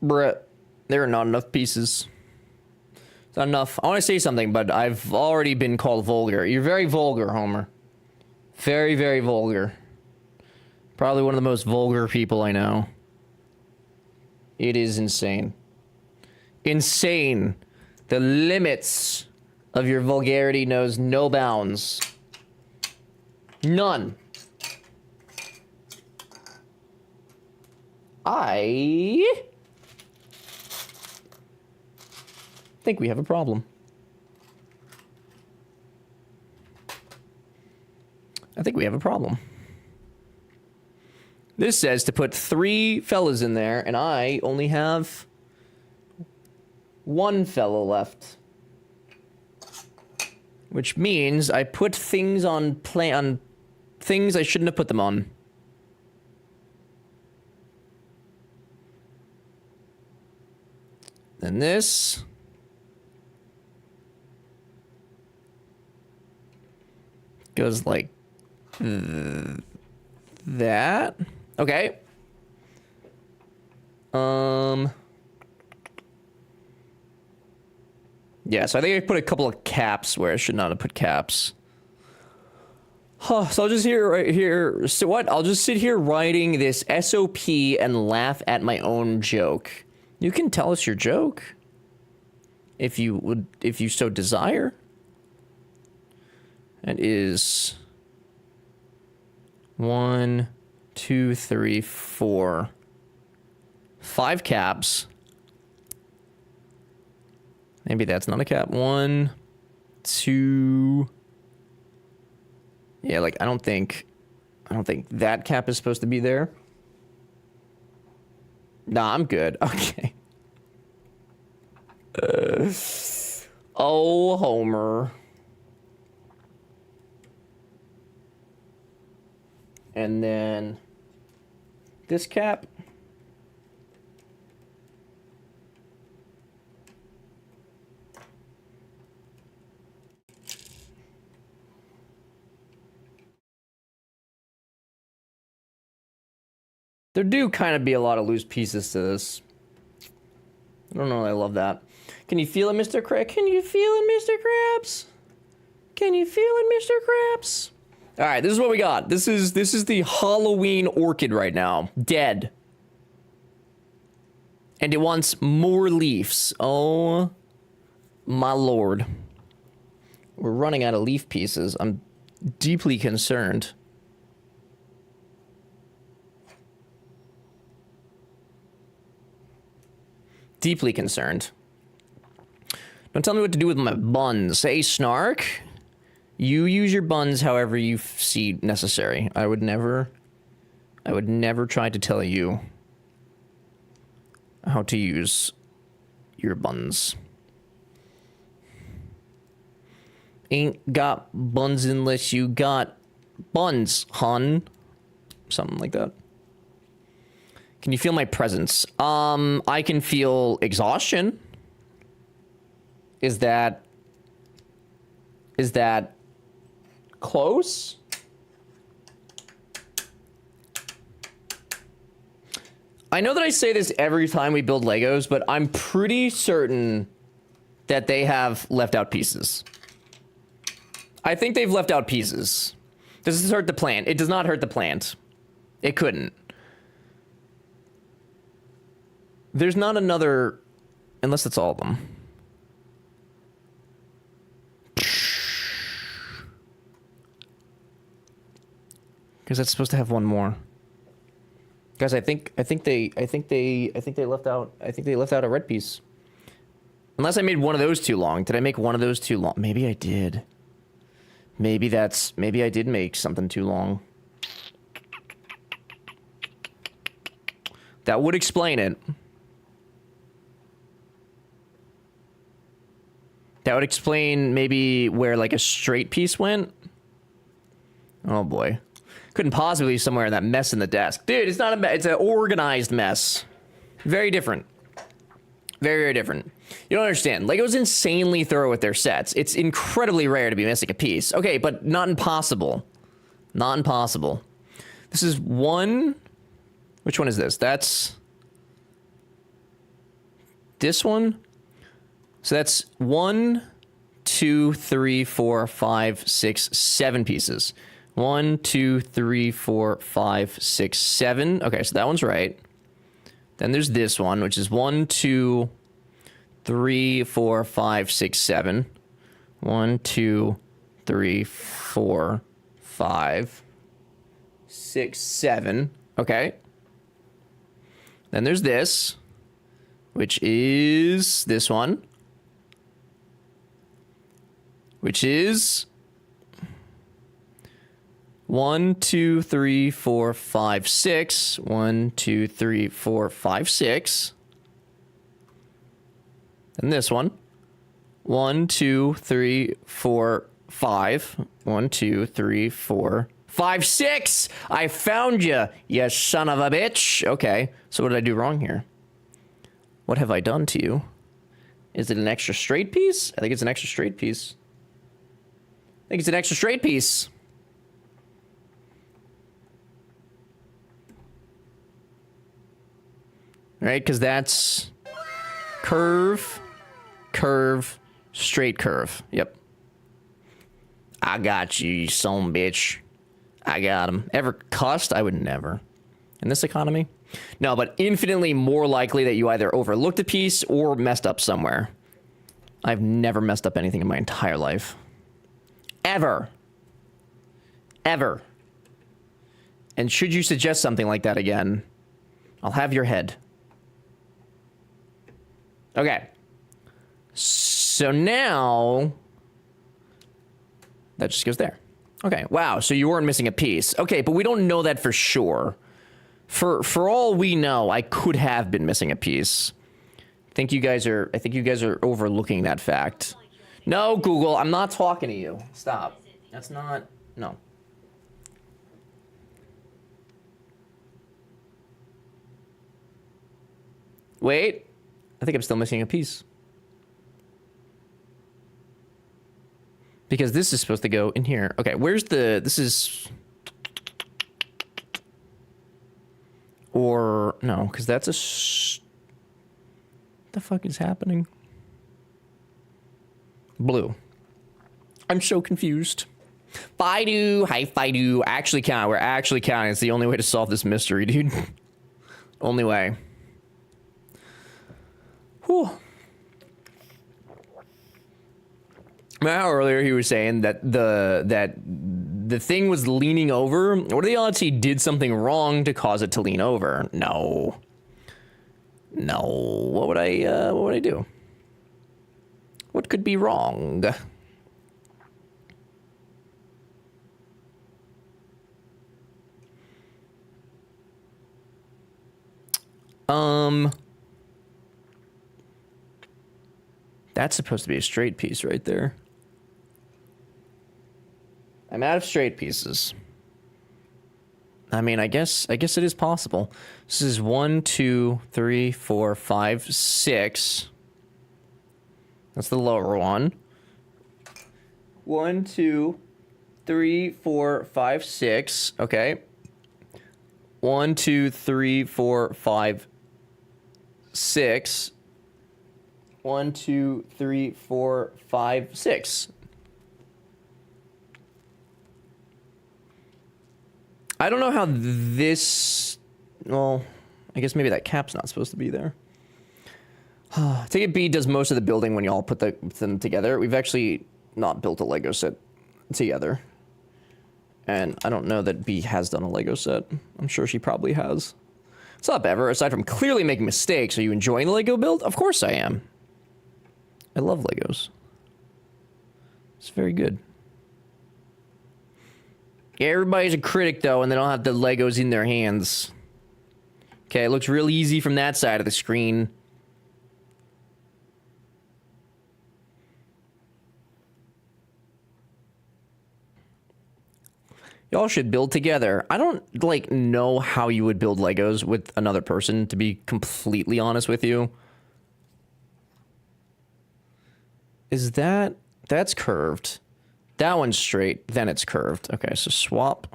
Bruh, there are not enough pieces. It's not enough. I want to say something, but I've already been called vulgar. You're very vulgar, Homer. Very, very vulgar. Probably one of the most vulgar people I know. It is insane. Insane. The limits of your vulgarity knows no bounds. None. I think we have a problem. I think we have a problem. This says to put 3 fellas in there, and I only have 1 fella left. Which means I put things on things I shouldn't have put them on. Then this. Goes like that. Okay. Yeah, so I think I put a couple of caps where I should not have put caps. Huh, so I'll just right here. So what? I'll just sit here writing this SOP and laugh at my own joke. You can tell us your joke. If you so desire. That is 1, 2, 3, 4. 5 caps. Maybe that's not a cap. 1, 2. Yeah, like I don't think that cap is supposed to be there. Nah, I'm good. Okay. Oh, Homer. And then this cap. There do kind of be a lot of loose pieces to this. I don't know, I love that. Can you feel it, Mr. Crab? Can you feel it, Mr. Krabs? Can you feel it, Mr. Krabs? All right, this is what we got. This is the Halloween orchid right now. Dead. And it wants more leaves. Oh, my lord. We're running out of leaf pieces. I'm deeply concerned. Deeply concerned. Don't tell me what to do with my buns. Hey, Snark. You use your buns however you see necessary. I would never try to tell you how to use your buns. Ain't got buns unless you got buns, hun. Something like that. Can you feel my presence? I can feel exhaustion. Is that close? I know that I say this every time we build Legos, but I'm pretty certain that they have left out pieces. I think they've left out pieces. Does this hurt the plant? It does not hurt the plant. It couldn't. There's not another... Unless it's all of them. Because that's supposed to have one more. Guys, I think they left out a red piece. Unless I made one of those too long. Did I make one of those too long? Maybe I did. Maybe I did make something too long. That would explain it. That would explain maybe where like a straight piece went. Oh boy. Couldn't possibly be somewhere in that mess in the desk. Dude, it's not a mess. It's an organized mess. Very different. Very, very different. You don't understand. Lego's insanely thorough with their sets. It's incredibly rare to be missing a piece. Okay, but not impossible. Not impossible. This is one... Which one is this? That's... This one? So that's 1, 2, 3, 4, 5, 6, 7 pieces. 1, 2, 3, 4, 5, 6, 7. Okay, so that one's right. Then there's this one, which is 1, 2, 3, 4, 5, 6, 7. 1, 2, 3, 4, 5, 6, 7. Okay. Then there's this, which is this one, which is 1, 2, 3, 4, 5, 6. 1, 2, 3, 4, 5, 6. And this one. 1, 2, 3, 4, 5. 1, 2, 3, 4, 5, 6. I found you, you son of a bitch. Okay, so what did I do wrong here? What have I done to you? Is it an extra straight piece? I think it's an extra straight piece. I think it's an extra straight piece. Right, because that's curve, curve, straight curve. Yep. I got you, you son of a bitch. I got him. Ever cussed? I would never. In this economy? No, but infinitely more likely that you either overlooked a piece or messed up somewhere. I've never messed up anything in my entire life. Ever. Ever. And should you suggest something like that again, I'll have your head. Okay. So now... That just goes there. Okay, wow, so you weren't missing a piece. Okay, but we don't know that for sure. For all we know, I could have been missing a piece. I think you guys are overlooking that fact. No, Google, I'm not talking to you. Stop. That's not... No. Wait. I think I'm still missing a piece. Because this is supposed to go in here. Okay, where's the... This is... Or... No, because that's a... What the fuck is happening? Blue. I'm so confused. Fidu. Hi, Fidu. Actually count. We're actually counting. It's the only way to solve this mystery, dude. Only way. Whew. Remember how earlier he was saying that the thing was leaning over? What are the odds he did something wrong to cause it to lean over? No. No. What would I do? What could be wrong? That's supposed to be a straight piece right there. I'm out of straight pieces. I mean, I guess it is possible. This is 1, 2, 3, 4, 5, 6. That's the lower one. 1, 2, 3, 4, 5, 6. Okay. 1, 2, 3, 4, 5, 6. 1, 2, 3, 4, 5, 6. I don't know how this... Well, I guess maybe that cap's not supposed to be there. Ticket B does most of the building when you all put them together. We've actually not built a Lego set together. And I don't know that B has done a Lego set. I'm sure she probably has. What's up, Ever? Aside from clearly making mistakes, are you enjoying the Lego build? Of course I am. I love Legos. It's very good. Yeah, everybody's a critic, though, and they don't have the Legos in their hands. Okay, it looks real easy from that side of the screen. Y'all should build together. I don't, like, know how you would build Legos with another person, to be completely honest with you. Is that... That's curved. That one's straight, then it's curved. Okay, so swap.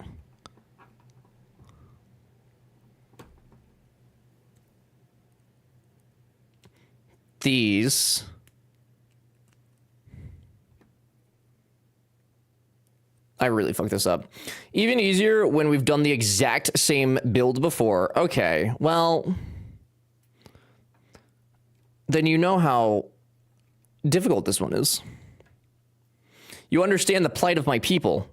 These. I really fucked this up. Even easier when we've done the exact same build before. Okay, well... Then you know how difficult this one is. You understand the plight of my people.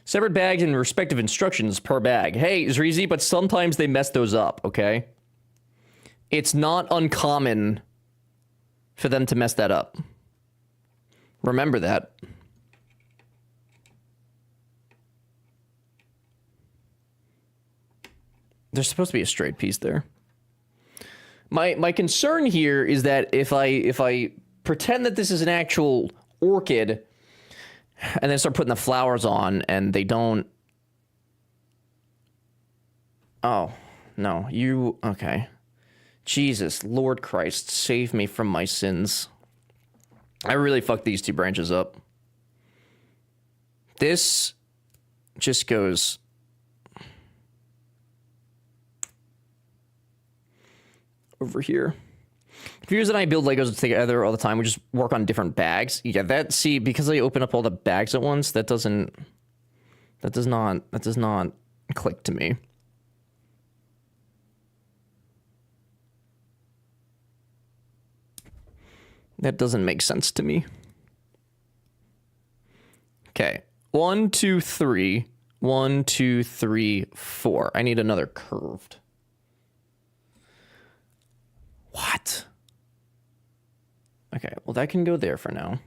Separate bags and respective instructions per bag. Hey, Zreezy, but sometimes they mess those up, okay? It's not uncommon for them to mess that up. Remember that. There's supposed to be a straight piece there. My concern here is that if I pretend that this is an actual orchid and then start putting the flowers on and they don't... Oh, no, you... Okay. Jesus, Lord Christ, save me from my sins. I really fucked these two branches up. This just goes... over here. Confused that I build Legos together all the time. We just work on different bags. Yeah, that, see, because I open up all the bags at once, that does not click to me. That doesn't make sense to me. Okay. 1, 2, 3. 1, 2, 3, 4. I need another curved. What? Okay, well that can go there for now.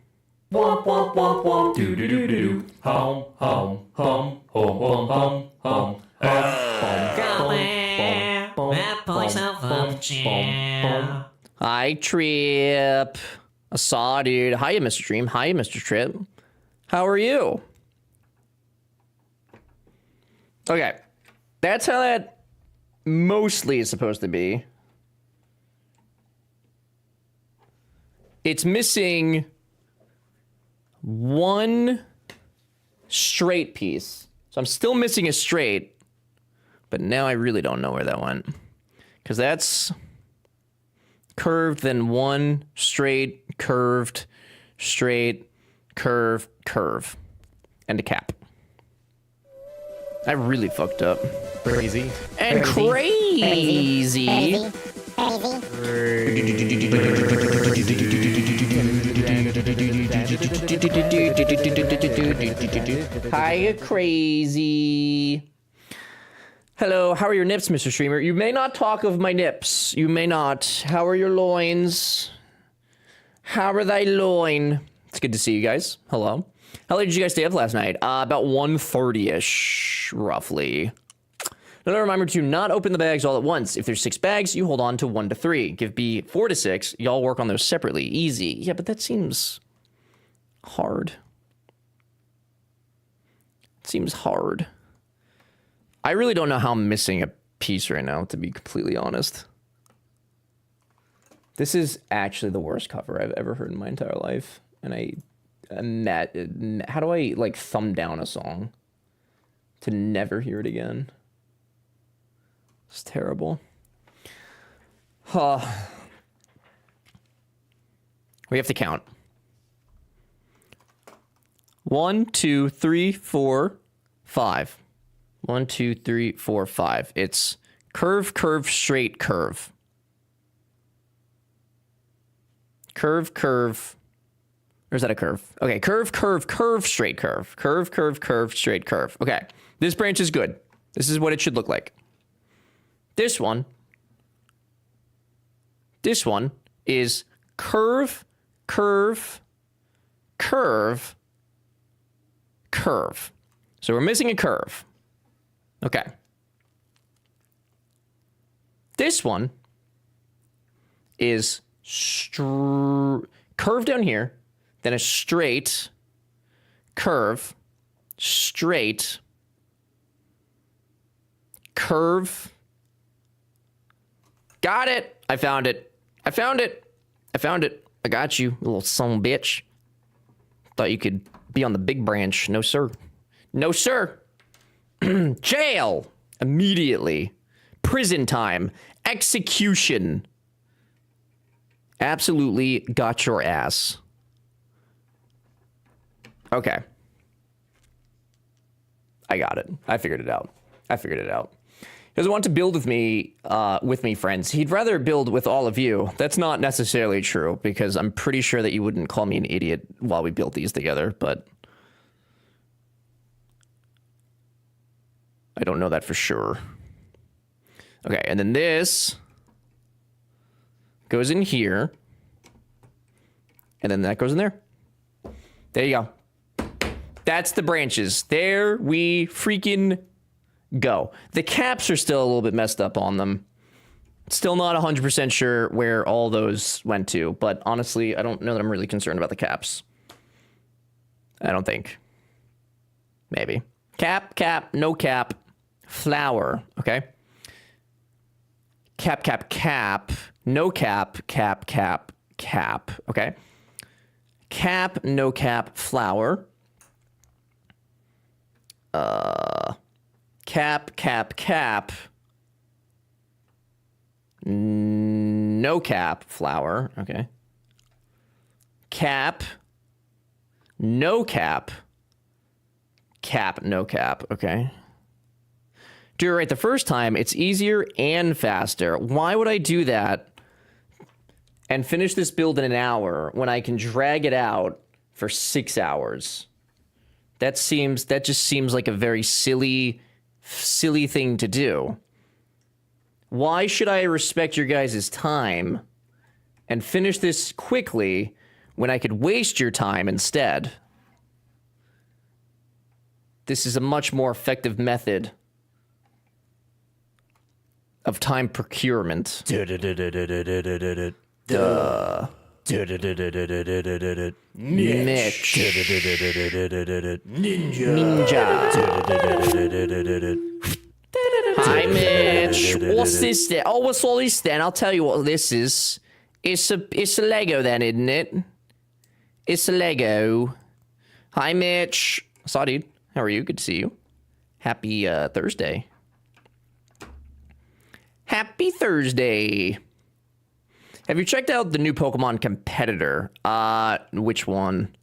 Womp womp womp womp doo doo doo doo. Home home home home home home home. Hi, Trip. I saw, dude. Hiya, Mr. Dream. Hiya, Mr. Trip. How are you? Okay. That's how that mostly is supposed to be. It's missing one straight piece. So I'm still missing a straight. But now I really don't know where that went. Because that's curved, then one straight, curved, straight, curve, curve. And a cap. I really fucked up. Crazy. And crazy. Hiya, crazy. Hello, how are your nips, Mr. Streamer? You may not talk of my nips. You may not. How are your loins? How are thy loin? It's good to see you guys. Hello. How late did you guys stay up last night? About 1:30-ish, roughly. Another reminder to not open the bags all at once. If there's 6 bags, you hold on to 1 to 3. Give B 4 to 6. Y'all work on those separately. Easy. Yeah, but that seems hard. It seems hard. I really don't know how I'm missing a piece right now, to be completely honest. This is actually the worst cover I've ever heard in my entire life. And how do I, like, thumb down a song to never hear it again? It's terrible. We have to count. 1, 2, 3, 4, 5. 1, 2, 3, 4, 5. It's curve, curve, straight, curve. Curve, curve. Or is that a curve? Okay, curve, curve, curve, straight, curve. Curve, curve, curve, straight, curve. Okay, this branch is good. This is what it should look like. This one is curve, curve, curve, curve. So we're missing a curve. Okay. This one is curve down here, then a straight, curve, straight, curve. Got it. I found it. I found it. I found it. I got you, little son of a bitch. Thought you could be on the big branch. No, sir. No, sir. Jail. Immediately. Prison time. Execution. Absolutely got your ass. Okay. I got it. I figured it out. I figured it out. He doesn't want to build with me, friends. He'd rather build with all of you. That's not necessarily true, because I'm pretty sure that you wouldn't call me an idiot while we built these together, but I don't know that for sure. Okay, and then this goes in here, and then that goes in there. There you go. That's the branches. There we freaking go. The caps are still a little bit messed up on them. Still not 100% sure where all those went to, but honestly, I don't know that I'm really concerned about the caps. I don't think. Maybe. Cap, cap, no cap, flower, okay? Cap, cap, cap, no cap, cap, cap, cap, okay? Cap, no cap, flower. Cap, cap, cap. No cap, flower. Okay. Cap. No cap. Cap, no cap. Okay. Do it right the first time. It's easier and faster. Why would I do that and finish this build in an hour when I can drag it out for 6 hours? That just seems like a very silly thing to do. Why should I respect your guys' time and finish this quickly when I could waste your time instead? This is a much more effective method of time procurement. Duh. Mitch. Ninja. Hi, Mitch. What's this then? Oh, what's all this then? I'll tell you what this is. It's a Lego then, isn't it? It's a Lego. Hi, Mitch. Saw, dude. How are you? Good to see you. Happy Thursday. Happy Thursday. Have you checked out the new Pokemon competitor? Which one?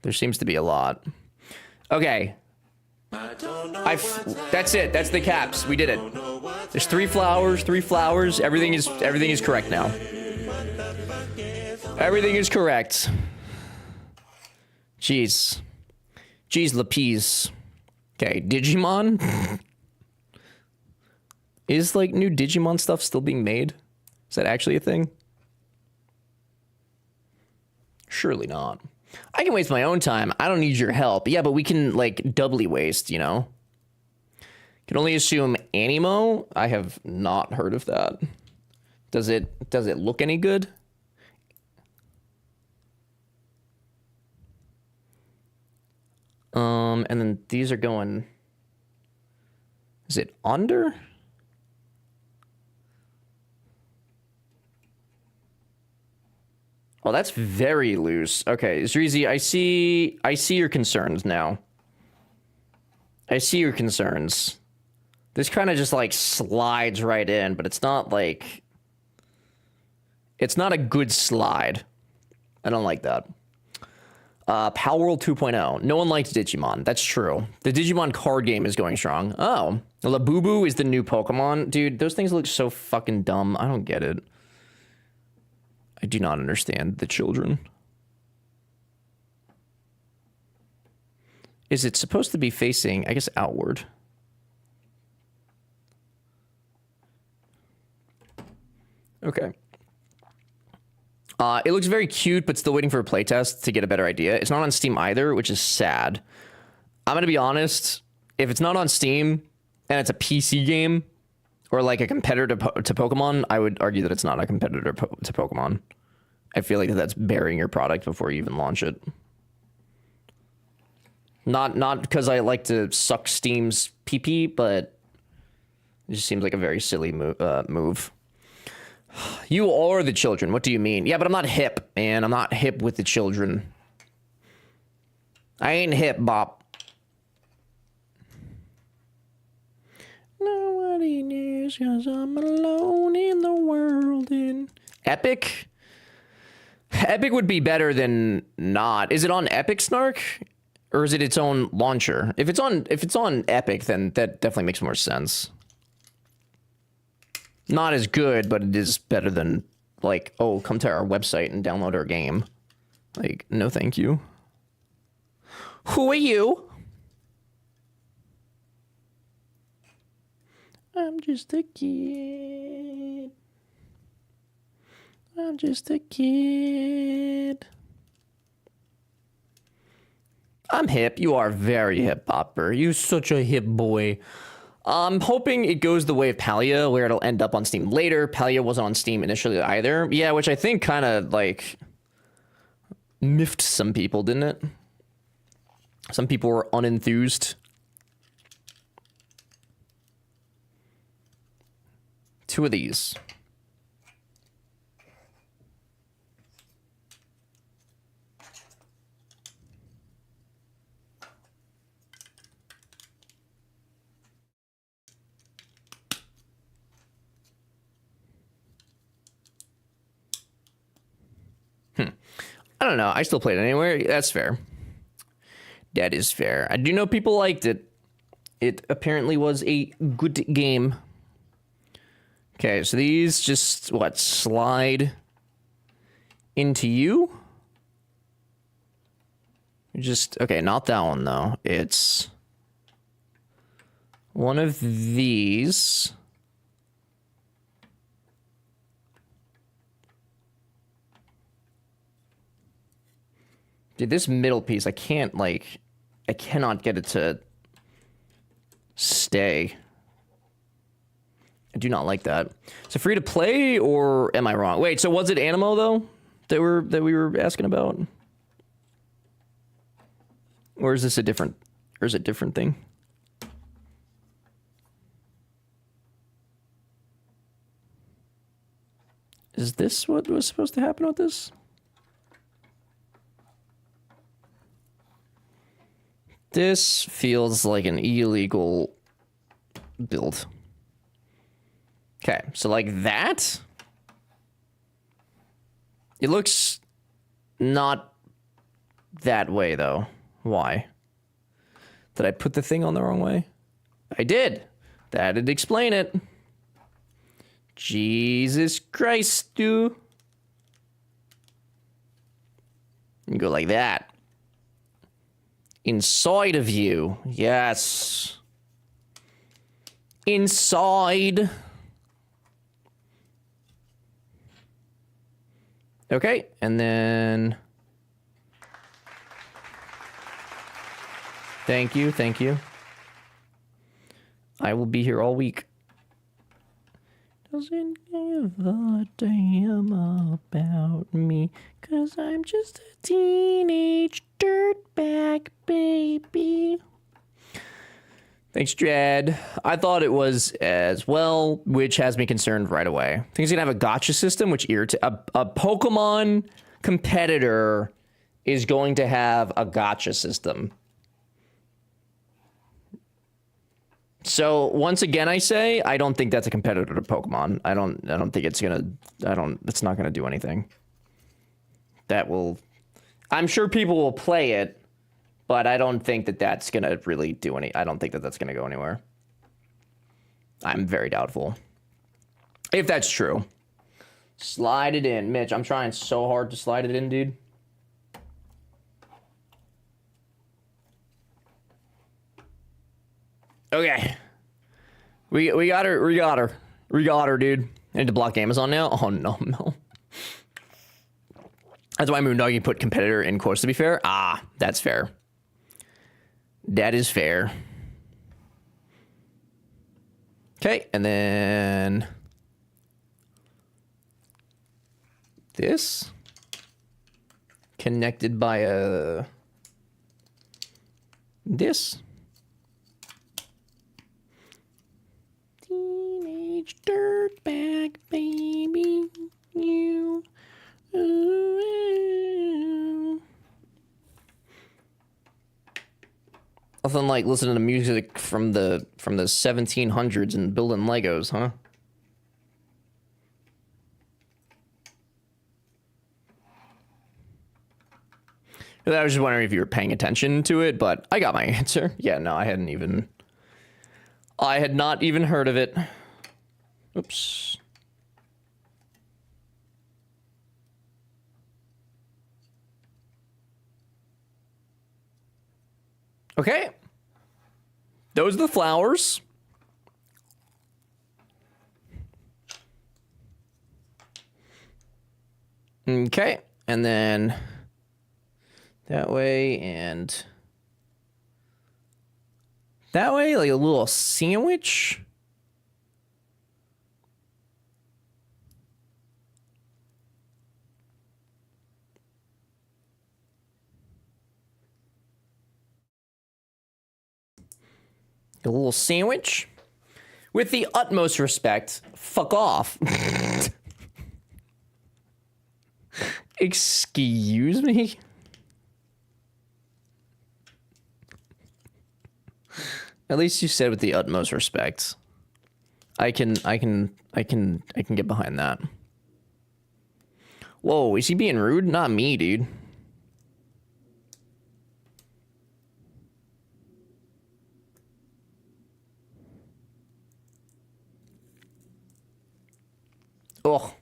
There seems to be a lot. Okay. That's it. That's the caps. We did it. There's 3 flowers. Everything is correct now. Everything is correct. Jeez, Lapis. Okay, Digimon. Is like new Digimon stuff still being made? Is that actually a thing? Surely not. I can waste my own time. I don't need your help. Yeah, but we can, like, doubly waste, you know? Can only assume Animo? I have not heard of that. Does it look any good? And then these are going... Is it under? Oh, that's very loose. Okay, Zreezy, I see your concerns now. I see your concerns. This kind of just like slides right in, but it's not like... It's not a good slide. I don't like that. Power World 2.0. No one likes Digimon. That's true. The Digimon card game is going strong. Oh, Labubu is the new Pokemon. Dude, those things look so fucking dumb. I don't get it. I do not understand the children. Is it supposed to be facing, I guess, outward? Okay. It looks very cute, but still waiting for a playtest to get a better idea. It's not on Steam either, which is sad. I'm gonna be honest. If it's not on Steam and it's a PC game or like a competitor to Pokemon, I would argue that it's not a competitor to Pokemon. I feel like that's burying your product before you even launch it. Not because I like to suck Steam's PP, but it just seems like a very silly move. You are the children. What do you mean? Yeah, but I'm not hip, man. I'm not hip with the children. I ain't hip, Bop. Nobody knows because I'm alone in the world. And Epic? Epic would be better than not. Is it on Epic, Snark? Or is it its own launcher? If it's on Epic, then that definitely makes more sense. Not as good, but it is better than, like, oh, come to our website and download our game. Like, no thank you. Who are you? I'm just a kid. I'm just a kid. I'm hip. You are very hip, Popper. You such a hip boy. I'm hoping it goes the way of Palia, where it'll end up on Steam later. Palia wasn't on Steam initially either. Yeah, which I think kind of, like, miffed some people, didn't it? Some people were unenthused. Two of these. I don't know. I still played it anyway. That's fair. That is fair. I do know people liked it. It apparently was a good game. Okay, so these just, what, slide into you? Just, okay, not that one, though. It's one of these. Dude, this middle piece, I cannot get it to stay. I do not like that. Is it free to play, or am I wrong? Wait, so was it Animo, though, that we were asking about? Or is this a different thing? Is this what was supposed to happen with this? This feels like an illegal build. Okay, so like that? It looks not that way, though. Why? Did I put the thing on the wrong way? I did. That'd explain it. Jesus Christ, dude. You go like that. Inside of you. Yes. Inside. Okay, and then... Thank you, thank you. I will be here all week. Doesn't give a damn about me, 'cause I'm just a teenage dirtbag baby. Thanks, Jed. I thought it was as well, which has me concerned right away. I think it's gonna have a gotcha system, which a Pokemon competitor is going to have a gotcha system. So once again, I say I don't think that's a competitor to Pokemon. I don't think it's gonna. It's not gonna do anything. That will. I'm sure people will play it, but I don't think that that's gonna really do any. I don't think that that's gonna go anywhere. I'm very doubtful. If that's true. Slide it in, Mitch. I'm trying so hard to slide it in, dude. Okay. We got her. We got her. We got her, dude. I need to block Amazon now? Oh, no. That's why Moondoggy put competitor in quotes, to be fair. Ah, that's fair. That is fair. Okay, and then... this. Connected by a... this. Teenage dirtbag baby, you. Ooh. Nothing like listening to music from the 1700s and building Legos, huh? I was just wondering if you were paying attention to it, but I got my answer. Yeah, no, I had not even heard of it. Oops. Okay. Those are the flowers. Okay. And then that way and that way, like a little sandwich. A little sandwich. With the utmost respect, fuck off. Excuse me? At least you said with the utmost respect. I can get behind that. Whoa, is he being rude? Not me, dude. Ugh.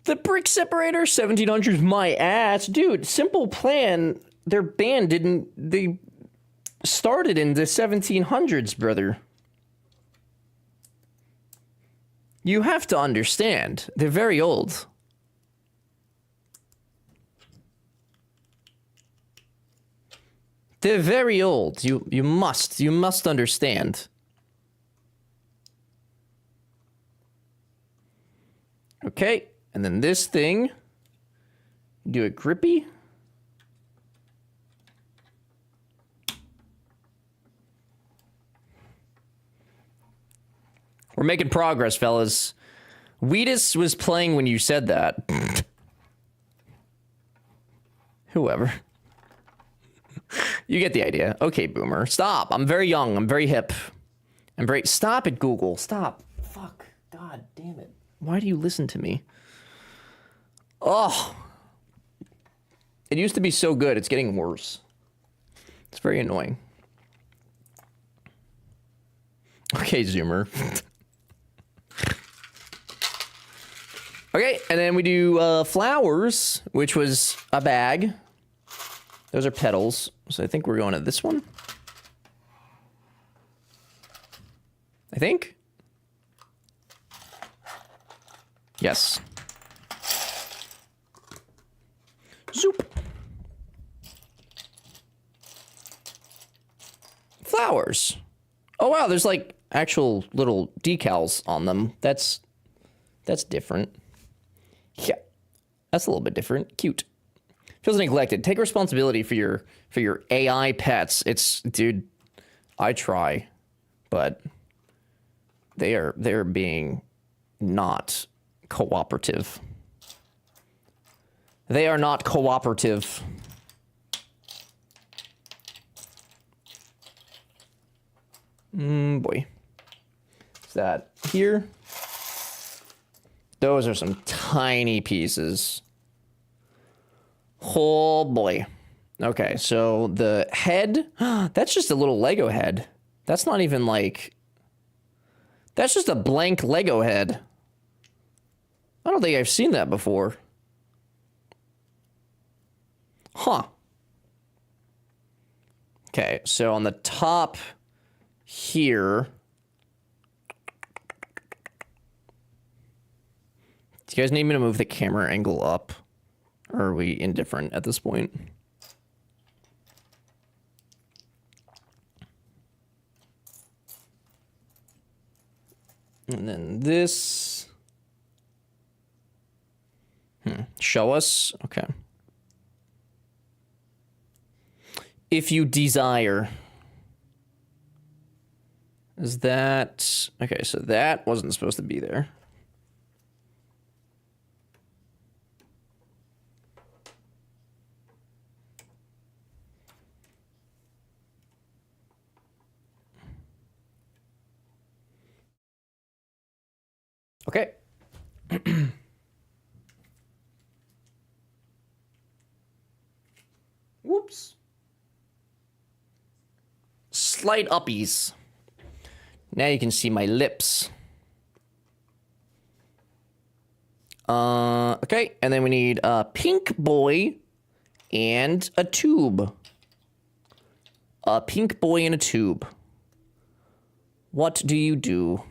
The brick separator, 1700s, my ass. Dude, Simple Plan, their band they started in the 1700s, brother. You have to understand, they're very old. They're very old. You must understand. Okay, and then this thing, do it grippy. We're making progress, fellas. Wheatus was playing when you said that. Whoever. You get the idea. Okay, boomer. Stop. I'm very young. I'm very hip. I'm very... Stop it, Google. Stop. Fuck. God damn it. Why do you listen to me? Oh. It used to be so good. It's getting worse. It's very annoying. Okay, Zoomer. Okay, and then we do flowers, which was a bag. Those are petals. So I think we're going to this one. I think. Yes. Zoop. Flowers. Oh wow, there's like actual little decals on them. That's different. Yeah. That's a little bit different. Cute. Feels neglected. Take responsibility for your AI pets. Dude, I try, but they're being not cooperative. They are not cooperative. Boy. Is that here? Those are some tiny pieces. Oh boy. Okay, so the head, that's just a little Lego head. That's not even like, that's just a blank Lego head. I don't think I've seen that before. Huh. Okay, so on the top here, do you guys need me to move the camera angle up? Or are we indifferent at this point? And then this. Show us. Okay. If you desire. Is that... Okay, so that wasn't supposed to be there. Okay. Whoops. Slight uppies. Now you can see my lips. Okay, and then we need a pink boy and a tube. A pink boy and a tube. What do you do?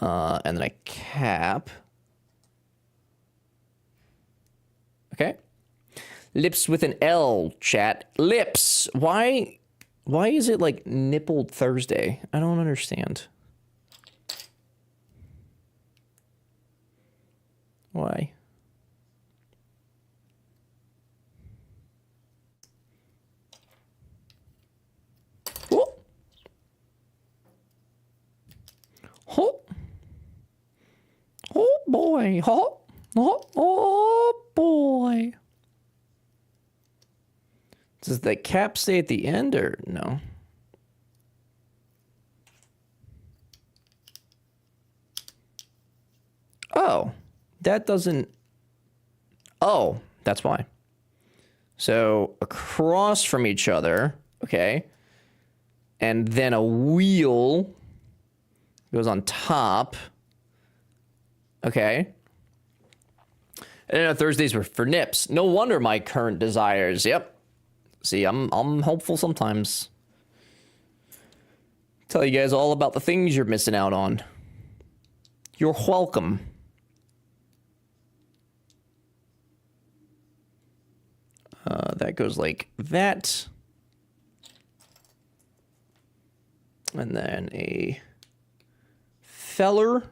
And then a cap. Okay. Lips with an L, chat. Lips. Why is it like Nipple Thursday? I don't understand. Why? Oh. Oh. Oh boy. Oh. Oh. Oh boy. Does the cap stay at the end or no? Oh, that doesn't. Oh, that's why. So across from each other, okay. And then a wheel goes on top. Okay. I didn't know Thursdays were for nips. No wonder my current desires. Yep. See, I'm hopeful sometimes. Tell you guys all about the things you're missing out on. You're welcome. That goes like that. And then a feller.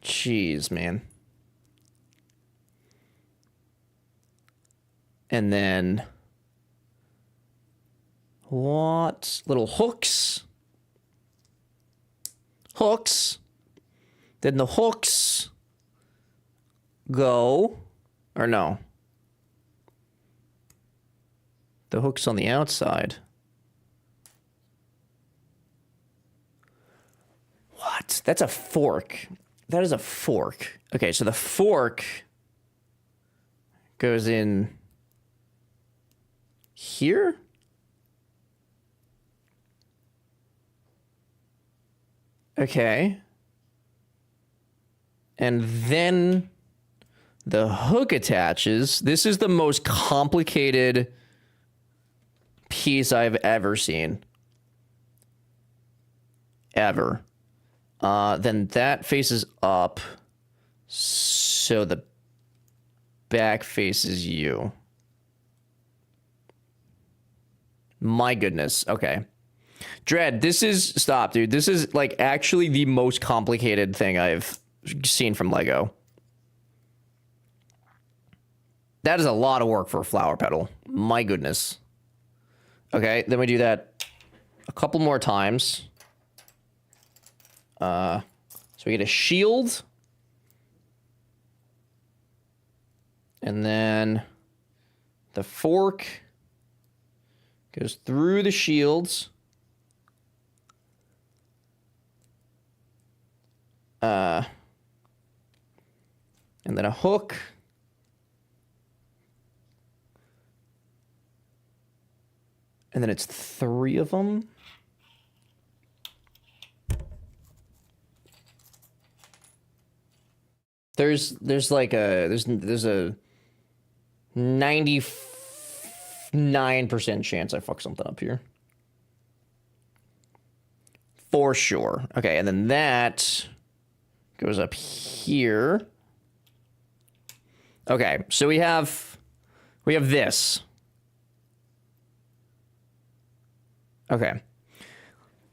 Jeez, man. And then what? Little hooks. Hooks. Then the hooks go, or no. The hook's on the outside. What? That's a fork. That is a fork. Okay, so the fork goes in here? Okay. And then the hook attaches. This is the most complicated piece I've ever seen. Ever. Then that faces up. So the back faces you. My goodness. Okay. Dread, this is... Stop, dude. This is, like, actually the most complicated thing I've seen from Lego. That is a lot of work for a flower petal. My goodness. Okay, then we do that a couple more times. So we get a shield. And then the fork goes through the shields. And then a hook. And then it's 3 of them. There's like a there's a 99% chance I fuck something up here. For sure. Okay, and then that goes up here. Okay, so we have this. Okay.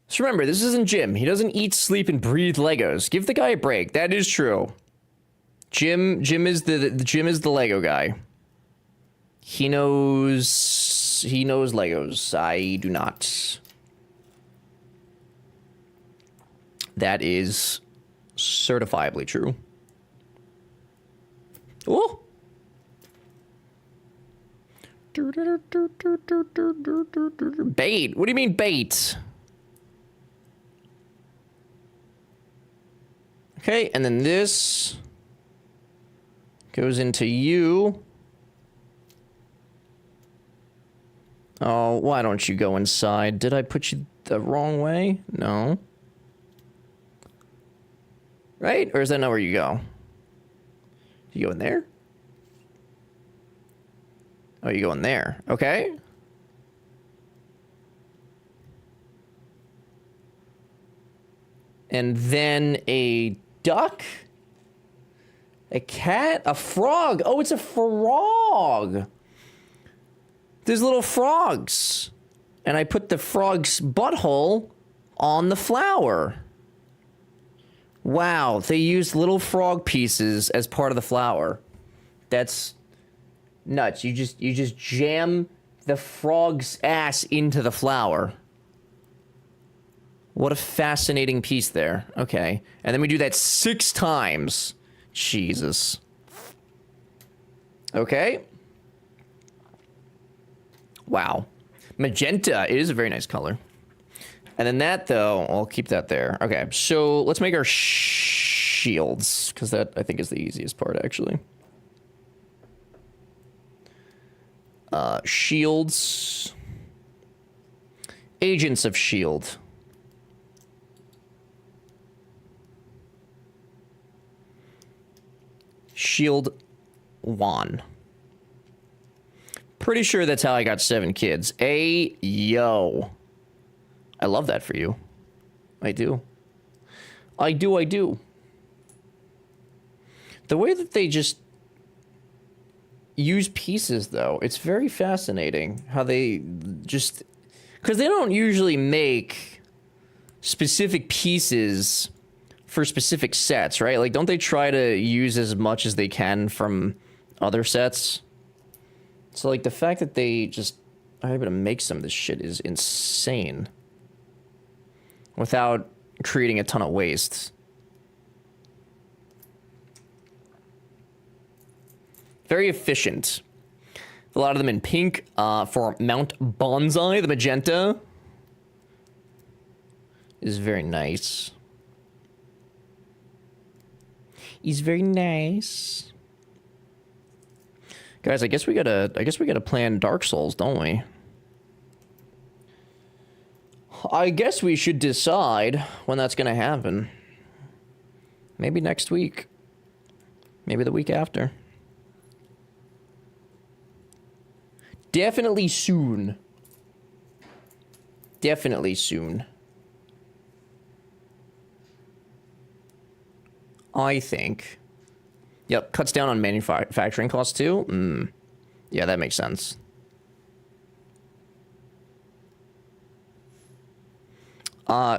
So remember, this isn't Jim. He doesn't eat, sleep, and breathe Legos. Give the guy a break. That is true. Jim is the Lego guy. He knows Legos. I do not. That is certifiably true. Oh. Bait. What do you mean bait? Okay, and then this goes into you. Oh, why don't you go inside? Did I put you the wrong way? No. Right? Or is that not where you go? You go in there? Oh, you go in there. Okay. And then a duck? A cat? A frog? Oh, it's a frog! There's little frogs. And I put the frog's butthole on the flower. Wow, they used little frog pieces as part of the flower. That's nuts. You just jam the frog's ass into the flower. What a fascinating piece there. Okay. And then we do that 6 times. Jesus. Okay. Wow. Magenta is a very nice color. And then that, though, I'll keep that there. Okay, so let's make our shields, because that, I think, is the easiest part, actually. Shields. Agents of S.H.I.E.L.D. S.H.I.E.L.D. Juan. Pretty sure that's how I got 7 kids. Yo. I love that for you. I do. I do. The way that they just use pieces, though, it's very fascinating how they just... Because they don't usually make specific pieces for specific sets, right? Like, don't they try to use as much as they can from other sets? So, like, the fact that they just are able to make some of this shit is insane. Without creating a ton of waste. Very efficient. A lot of them in pink for Mount Bonsai. The magenta is very nice. He's very nice. Guys, I guess we gotta plan Dark Souls, don't we? I guess we should decide when that's gonna happen. Maybe next week. Maybe the week after. Definitely soon. Definitely soon. I think. Yep, cuts down on manufacturing costs too. Yeah, that makes sense.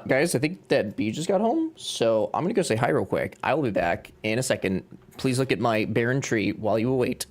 Guys, I think that B just got home, so I'm gonna go say hi real quick. I will be back in a second. Please look at my barren tree while you await.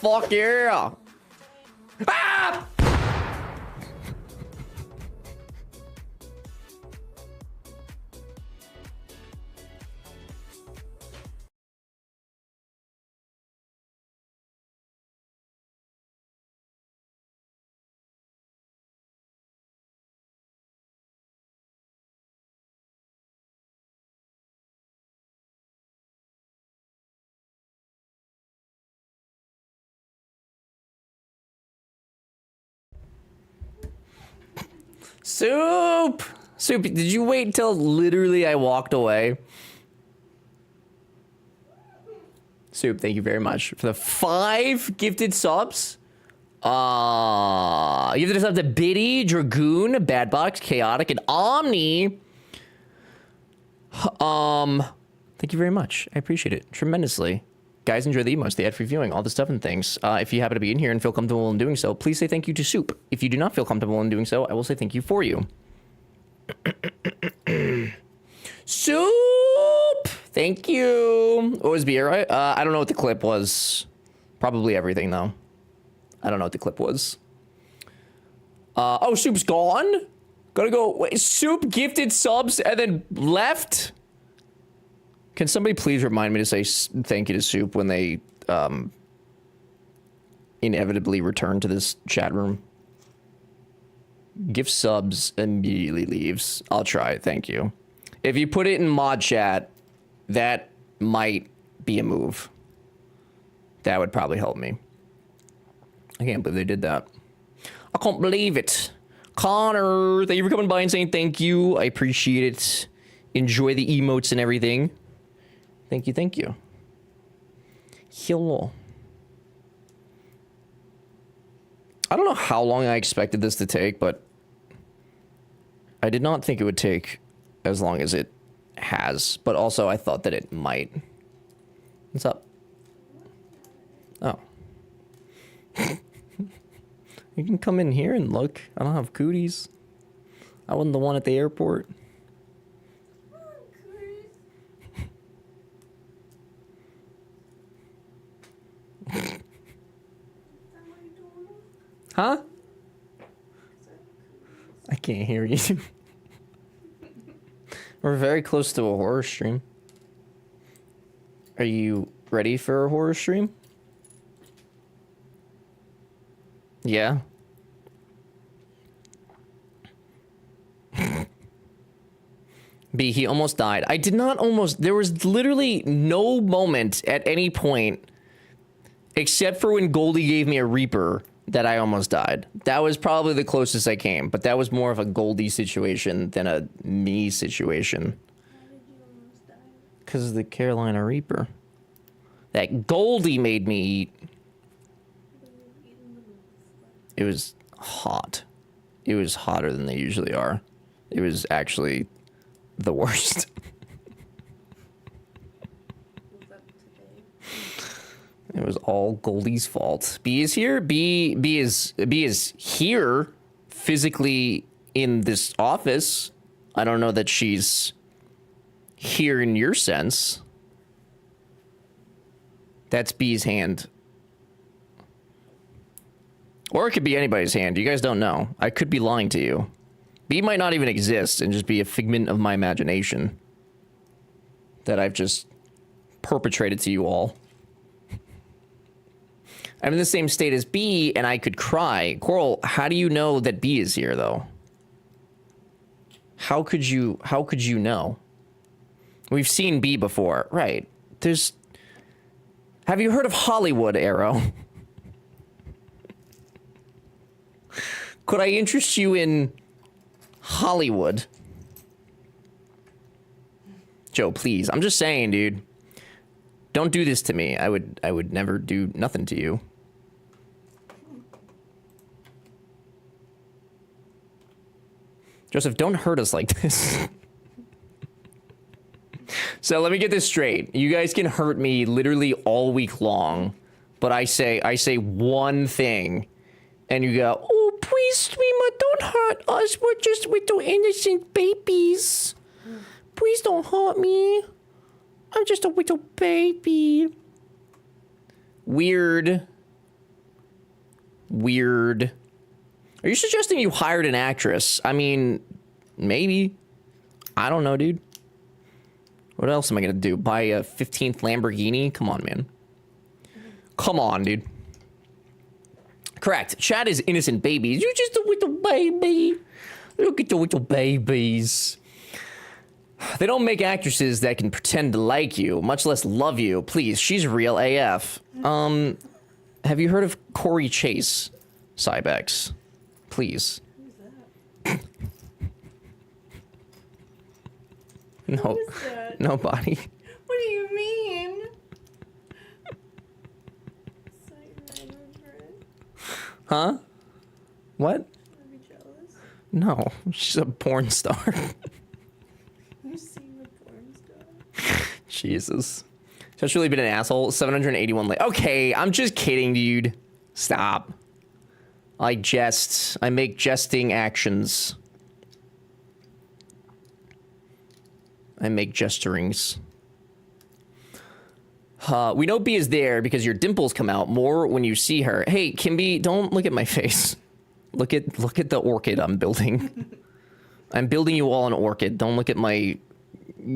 fuck yeah! Ah! Soup! Soup, did you wait until literally I walked away? Soup, thank you very much for the 5 gifted subs. Gifted a sub to Biddy, Dragoon, Badbox, Chaotic, and Omni. Thank you very much. I appreciate it tremendously. Guys, enjoy the emotes, the ad-free viewing, all the stuff and things. If you happen to be in here and feel comfortable in doing so, please say thank you to Soup. If you do not feel comfortable in doing so, I will say thank you for you. Soup! Thank you. What was beer, right? I don't know what the clip was. Probably everything, though. I don't know what the clip was. Oh, Soup's gone? Gotta go. Wait, Soup gifted subs and then left? Can somebody please remind me to say thank you to Soup when they inevitably return to this chat room? Gift subs immediately leaves. I'll try. Thank you. If you put it in mod chat, that might be a move. That would probably help me. I can't believe they did that. I can't believe it. Connor, thank you for coming by and saying thank you. I appreciate it. Enjoy the emotes and everything. Thank you, thank you. Hello. I don't know how long I expected this to take, but I did not think it would take as long as it has. But also, I thought that it might. What's up? Oh. You can come in here and look. I don't have cooties. I wasn't the one at the airport. Huh? I can't hear you. We're very close to a horror stream. Are you ready for a horror stream? Yeah. B, he almost died. I did not almost. There was literally no moment at any point, except for when Goldie gave me a Reaper, that I almost died. That was probably the closest I came, but that was more of a Goldie situation than a me situation. Because of the Carolina Reaper. That Goldie made me eat. It was hot. It was hotter than they usually are. It was actually the worst. It was all Goldie's fault. B is here. B is here physically in this office. I don't know that she's here in your sense. That's B's hand. Or it could be anybody's hand. You guys don't know. I could be lying to you. B might not even exist and just be a figment of my imagination that I've just perpetrated to you all. I'm in the same state as B, and I could cry. Coral, how do you know that B is here, though? How could you know? We've seen B before. Right. Have you heard of Hollywood, Arrow? Could I interest you in Hollywood? Joe, please. I'm just saying, dude. Don't do this to me. I would never do nothing to you. Joseph, don't hurt us like this. So let me get this straight. You guys can hurt me literally all week long, but I say one thing, and you go, "Oh, please, streamer, don't hurt us. We're just little innocent babies. Please don't hurt me. I'm just a little baby." Weird. Weird. Are you suggesting you hired an actress? I mean, maybe. I don't know, dude. What else am I gonna do? Buy a 15th Lamborghini? Come on, man. Come on, dude. Correct. Chad is innocent babies. You just a little baby. Look at the little babies. They don't make actresses that can pretend to like you, much less love you. Please, she's real AF. Have you heard of Corey Chase? Cybex. Please. No. Nobody. What do you mean? Huh? What? Are you jealous? No, she's a porn star. You seen the porn star? Jesus. Just really been an asshole. 781 late. Okay, I'm just kidding, dude. Stop. I jest. I make jesting actions. I make gesturings. We know B is there because your dimples come out more when you see her. Hey, Kimby, don't look at my face. Look at the orchid I'm building. I'm building you all an orchid. Don't look at my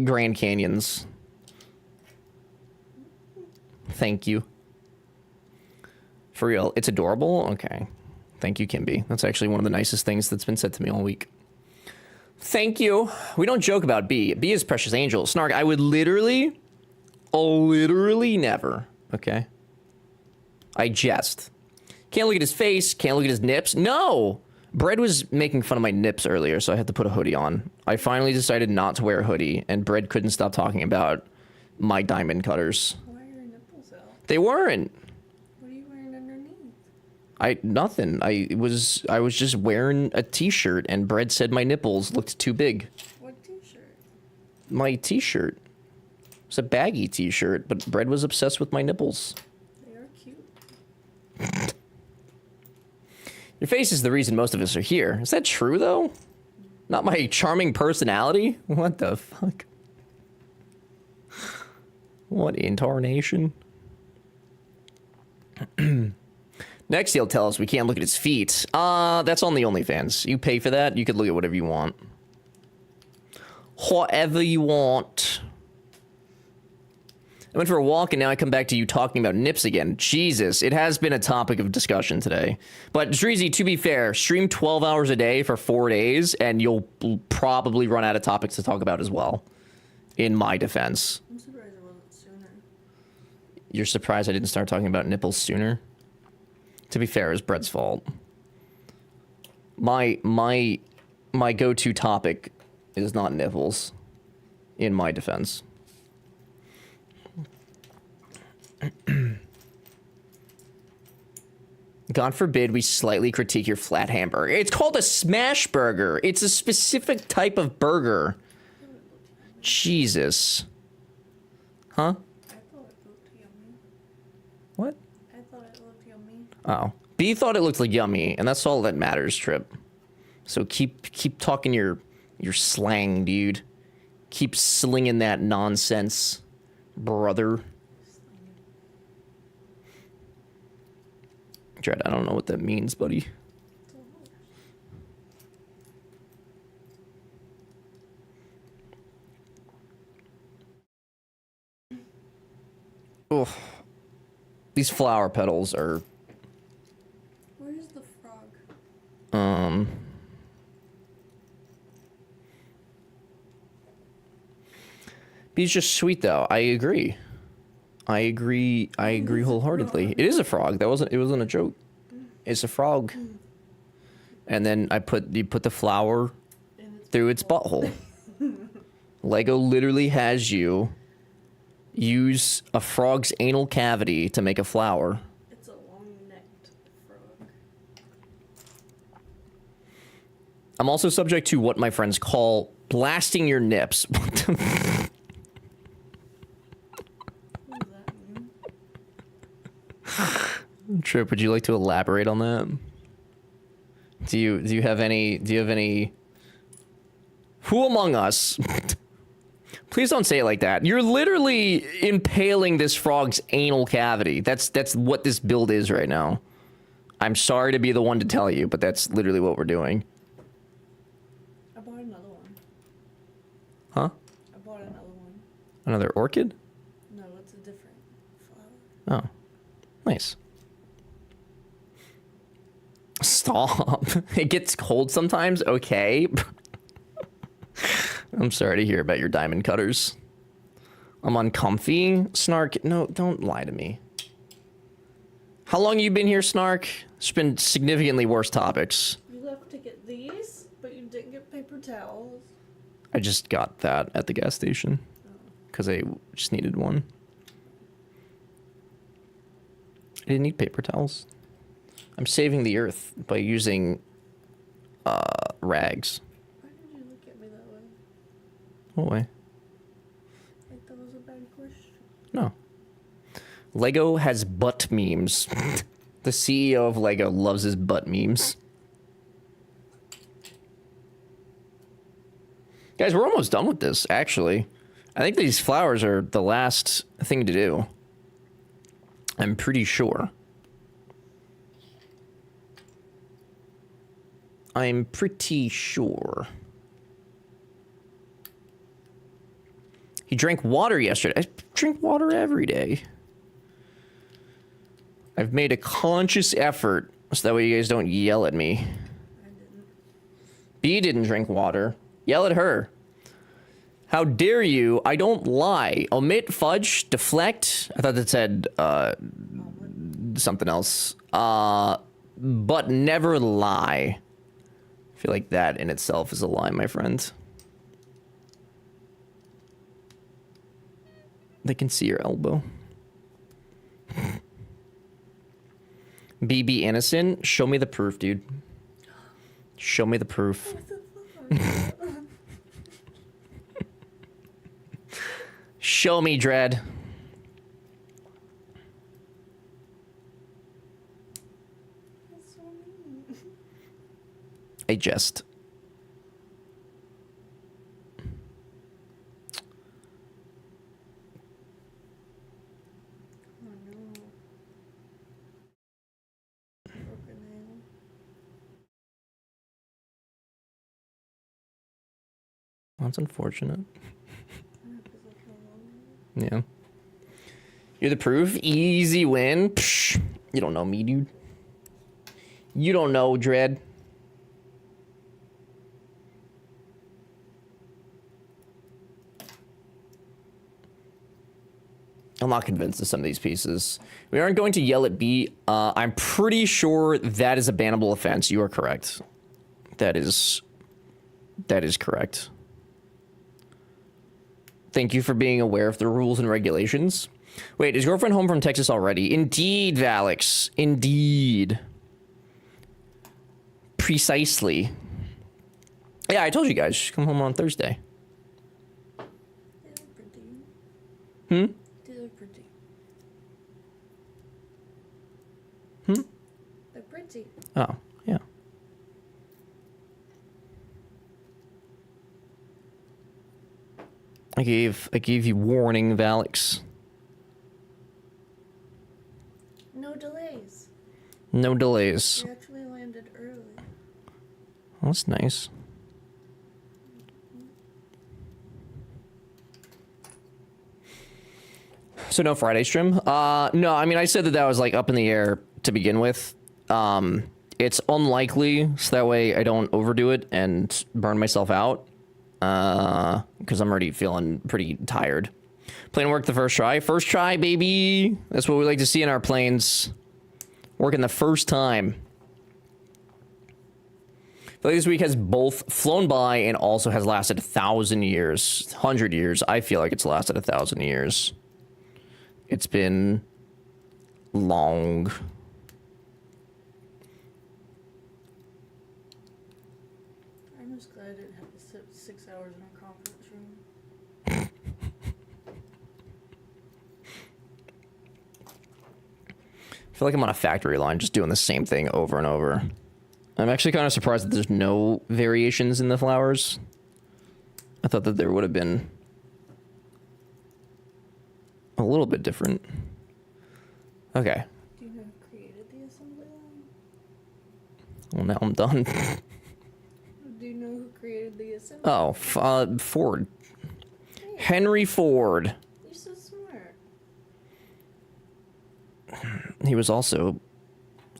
Grand Canyons. Thank you. For real, it's adorable? Okay. Thank you, Kimby. That's actually one of the nicest things that's been said to me all week. Thank you. We don't joke about B. B is precious angel. Snark, I would literally never. Okay? I jest. Can't look at his face. Can't look at his nips. No! Bread was making fun of my nips earlier, so I had to put a hoodie on. I finally decided not to wear a hoodie, and Bread couldn't stop talking about my diamond cutters. Why are your nipples out? They weren't. What are you wearing underneath? Nothing. I was just wearing a t-shirt, and Bread said my nipples looked too big. What t-shirt? My t-shirt. It's a baggy t-shirt, but Bread was obsessed with my nipples. They are cute. Your face is the reason most of us are here. Is that true, though? Not my charming personality? What the fuck? What incarnation? Next, he'll tell us we can't look at his feet. That's on the OnlyFans. You pay for that, you could look at whatever you want. Whatever you want. I went for a walk and now I come back to you talking about nips again. Jesus, it has been a topic of discussion today. But Dreezy, to be fair, stream 12 hours a day for 4 days and you'll probably run out of topics to talk about as well. In my defense. I'm surprised it wasn't sooner. You're surprised I didn't start talking about nipples sooner? To be fair, it's Brett's fault. My go-to topic is not nipples. In my defense. God forbid we slightly critique your flat hamburger. It's called a smash burger. It's a specific type of burger. Jesus. Huh? I thought it looked yummy. What? I thought it looked yummy. Oh. B thought it looked like yummy, and that's all that matters, Trip. So keep talking your slang, dude. Keep slinging that nonsense, brother. Dread, I don't know what that means, buddy. Oh, these flower petals are. Where's the frog? He's just sweet though. I agree. I agree wholeheartedly. It is a frog. It wasn't a joke. It's a frog. And then you put the flower through its butthole. Lego literally has you use a frog's anal cavity to make a flower. It's a long-necked frog. I'm also subject to what my friends call blasting your nips. What does that mean? Trip, would you like to elaborate on that? Do you have any who among us please don't say it like that. You're literally impaling this frog's anal cavity. That's what this build is right now. I'm sorry to be the one to tell you, but that's literally what we're doing. I bought another one. Huh? I bought another one. Another orchid? No, it's a different flower. Oh. Nice. Stop. It gets cold sometimes? Okay. I'm sorry to hear about your diamond cutters. I'm uncomfy. Snark, no, don't lie to me. How long you been here, Snark? It's been significantly worse topics. You left to get these, but you didn't get paper towels. I just got that at the gas station. Because I just needed one. I didn't need paper towels. I'm saving the earth by using rags. Why did you look at me that way? What way? Like that was a bad question. No. Lego has butt memes. The CEO of Lego loves his butt memes. Guys, we're almost done with this, actually. I think these flowers are the last thing to do. I'm pretty sure. I'm pretty sure. He drank water yesterday. I drink water every day. I've made a conscious effort so that way you guys don't yell at me. I didn't. B didn't drink water. Yell at her. How dare you? I don't lie. Omit, fudge, deflect. I thought that said something else. But never lie. I feel like that in itself is a lie, my friend. They can see your elbow. BB innocent? Show me the proof, dude. Show me the proof. Show me, Dread. That's so mean. I jest. Oh no. Broken nail. That's unfortunate. Yeah, 'cause I fell on it. Yeah. You're the proof. Easy win. Psh, you don't know me, dude. You don't know, Dread. I'm not convinced of some of these pieces. We aren't going to yell at B. I'm pretty sure that is a bannable offense. You are correct. That is correct. Thank you for being aware of the rules and regulations. Wait, is girlfriend home from Texas already? Indeed, Valix. Indeed. Precisely. Yeah, I told you guys. She'd come home on Thursday. They look pretty. Hmm? They look pretty. Hmm? They're pretty. Oh, yeah. I gave you warning, Valix. No delays. No delays. We actually landed early. Well, that's nice. So no Friday stream? No, I mean, I said that was like up in the air to begin with. It's unlikely, so that way I don't overdo it and burn myself out. Because I'm already feeling pretty tired. Plane work the first try. First try, baby. That's what we like to see in our planes. Working the first time. I feel like this week has both flown by and also has lasted 1,000 years. 100 years. I feel like it's lasted 1,000 years. It's been long. I'm just glad I didn't have to sit 6 hours in a conference room. I feel like I'm on a factory line just doing the same thing over and over. I'm actually kind of surprised that there's no variations in the flowers. I thought that there would have been a little bit different. Okay. Do you know who created the assembly line? Well, now I'm done. Do you know who created the assembly? Oh, Ford. Henry Ford. You're so smart. He was also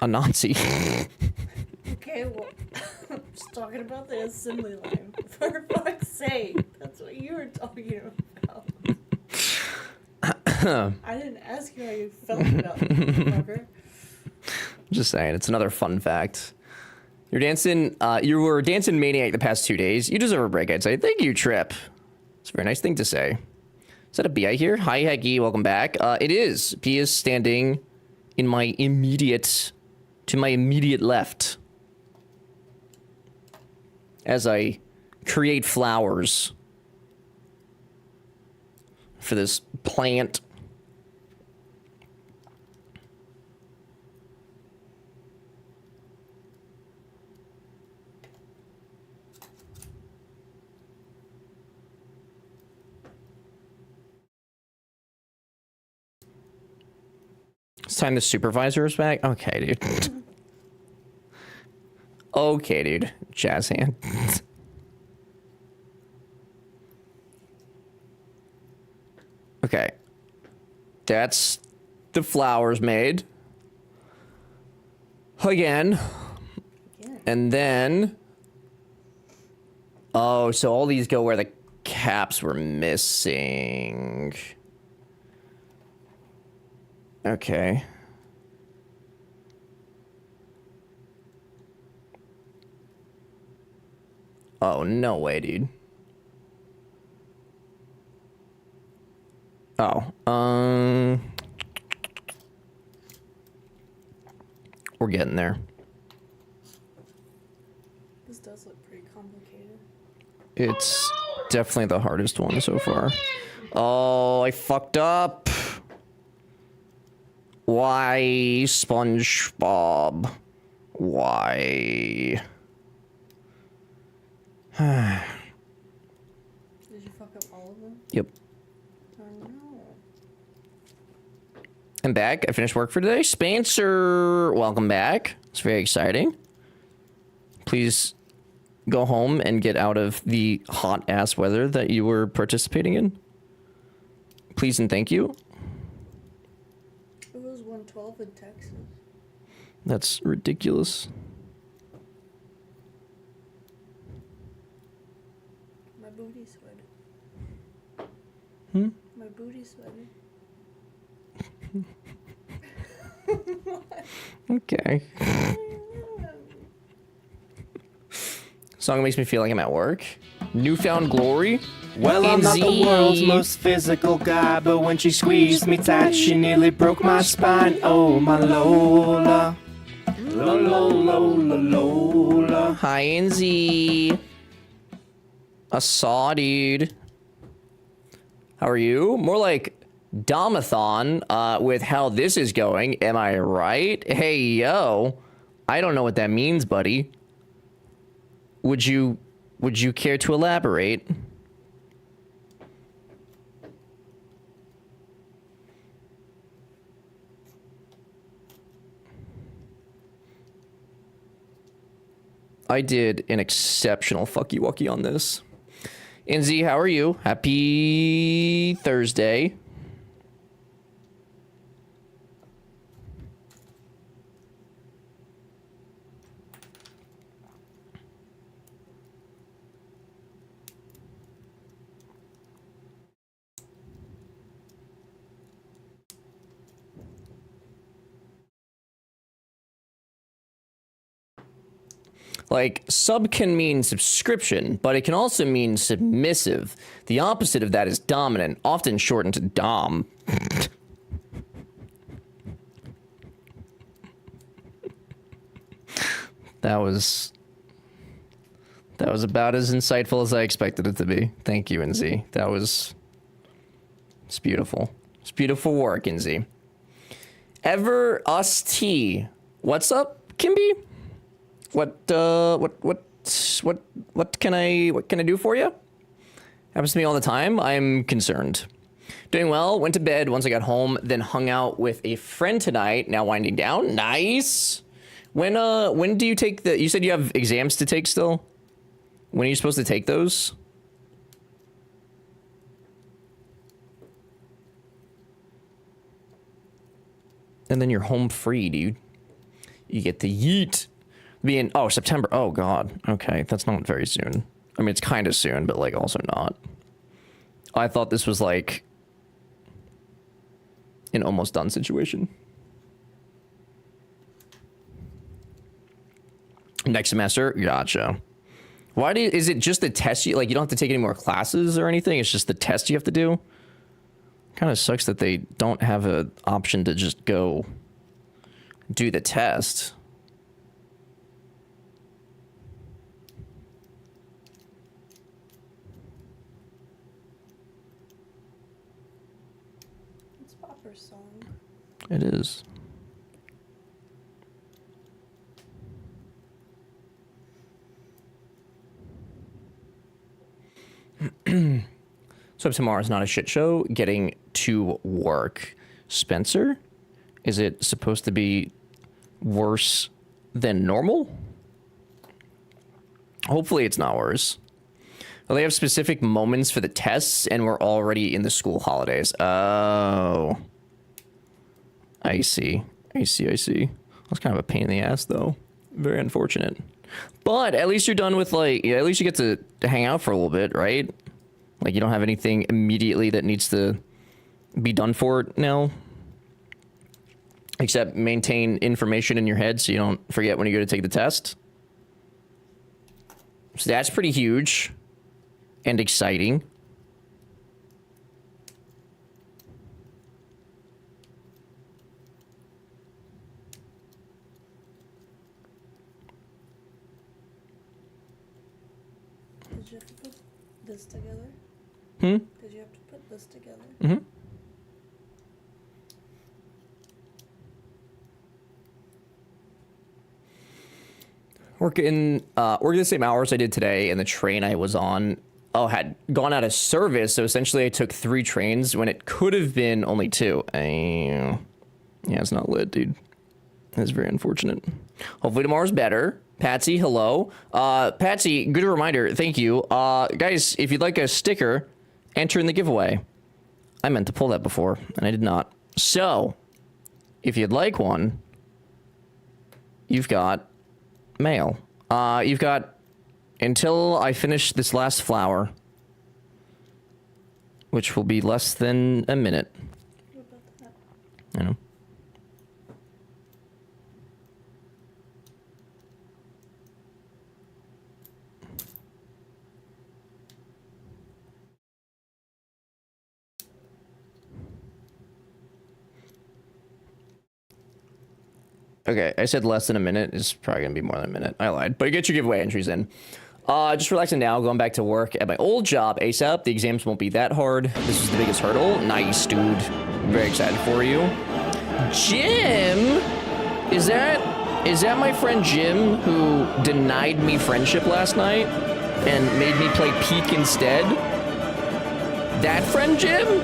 a Nazi. Okay, well, I'm just talking about the assembly line. For fuck's sake, that's what you were talking about. I didn't ask you how you felt about it, fucker. Just saying, it's another fun fact. You're dancing, you were dancing maniac the past 2 days. You deserve a break, I'd say. Thank you, Trip. It's a very nice thing to say. Is that a BI here? Hi, Hecky, welcome back. It is. P is standing in my immediate, to my immediate left. As I create flowers for this plant. It's time the supervisor is back? Okay, dude. Okay, dude. Jazz hand. Okay. That's the flowers made. Again. And then... Oh, so all these go where the caps were missing. Okay. Oh, no way, dude. Oh, we're getting there. This does look pretty complicated. It's definitely the hardest one so far. Oh, I fucked up. Why, SpongeBob? Why? Did you fuck up all of them? Yep. Oh no. I'm back. I finished work for today. Spencer, welcome back. It's very exciting. Please go home and get out of the hot ass weather that you were participating in. Please and thank you. It was 112 in Texas. That's ridiculous. My booty sweated. Hmm? My booty sweated. Okay. Song makes me feel like I'm at work. Newfound Glory. Well, I'm not the world's most physical guy, but when she squeezed me tight, she nearly broke my spine. Oh, my Lola. Lola, Lola, Lola. Hi, NZ. A saw, dude. How are you? More like Domathon, with how this is going. Am I right? Hey, yo. I don't know what that means, buddy. Would you care to elaborate? I did an exceptional fucky wucky on this. NZ, how are you? Happy Thursday. Like, sub can mean subscription, but it can also mean submissive. The opposite of that is dominant, often shortened to dom. That was about as insightful as I expected it to be. Thank you, NZ. It's beautiful. It's beautiful work, NZ. Ever us T. What's up, Kimby? What can I do for you? Happens to me all the time. I'm concerned. Doing well. Went to bed once I got home, then hung out with a friend tonight. Now winding down. Nice. When do you take the? You said you have exams to take still. When are you supposed to take those? And then you're home free, dude. You get to yeet. Oh, September. Oh, God. Okay, that's not very soon. I mean, it's kind of soon, but, like, also not. I thought this was, like, an almost done situation. Next semester? Gotcha. Is it just the test? You don't have to take any more classes or anything? It's just the test you have to do? Kind of sucks that they don't have an option to just go do the test. It's Popper's song. It is. So tomorrow's not a shit show. Getting to work. Spencer, is it supposed to be worse than normal? Hopefully it's not worse. Well, they have specific moments for the tests, and we're already in the school holidays. Oh. I see. I see. That's kind of a pain in the ass, though. Very unfortunate. But at least you're done with, like, at least you get to hang out for a little bit, right? Like, you don't have anything immediately that needs to be done for it now. Except maintain information in your head so you don't forget when you go to take the test. So that's pretty huge and exciting. Did you have to put this together? Hmm? Did you have to put this together? Mm-hmm. Working the same hours I did today, and the train I was on had gone out of service, so essentially I took 3 trains when it could have been only 2. Yeah, it's not lit, dude. That's very unfortunate. Hopefully tomorrow's better. Patsy, hello. Patsy, good reminder, thank you. Guys, if you'd like a sticker, enter in the giveaway. I meant to pull that before, and I did not. So, if you'd like one, you've got mail. You've got until I finish this last flower, which will be less than a minute. What about that? I know. Okay, I said less than a minute. It's probably gonna be more than a minute. I lied. But get your giveaway entries in. Just relaxing now, going back to work at my old job ASAP. The exams won't be that hard. This is the biggest hurdle. Nice, dude. Very excited for you. Jim? Is that my friend Jim who denied me friendship last night and made me play Peek instead? That friend Jim?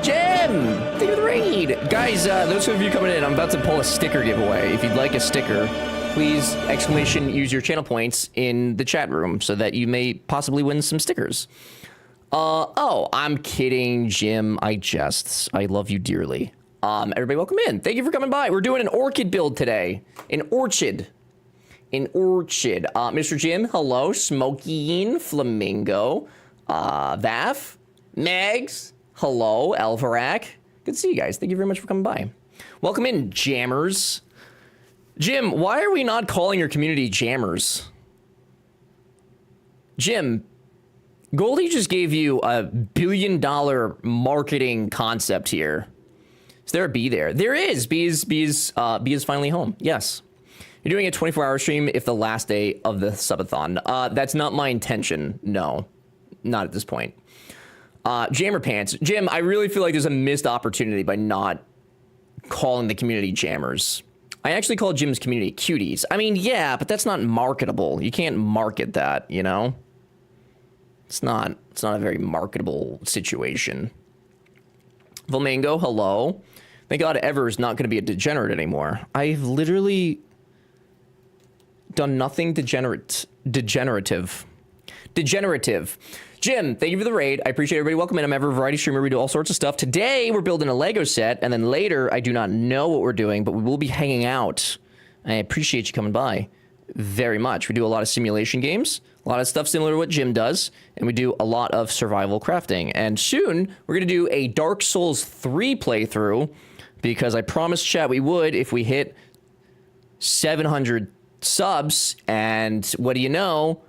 Jim! Thank you for the raid! Guys, those of you coming in, I'm about to pull a sticker giveaway. If you'd like a sticker, please, use your channel points in the chat room so that you may possibly win some stickers. Oh, I'm kidding, Jim. I love you dearly. Everybody welcome in. Thank you for coming by. We're doing an orchid build today. An orchid. Mr. Jim, hello. Smokey, Flamingo, Vav, Megs, hello, Elvarak. Good to see you guys. Thank you very much for coming by. Welcome in, jammers. Jim, why are we not calling your community jammers? Jim, Goldie just gave you a $1 billion marketing concept here. Is there a bee there? There is. Bee is finally home. Yes. You're doing a 24-hour stream if the last day of the subathon. That's not my intention. No, not at this point. Jammer Pants. Jim, I really feel like there's a missed opportunity by not calling the community jammers. I actually call Jim's community cuties. I mean, yeah, but that's not marketable. You can't market that, you know? It's not a very marketable situation. Flamingo, hello. Thank God Ever is not going to be a degenerate anymore. I've literally done nothing degenerative. Jim, thank you for the raid. I appreciate everybody. Welcome in. I'm ever a variety streamer. We do all sorts of stuff. Today, we're building a Lego set, and then later, I do not know what we're doing, but we will be hanging out. I appreciate you coming by very much. We do a lot of simulation games, a lot of stuff similar to what Jim does, and we do a lot of survival crafting. And soon, we're going to do a Dark Souls 3 playthrough, because I promised chat we would if we hit 700 subs, and what do you know?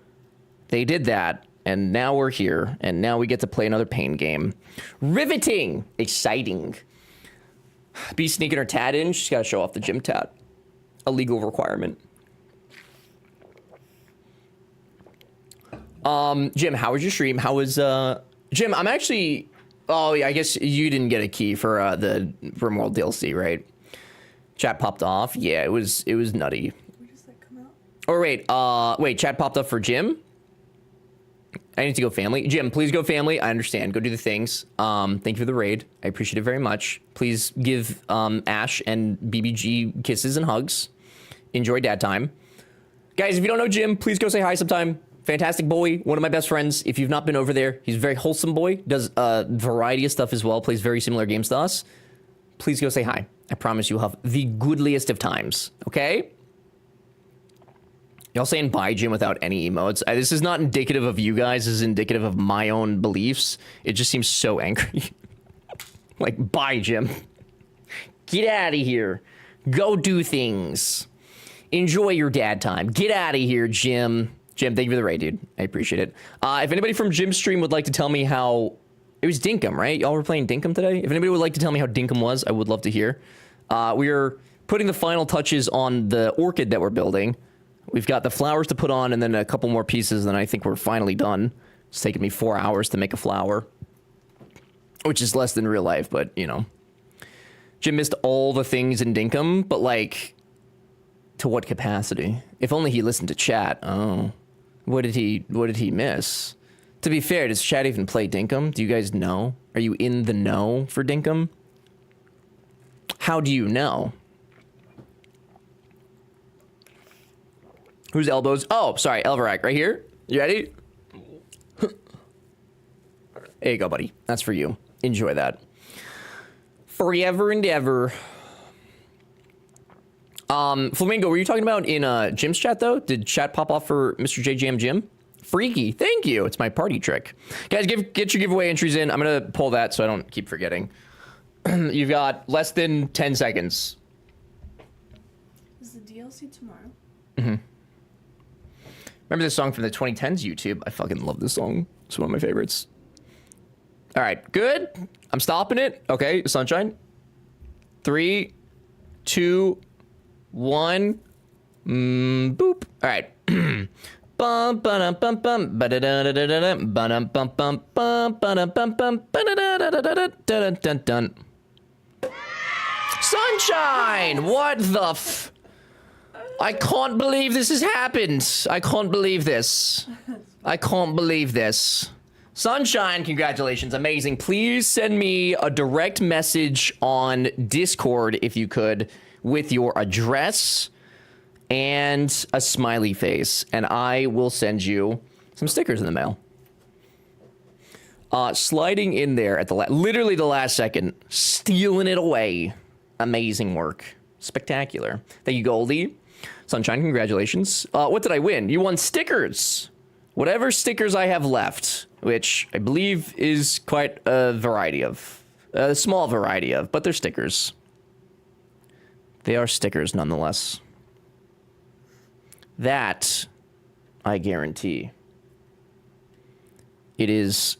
They did that, and now we're here, and now we get to play another pain game. Riveting! Exciting. Be sneaking her tat in. She's got to show off the gym tat. A legal requirement. Jim, how was your stream? How was, Jim, I'm actually... Oh, yeah, I guess you didn't get a key for, the RimWorld DLC, right? Chat popped off. Yeah, it was nutty. Where does that come out? Or wait, chat popped up for Jim? I need to go family. Jim, please go family. I understand. Go do the things. Thank you for the raid. I appreciate it very much. Please give Ash and BBG kisses and hugs. Enjoy dad time. Guys, if you don't know Jim, please go say hi sometime. Fantastic boy. One of my best friends. If you've not been over there, he's a very wholesome boy. Does a variety of stuff as well. Plays very similar games to us. Please go say hi. I promise you'll have the goodliest of times. Okay? Y'all saying bye, Jim, without any emotes. This is not indicative of you guys. This is indicative of my own beliefs. It just seems so angry. Like, bye, Jim. Get out of here. Go do things. Enjoy your dad time. Get out of here, Jim. Jim, thank you for the raid, dude. I appreciate it. If anybody from Jim's stream would like to tell me how... It was Dinkum, right? Y'all were playing Dinkum today? If anybody would like to tell me how Dinkum was, I would love to hear. We are putting the final touches on the orchid that we're building. We've got the flowers to put on and then a couple more pieces, and I think we're finally done. It's taken me 4 hours to make a flower, which is less than real life, but, you know. Jim missed all the things in Dinkum, but, like, to what capacity? If only he listened to chat. Oh. What did he miss? To be fair, does chat even play Dinkum? Do you guys know? Are you in the know for Dinkum? How do you know? Whose elbows? Oh, sorry, Elvarak, right here. You ready? There you go, buddy. That's for you. Enjoy that. Forever and ever. Flamingo, were you talking about in Jim's chat, though? Did chat pop off for Mr. JJM Jim? Freaky. Thank you. It's my party trick. Guys, get your giveaway entries in. I'm going to pull that so I don't keep forgetting. You've got less than 10 seconds. Is the DLC tomorrow? Mm-hmm. Remember this song from the 2010s YouTube? I fucking love this song. It's one of my favorites. All right, good. I'm stopping it. Okay, sunshine. 3, 2, 1. Boop. All right. Bum ba bum bum ba da da da da da bum bum bum bum ba bum bum ba da da da da da dun. Sunshine! What the f... I can't believe this has happened. I can't believe this. I can't believe this. Sunshine, congratulations. Amazing. Please send me a direct message on Discord, if you could, with your address and a smiley face, and I will send you some stickers in the mail. Sliding in there at the literally the last second, stealing it away. Amazing work. Spectacular. Thank you, Goldie. Sunshine, congratulations. What did I win? You won stickers. Whatever stickers I have left, which I believe is quite a variety of. A small variety of, but they're stickers. They are stickers nonetheless. That, I guarantee. It is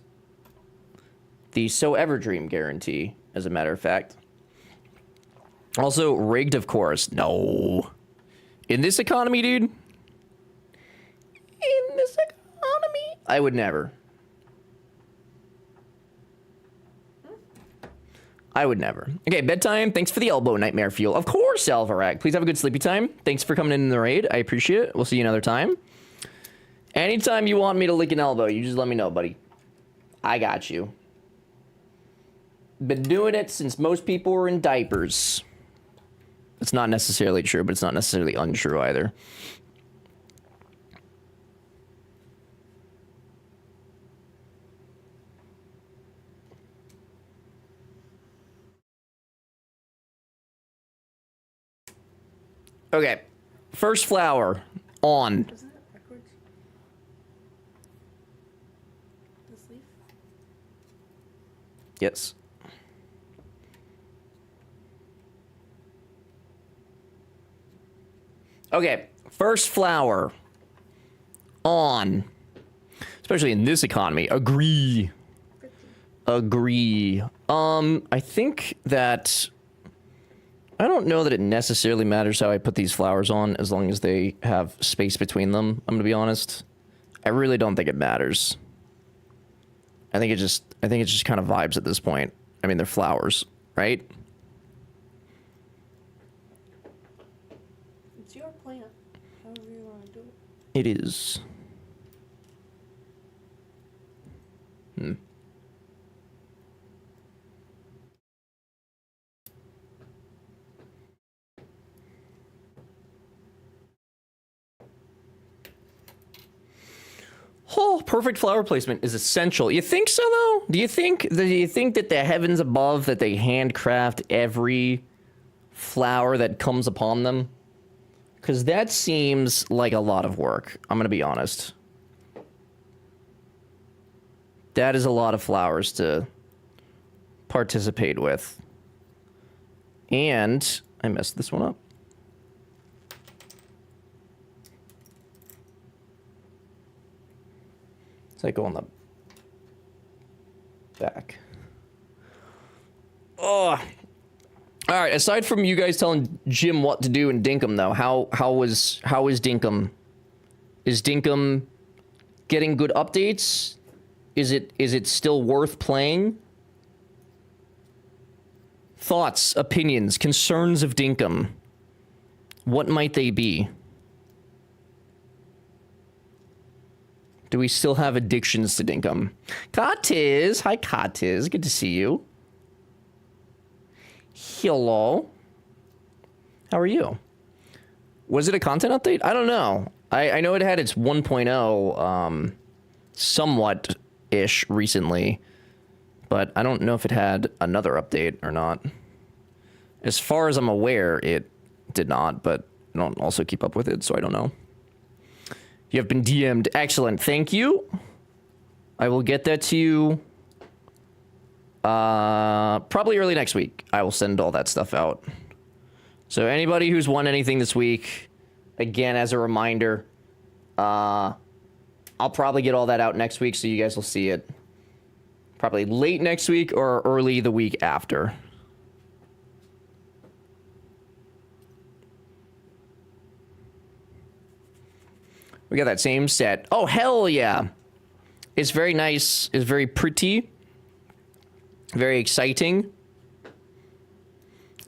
the So Ever Dream guarantee, as a matter of fact. Also, rigged, of course. No. In this economy, dude. In this economy. I would never. I would never. Okay, bedtime. Thanks for the elbow, Nightmare Fuel. Of course, Alvarak. Please have a good sleepy time. Thanks for coming in the raid. I appreciate it. We'll see you another time. Anytime you want me to lick an elbow, you just let me know, buddy. I got you. Been doing it since most people were in diapers. It's not necessarily true, but it's not necessarily untrue either. Okay. First flower. On. Isn't it backwards? This leaf? Yes. Okay. First flower. On. Especially in this economy. Agree. Agree. I think that... I don't know that it necessarily matters how I put these flowers on as long as they have space between them, I'm gonna be honest. I really don't think it matters. I think it's just kind of vibes at this point. I mean, they're flowers, right? It's your plant. However you want to do it. It is. Oh, perfect flower placement is essential. You think so, though? Do you think that the heavens above, that they handcraft every flower that comes upon them? Because that seems like a lot of work. I'm going to be honest. That is a lot of flowers to participate with. And I messed this one up. It's like on the back. Oh. All right. Aside from you guys telling Jim what to do in Dinkum, though, how is Dinkum? Is Dinkum getting good updates? Is it still worth playing? Thoughts, opinions, concerns of Dinkum. What might they be? Do we still have addictions to Dinkum? Katiz! Hi, Katiz. Good to see you. Hello. How are you? Was it a content update? I don't know. I know it had its 1.0 somewhat-ish recently, but I don't know if it had another update or not. As far as I'm aware, it did not, but I don't also keep up with it, so I don't know. You have been DM'd. Excellent. Thank you. I will get that to you probably early next week. I will send all that stuff out. So anybody who's won anything this week, again, as a reminder, I'll probably get all that out next week, so you guys will see it probably late next week or early the week after. We got that same set. Oh, hell yeah. It's very nice. It's very pretty. Very exciting.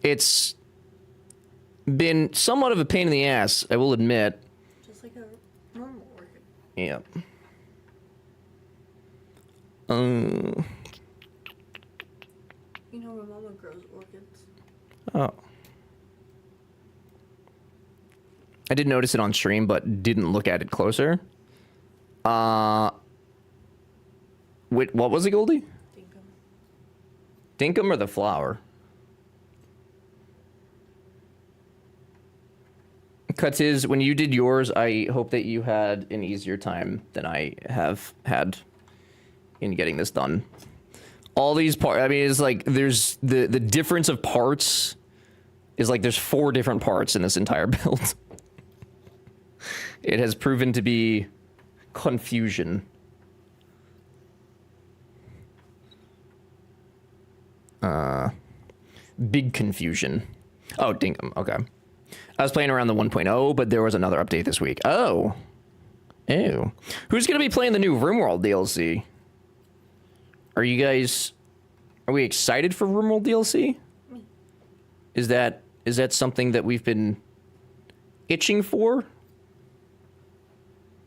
It's been somewhat of a pain in the ass, I will admit. Just like a normal orchid. Yeah. You know, my mama grows orchids. Oh. I did notice it on stream, but didn't look at it closer. Wait, what was it, Goldie? Dinkum. Dinkum or the flower? Katiz, when you did yours, I hope that you had an easier time than I have had in getting this done. All these parts, I mean, it's like there's the difference of parts is like there's 4 different parts in this entire build. It has proven to be confusion. Big confusion. Oh, Dinkum. Okay. I was playing around the 1.0, but there was another update this week. Oh. Ew. Who's going to be playing the new RimWorld DLC? Are we excited for RimWorld DLC? Is that something that we've been itching for?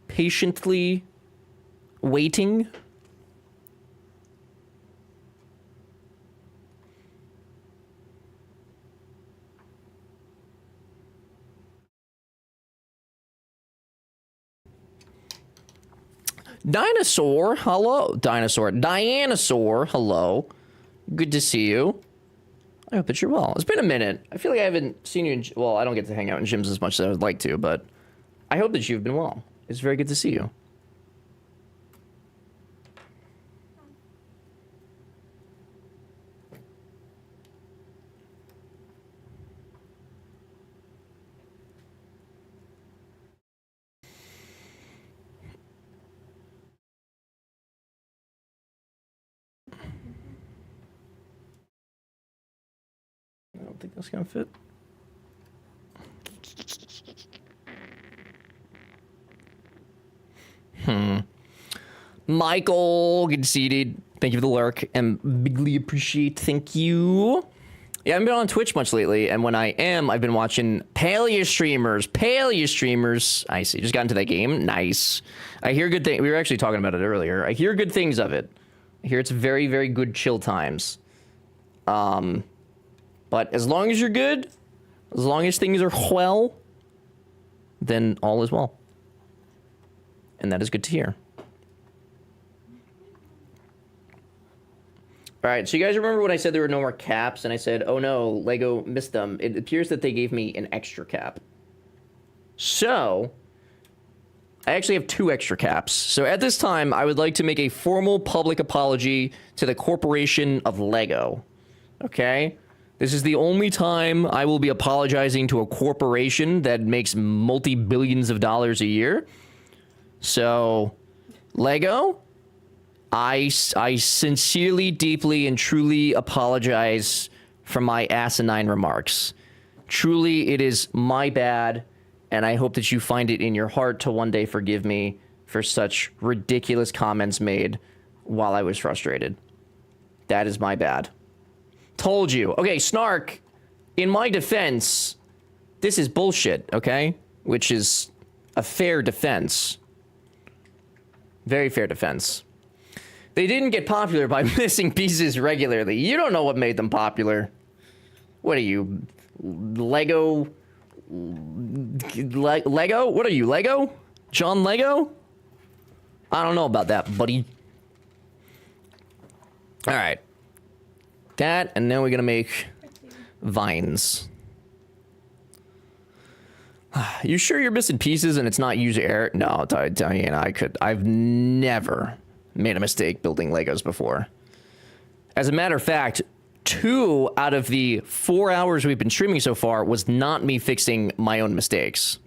Patiently waiting? Dinosaur, hello. Dinosaur. Dianosaur, hello. Good to see you. I hope that you're well. It's been a minute. I feel like I haven't seen you in... Well, I don't get to hang out in gyms as much as I would like to, but I hope that you've been well. It's very good to see you. I don't think that's gonna fit. Michael, good to see you, dude. Thank you for the lurk, and bigly appreciate. Thank you. Yeah, I haven't been on Twitch much lately, and when I am, I've been watching Paleo streamers. Paleo streamers. I see. Just got into that game. Nice. I hear good things. We were actually talking about it earlier. I hear good things of it. I hear it's very, very good chill times. But as long as you're good, as long as things are well, then all is well. And that is good to hear. All right, so you guys remember when I said there were no more caps, and I said, oh no, Lego missed them. It appears that they gave me an extra cap. So, I actually have 2 extra caps. So at this time, I would like to make a formal public apology to the corporation of Lego. Okay? This is the only time I will be apologizing to a corporation that makes multi-billions of dollars a year. So, Lego, I sincerely, deeply, and truly apologize for my asinine remarks. Truly, it is my bad, and I hope that you find it in your heart to one day forgive me for such ridiculous comments made while I was frustrated. That is my bad. Told you. Okay, Snark, in my defense, this is bullshit, okay? Which is a fair defense. Very fair defense. They didn't get popular by missing pieces regularly. You don't know what made them popular. What are you, Lego? Lego? What are you, Lego? John Lego? I don't know about that, buddy. All right. That, and then we're gonna make vines. You sure you're missing pieces and it's not user error? No, I've never made a mistake building Legos before. As a matter of fact, 2 out of the 4 hours we've been streaming so far was not me fixing my own mistakes.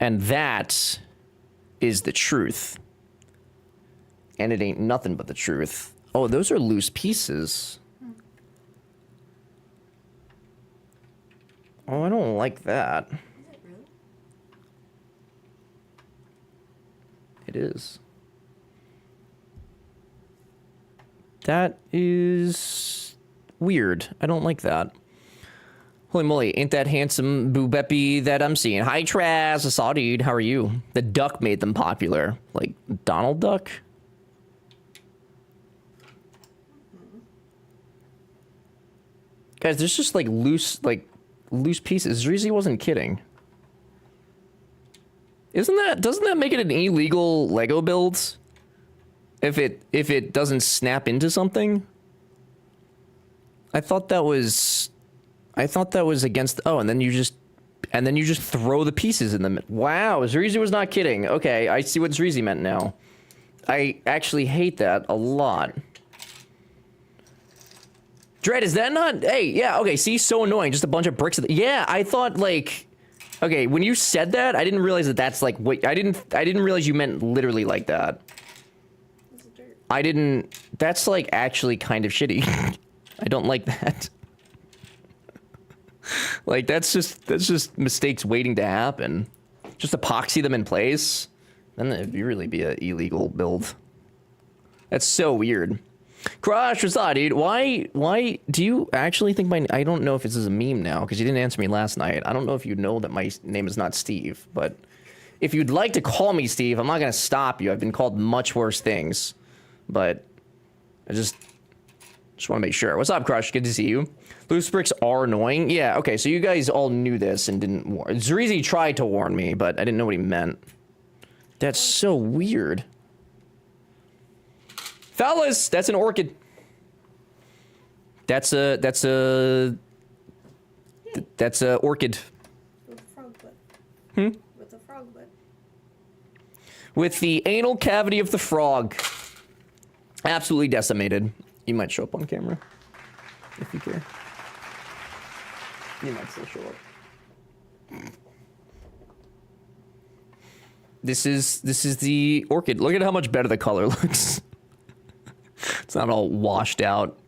And that is the truth. And it ain't nothing but the truth. Oh, those are loose pieces. Oh, I don't like that. Is it really? It is. That is weird. I don't like that. Holy moly, ain't that handsome boobeppy that I'm seeing? Hi, Traz. I saw, dude. How are you? The duck made them popular. Like, Donald Duck? Guys, there's just, like, loose pieces. Reezy wasn't kidding. Doesn't that make it an illegal Lego build? If it doesn't snap into something? I thought that was against, oh, and then you just throw the pieces in them. Wow, Zreezy was not kidding. Okay, I see what Zreezy meant now. I actually hate that a lot. Dread, is that not, hey, yeah, okay, see, so annoying, just a bunch of bricks. Yeah, I thought, like, okay, when you said that, I didn't realize that that's, like, what, I didn't realize you meant literally like that. That's, like, actually kind of shitty. I don't like that. Like, that's just mistakes waiting to happen. Just epoxy them in place. Then it'd really be an illegal build. That's so weird. Crush, what's up, dude? Why do you actually think I don't know if this is a meme now, because you didn't answer me last night. I don't know if you know that my name is not Steve, but if you'd like to call me Steve, I'm not going to stop you. I've been called much worse things, but I just want to make sure. What's up, Crush? Good to see you. Loose bricks are annoying. Yeah, okay, so you guys all knew this and didn't warn. Zreezy tried to warn me, but I didn't know what he meant. That's so weird. Fellas, that's an orchid. That's a orchid. With a frog butt. Hmm? With a frog butt. With the anal cavity of the frog. Absolutely decimated. You might show up on camera. If you care. You might still show up. This is the orchid. Look at how much better the color looks. It's not all washed out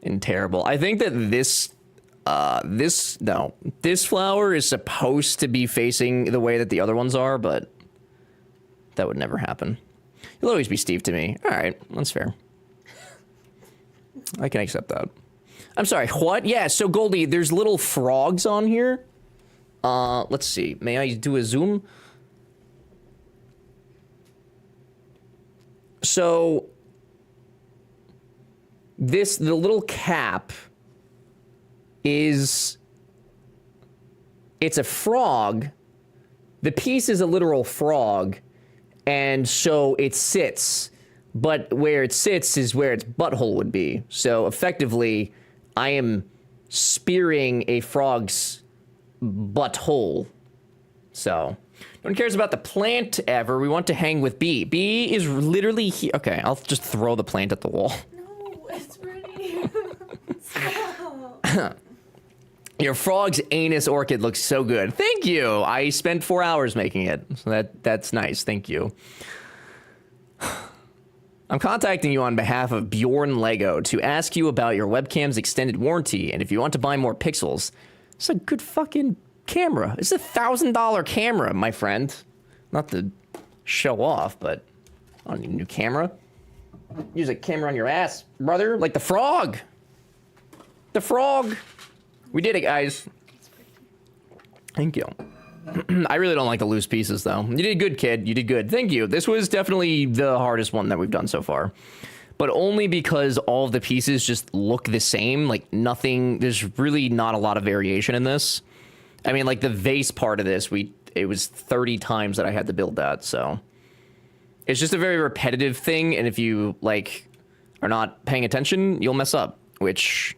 and terrible. I think that this flower is supposed to be facing the way that the other ones are, but that would never happen. You'll always be Steve to me. All right, that's fair. I can accept that. I'm sorry, what? Yeah, so Goldie, there's little frogs on here. Let's see. May I do a zoom? So the little cap it's a frog. The piece is a literal frog, and so it sits, but where it sits is where its butthole would be. So effectively, I am spearing a frog's butthole. So no one cares about the plant ever. We want to hang with B. B is literally here. Okay, I'll just throw the plant at the wall. No, it's ready. Stop. Your frog's anus orchid looks so good. Thank you. I spent 4 hours making it. So that's nice. Thank you. I'm contacting you on behalf of Bjorn Lego to ask you about your webcam's extended warranty and if you want to buy more pixels. It's a good fucking camera. It's $1,000 camera, my friend. Not to show off, but I don't need a new camera. Use a camera on your ass, brother. Like the frog. The frog. We did it, guys. Thank you. I really don't like the loose pieces, though. You did good, kid. You did good. Thank you. This was definitely the hardest one that we've done so far. But only because all of the pieces just look the same. Like, nothing... There's really not a lot of variation in this. I mean, like, the vase part of this, it was 30 times that I had to build that, so... It's just a very repetitive thing, and if you, like, are not paying attention, you'll mess up. Which,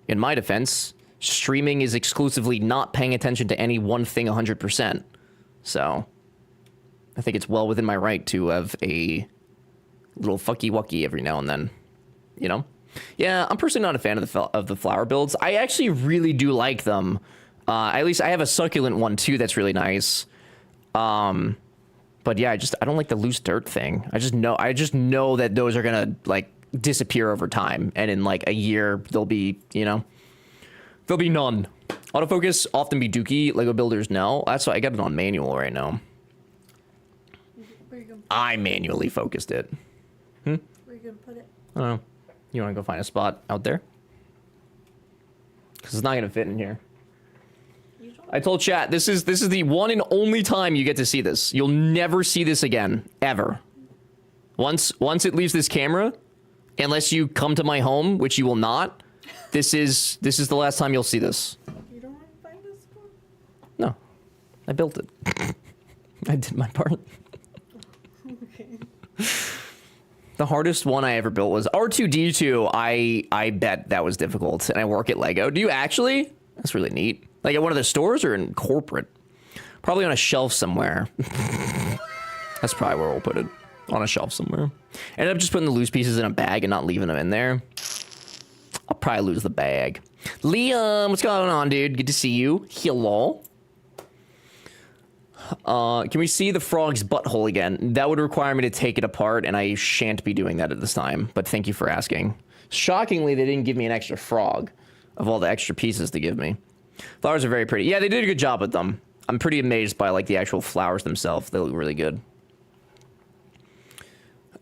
in my defense... Streaming is exclusively not paying attention to any one thing 100%. So, I think it's well within my right to have a little fucky-wucky every now and then. You know? Yeah, I'm personally not a fan of the flower builds. I actually really do like them. At least I have a succulent one, too, that's really nice. But yeah, I don't like the loose dirt thing. I just know that those are gonna, like, disappear over time. And in, like, a year, they'll be, you know... There'll be none. Autofocus often be dookie. Lego builders no. That's why I got it on manual right now. Where you gonna put I manually focused it. Where you gonna put it? I don't know. You want to go find a spot out there? Because it's not gonna fit in here. I told chat this is the one and only time you get to see this. You'll never see this again, ever. Once it leaves this camera, unless you come to my home, which you will not. This is the last time you'll see this. You don't want to find a spot? No. I built it. I did my part. Okay. The hardest one I ever built was R2-D2. I bet that was difficult. And I work at Lego. Do you actually? That's really neat. Like at one of the stores or in corporate? Probably on a shelf somewhere. That's probably where we'll put it. On a shelf somewhere. Ended up just putting the loose pieces in a bag and not leaving them in there. I'll probably lose the bag. Liam, what's going on, dude? Good to see you. Hello. Can we see the frog's butthole again? That would require me to take it apart, and I shan't be doing that at this time. But thank you for asking. Shockingly, they didn't give me an extra frog of all the extra pieces to give me. Flowers are very pretty. Yeah, they did a good job with them. I'm pretty amazed by, like, the actual flowers themselves. They look really good.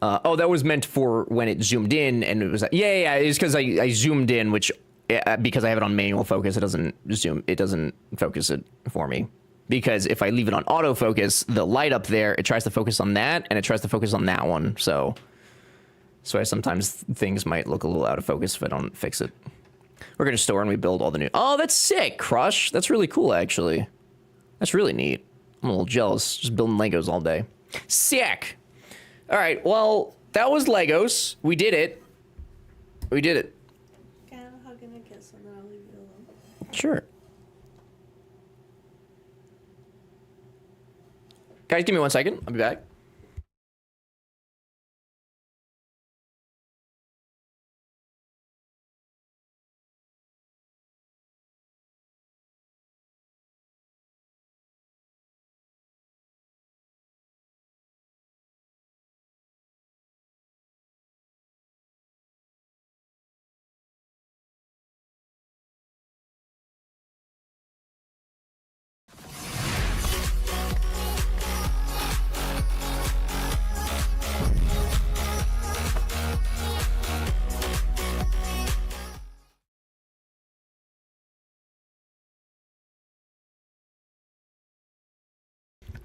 Oh, that was meant for when it zoomed in, and it was yeah. It's because I zoomed in, which because I have it on manual focus, it doesn't focus it for me. Because if I leave it on autofocus, the light up there, it tries to focus on that, and it tries to focus on that one. So sometimes things might look a little out of focus if I don't fix it. We're gonna store and we build all the new. Oh, that's sick, Crush. That's really cool, actually. That's really neat. I'm a little jealous. Just building Legos all day. Sick. All right, well, that was Legos. We did it. We did it. Kinda. Sure. Guys, give me 1 second. I'll be back.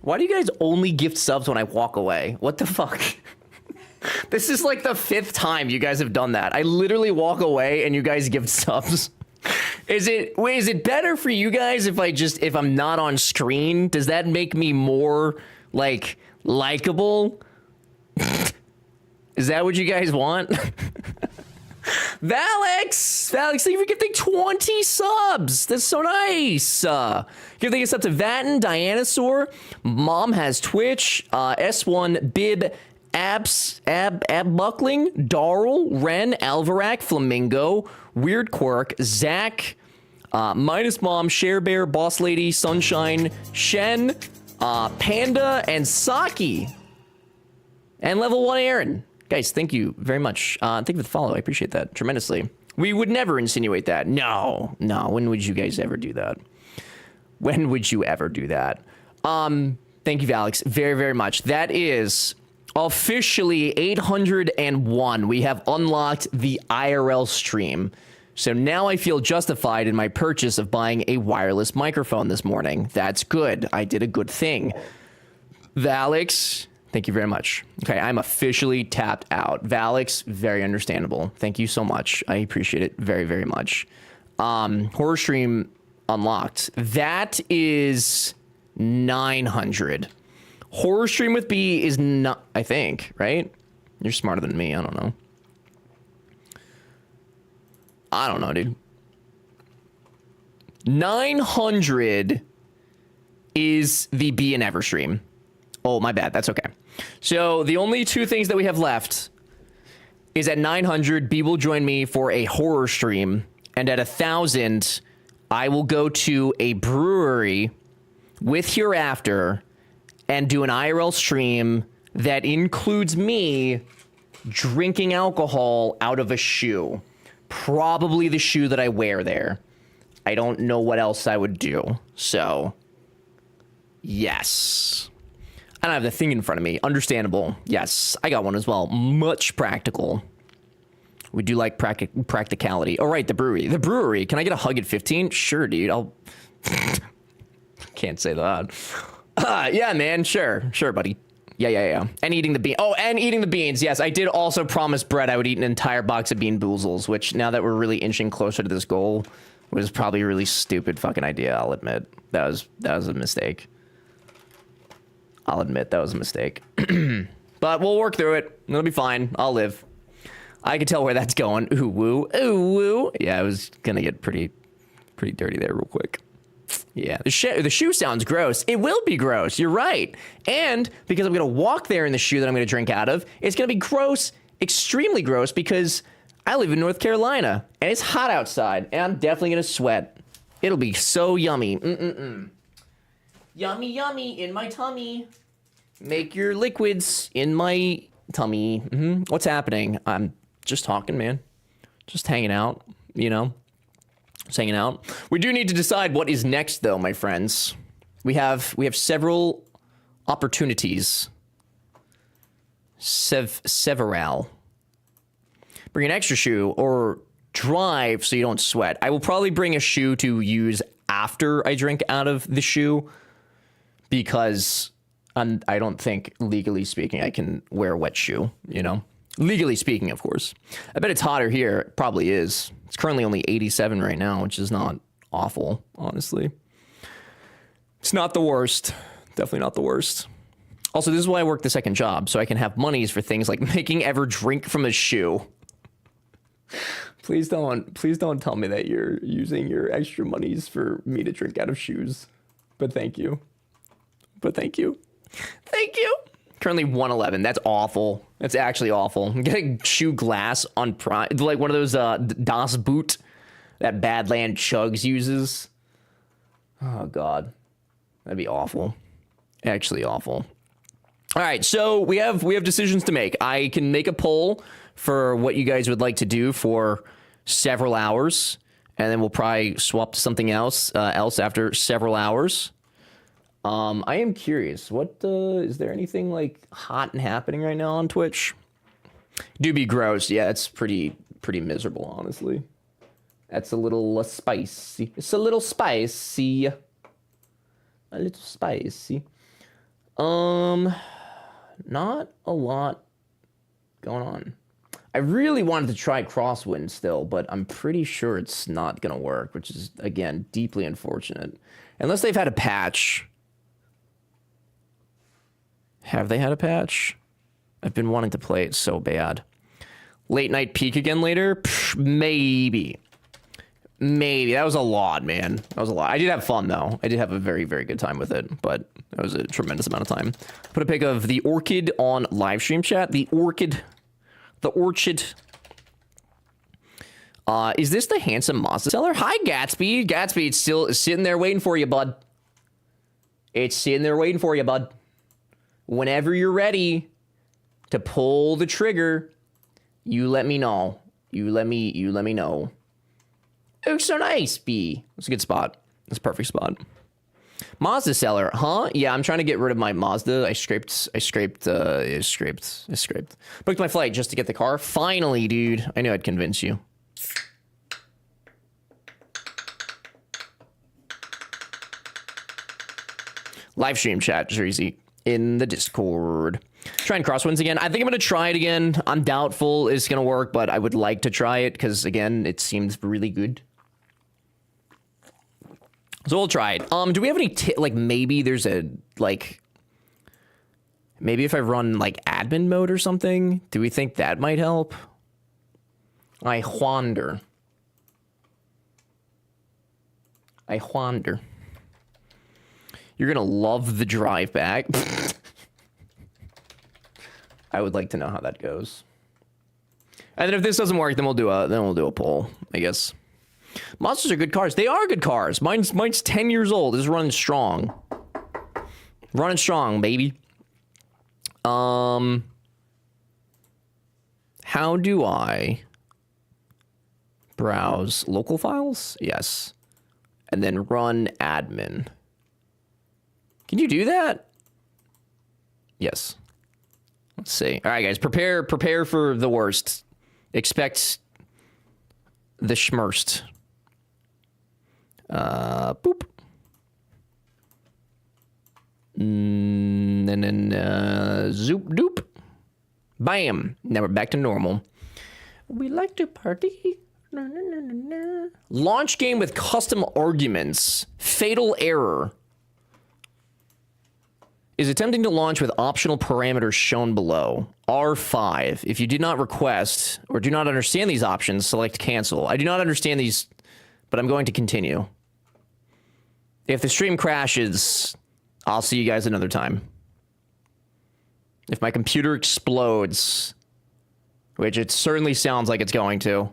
Why do you guys only gift subs when I walk away? What the fuck? This is like the 5th time you guys have done that. I literally walk away and you guys give subs. Is it better for you guys if I'm not on screen? Does that make me more like likable? Is that what you guys want? Valix, thank you for gifting 20 subs. That's so nice. Gifting us up to Vatten, Dianasaur, Mom has Twitch, S1, Bib, Buckling, Darl, Ren, Alvarac, Flamingo, Weird Quirk, Zach, Minus Mom, Share Bear, Boss Lady, Sunshine, Shen, Panda, and Saki. And level 1 Aaron. Guys, thank you very much. Thank you for the follow. I appreciate that tremendously. We would never insinuate that. No. When would you guys ever do that? When would you ever do that? Thank you, Alex, very, very much. That is officially 801. We have unlocked the IRL stream. So now I feel justified in my purchase of buying a wireless microphone this morning. That's good. I did a good thing. Valix, thank you very much. Okay, I'm officially tapped out. Valix, very understandable. Thank you so much. I appreciate it very, very much. Horror stream unlocked. That is 900. Horror stream with B is not, I think, right? You're smarter than me. I don't know. I don't know, dude. 900 is the B and Ever stream. Oh, my bad. That's okay. So the only two things that we have left is at 900, B will join me for a horror stream. And at 1,000, I will go to a brewery with Hereafter and do an IRL stream that includes me drinking alcohol out of a shoe. Probably the shoe that I wear there. I don't know what else I would do. So, yes. I don't have the thing in front of me. Understandable. Yes, I got one as well. Much practical. We do like practicality. All right, the brewery. The brewery. Can I get a hug at 15? Sure, dude. I'll... Can't say that. Yeah, man. Sure, buddy. Yeah. And eating the bean. Oh, and eating the beans. Yes, I did also promise Brett I would eat an entire box of Bean Boozles, which now that we're really inching closer to this goal, was probably a really stupid fucking idea, I'll admit. That was a mistake. I'll admit that was a mistake. But we'll work through it. It'll be fine. I'll live. I can tell where that's going. Ooh, woo. Ooh, woo. Yeah, I was gonna get pretty dirty there real quick. Yeah, the shoe sounds gross. It will be gross. You're right. And because I'm going to walk there in the shoe that I'm going to drink out of, it's going to be gross, extremely gross, because I live in North Carolina and it's hot outside and I'm definitely going to sweat. It'll be so yummy. Yummy, yummy in my tummy. Make your liquids in my tummy. What's happening? I'm just talking, man. Just hanging out, you know. Just hanging out. We do need to decide what is next, though, my friends. We have several opportunities. Several. Bring an extra shoe or drive so you don't sweat. I will probably bring a shoe to use after I drink out of the shoe because I don't think, legally speaking, I can wear a wet shoe, you know? Legally speaking, of course. I bet it's hotter here. It probably is. It's currently only 87 right now, which is not awful, honestly. It's not the worst. Definitely not the worst. Also, this is why I work the second job, so I can have monies for things like making Ever drink from a shoe. Please don't tell me that you're using your extra monies for me to drink out of shoes. But thank you. Thank you. Currently 111. That's awful. That's actually awful. I'm getting shoe glass on Prime, like one of those Das Boot that Badland Chugs uses. Oh god, that'd be awful. Actually awful. All right, so we have decisions to make. I can make a poll for what you guys would like to do for several hours, and then we'll probably swap to something else after several hours. I am curious, what is there anything like hot and happening right now on Twitch? Do be gross. Yeah, it's pretty miserable, honestly. That's a little spicy. It's a little spicy. A little spicy. Not a lot going on. I really wanted to try Crosswind still, but I'm pretty sure it's not gonna work, which is, again, deeply unfortunate. Unless they've had a patch. Have they had a patch? I've been wanting to play it so bad. Late night peak again later? Psh, maybe. That was a lot, man. That was a lot. I did have fun, though. I did have a very, very good time with it, but that was a tremendous amount of time. Put a pic of the orchid on live stream chat. The orchid. Is this the handsome Mazda seller? Hi, Gatsby. Gatsby, it's still sitting there waiting for you, bud. Whenever you're ready to pull the trigger, you let me know. You let me know. Oh, so nice, B. That's a good spot. That's a perfect spot. Mazda seller, huh? Yeah, I'm trying to get rid of my Mazda. I scraped. Booked my flight just to get the car. Finally, dude. I knew I'd convince you. Live stream chat, Jersey, in the Discord. Trying Crosswinds again. I think I'm going to try it again. I'm doubtful it's going to work, but I would like to try it because, again, it seems really good. So we'll try it. Do we have any, like, maybe there's a, like, maybe if I run, like, admin mode or something, do we think that might help? I wonder. You're gonna love the drive back. I would like to know how that goes. And then if this doesn't work, then we'll do a poll, I guess. Monsters are good cars. They are good cars. Mine's 10 years old. It's running strong. Running strong, baby. How do I browse local files? Yes. And then run admin. Can you do that? Yes. Let's see. All right, guys, prepare for the worst. Expect the schmerst. Boop. And then zoop doop. Bam. Now we're back to normal. We like to party. Na, na, na, na, na. Launch game with custom arguments. Fatal error. Is attempting to launch with optional parameters shown below. R5. If you did not request or do not understand these options, select cancel. I do not understand these, but I'm going to continue. If the stream crashes, I'll see you guys another time. If my computer explodes, which it certainly sounds like it's going to.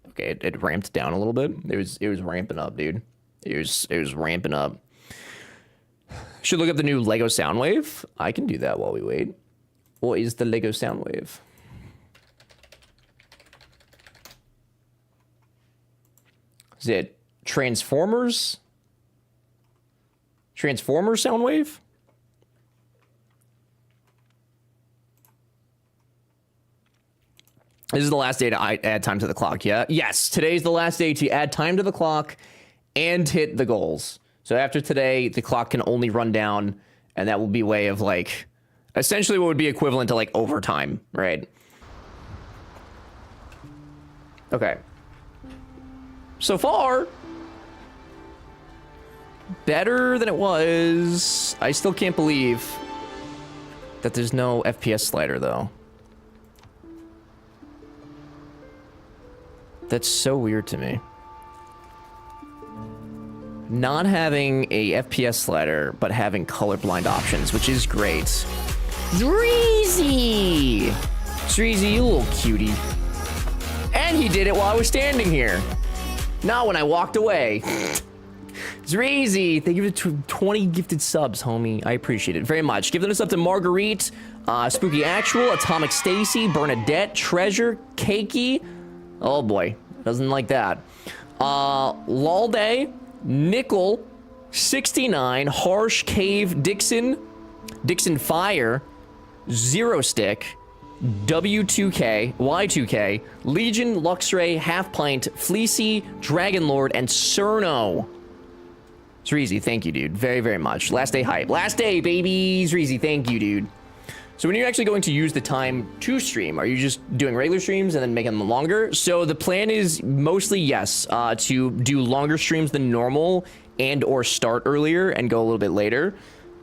Okay, it ramped down a little bit. It was ramping up, dude. It was ramping up. Should look up the new Lego Soundwave. I can do that while we wait. What is the Lego Soundwave? Is it Transformers? Transformers Soundwave? This is the last day to add time to the clock, yeah? Yes, today's the last day to add time to the clock and hit the goals. So after today, the clock can only run down, and that will be a way of, like, essentially what would be equivalent to, like, overtime, right? Okay. So far, better than it was. I still can't believe that there's no FPS slider, though. That's so weird to me. Not having a FPS slider, but having colorblind options, which is great. Dreezy! Dreezy, you little cutie. And he did it while I was standing here. Not when I walked away. Dreezy, thank you for 20 gifted subs, homie. I appreciate it very much. Give this up to Marguerite, Spooky Actual, Atomic Stacy, Bernadette, Treasure, Cakey. Oh boy, doesn't like that. Lalday, Nickel, 69, Harsh, Cave, Dixon Fire, Zero Stick, W2K, Y2K, Legion, Luxray, Half Pint, Fleecy, Dragonlord, and Cerno. Zreezy, thank you, dude. Very, very much. Last day hype. Last day, baby. Zreezy, thank you, dude. So when you're actually going to use the time to stream, are you just doing regular streams and then making them longer? So the plan is mostly, yes, to do longer streams than normal and or start earlier and go a little bit later.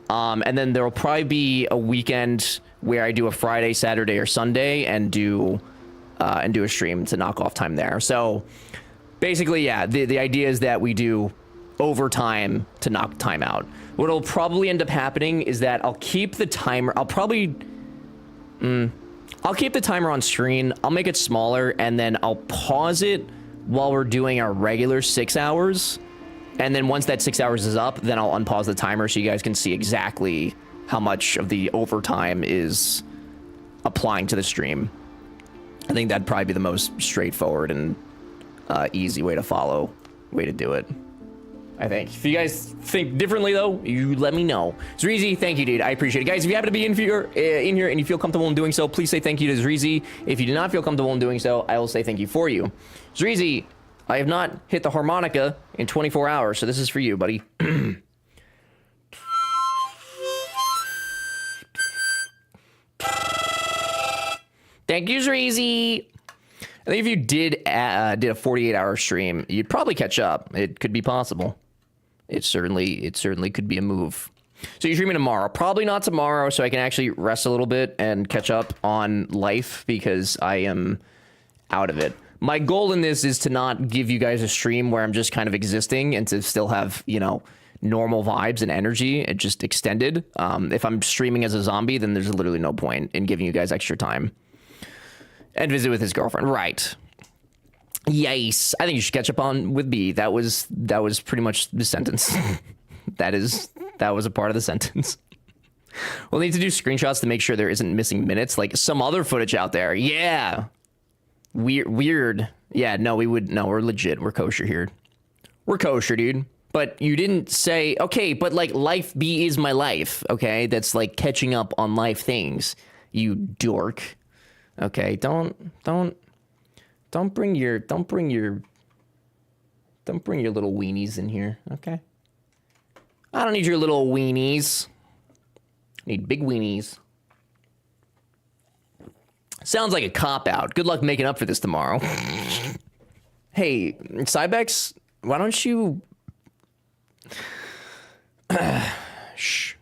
And then there'll probably be a weekend where I do a Friday, Saturday, or Sunday and do a stream to knock off time there. So basically, yeah, the idea is that we do overtime to knock time out. What'll probably end up happening is that I'll keep the timer. I'll keep the timer on screen. I'll make it smaller and then I'll pause it while we're doing our regular 6 hours. And then once that 6 hours is up, then I'll unpause the timer so you guys can see exactly how much of the overtime is applying to the stream. I think that'd probably be the most straightforward and easy way to follow, way to do it. I think. If you guys think differently, though, you let me know. Zreezy, thank you, dude. I appreciate it. Guys, if you happen to be in here and you feel comfortable in doing so, please say thank you to Zreezy. If you do not feel comfortable in doing so, I will say thank you for you. Zreezy, I have not hit the harmonica in 24 hours, so this is for you, buddy. Thank you, Zreezy. I think if you did a 48-hour stream, you'd probably catch up. It could be possible. It certainly could be a move. So you're streaming tomorrow. Probably not tomorrow, so I can actually rest a little bit and catch up on life because I am out of it. My goal in this is to not give you guys a stream where I'm just kind of existing and to still have, you know, normal vibes and energy. It just extended. If I'm streaming as a zombie, then there's literally no point in giving you guys extra time. And visit with his girlfriend. Right. Yes. I think you should catch up on with B. That was pretty much the sentence. that was a part of the sentence. We'll need to do screenshots to make sure there isn't missing minutes, like some other footage out there. Yeah. Weird. Yeah, no, we're legit. We're kosher here. We're kosher, dude. But you didn't say, okay, but like life B is my life. Okay. That's like catching up on life things. You dork. Okay, don't bring your little weenies in here, okay? I don't need your little weenies. I need big weenies. Sounds like a cop-out. Good luck making up for this tomorrow. Hey, Cybex, why don't you... Shh.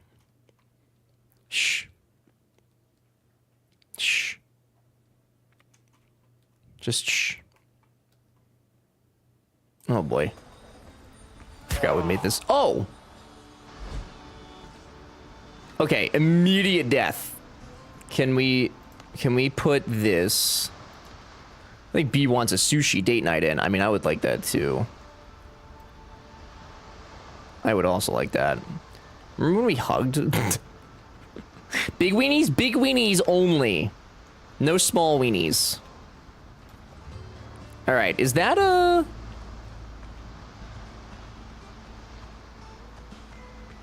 Shh. Shh. Just shh. Oh boy. Forgot we made this. Oh! Okay, immediate death. Can we put this? I think B wants a sushi date night in. I mean, I would like that too. I would also like that. Remember when we hugged? Big weenies only. No small weenies. All right, is that a...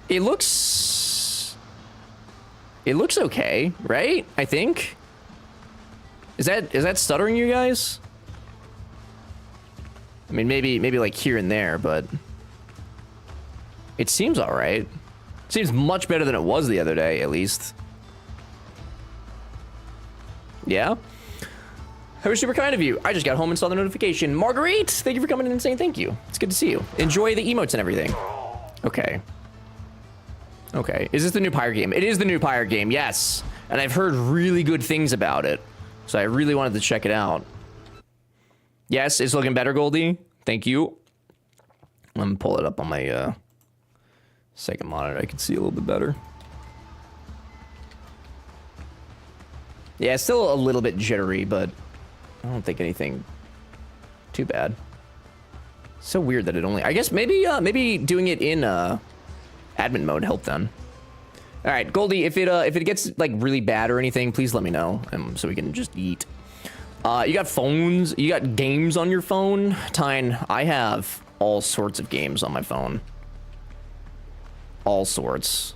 It looks okay, right? I think. Is that stuttering you guys? I mean, maybe like here and there, but it seems all right. It seems much better than it was the other day, at least. Yeah. That was super kind of you. I just got home and saw the notification. Marguerite, thank you for coming in and saying thank you. It's good to see you. Enjoy the emotes and everything. Okay. Okay. Is this the new Pyre game? It is the new Pyre game, yes. And I've heard really good things about it. So I really wanted to check it out. Yes, it's looking better, Goldie. Thank you. Let me pull it up on my second monitor. I can see a little bit better. Yeah, it's still a little bit jittery, but I don't think anything too bad. So weird that it only... I guess maybe doing it in admin mode helped then. All right, Goldie, if it gets like really bad or anything, please let me know, so we can just eat. You got phones? You got games on your phone? Tyne, I have all sorts of games on my phone. All sorts.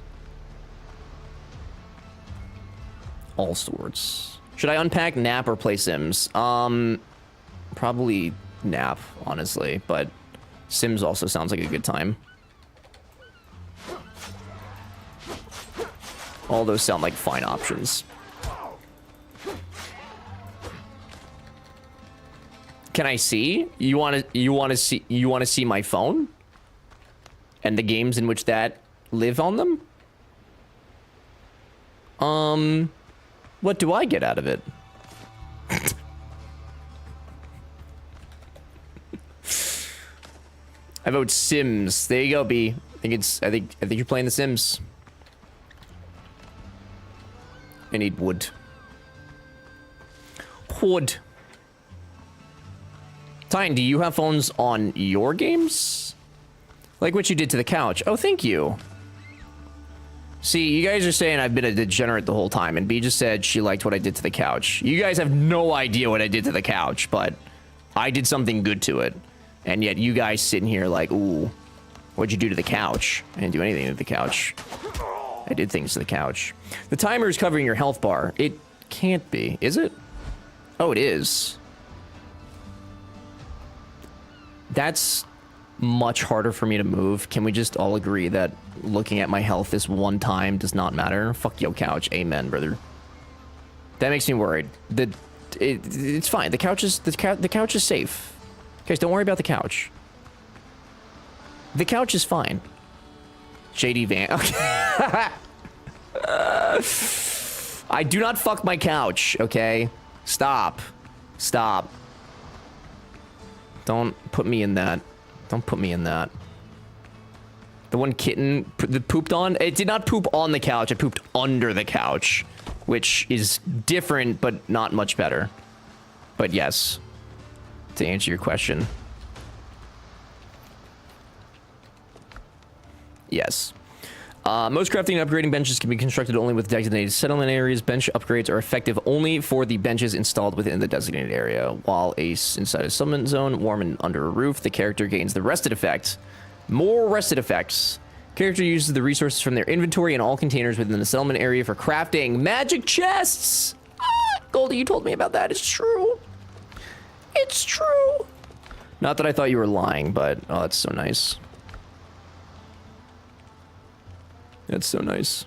All sorts. Should I unpack, nap, or play Sims? Probably nap, honestly, but Sims also sounds like a good time. All those sound like fine options. Can I see? You want to see my phone? And the games in which that live on them? What do I get out of it? I vote Sims. There you go, B. I think you're playing The Sims. I need wood. Wood. Tyne, do you have phones on your games? Like what you did to the couch. Oh, thank you. See, you guys are saying I've been a degenerate the whole time, and B just said she liked what I did to the couch. You guys have no idea what I did to the couch, but I did something good to it. And yet you guys sitting here like, ooh, what'd you do to the couch? I didn't do anything to the couch. I did things to the couch. The timer is covering your health bar. It can't be, is it? Oh, it is. That's much harder for me to move. Can we just all agree that looking at my health this one time does not matter? Fuck yo, couch. Amen, brother. That makes me worried. It's fine. The couch is safe. Guys, don't worry about the couch. The couch is fine. JD Van. Okay. I do not fuck my couch, okay? Stop. Stop. Don't put me in that. Don't put me in that. The one kitten that pooped on, it did not poop on the couch, it pooped under the couch, which is different, but not much better. But yes, to answer your question. Yes. Most crafting and upgrading benches can be constructed only with designated settlement areas. Bench upgrades are effective only for the benches installed within the designated area. While inside a settlement zone, warm and under a roof, the character gains the rested effect. More rested effects. Character uses the resources from their inventory and all containers within the settlement area for crafting magic chests. Ah, Goldie, you told me about that. It's true. It's true. Not that I thought you were lying, but oh, that's so nice. That's so nice.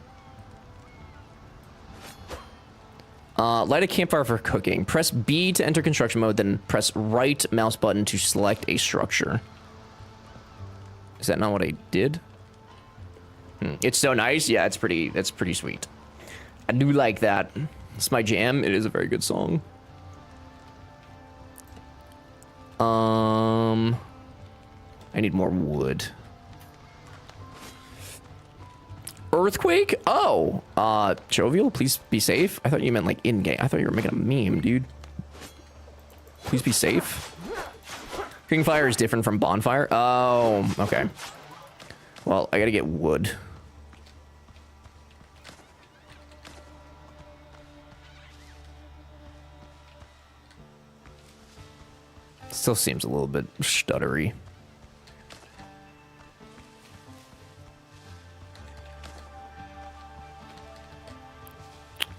Light a campfire for cooking. Press B to enter construction mode, then press right mouse button to select a structure. Is that not what I did? It's so nice. Yeah, it's pretty sweet. I do like that. It's my jam. It is a very good song. I need more wood. Earthquake? Oh, Jovial, please be safe. I thought you meant like in-game. I thought you were making a meme, dude. Please be safe. Ring fire is different from bonfire. Oh, okay. Well, I gotta get wood. Still seems a little bit stuttery.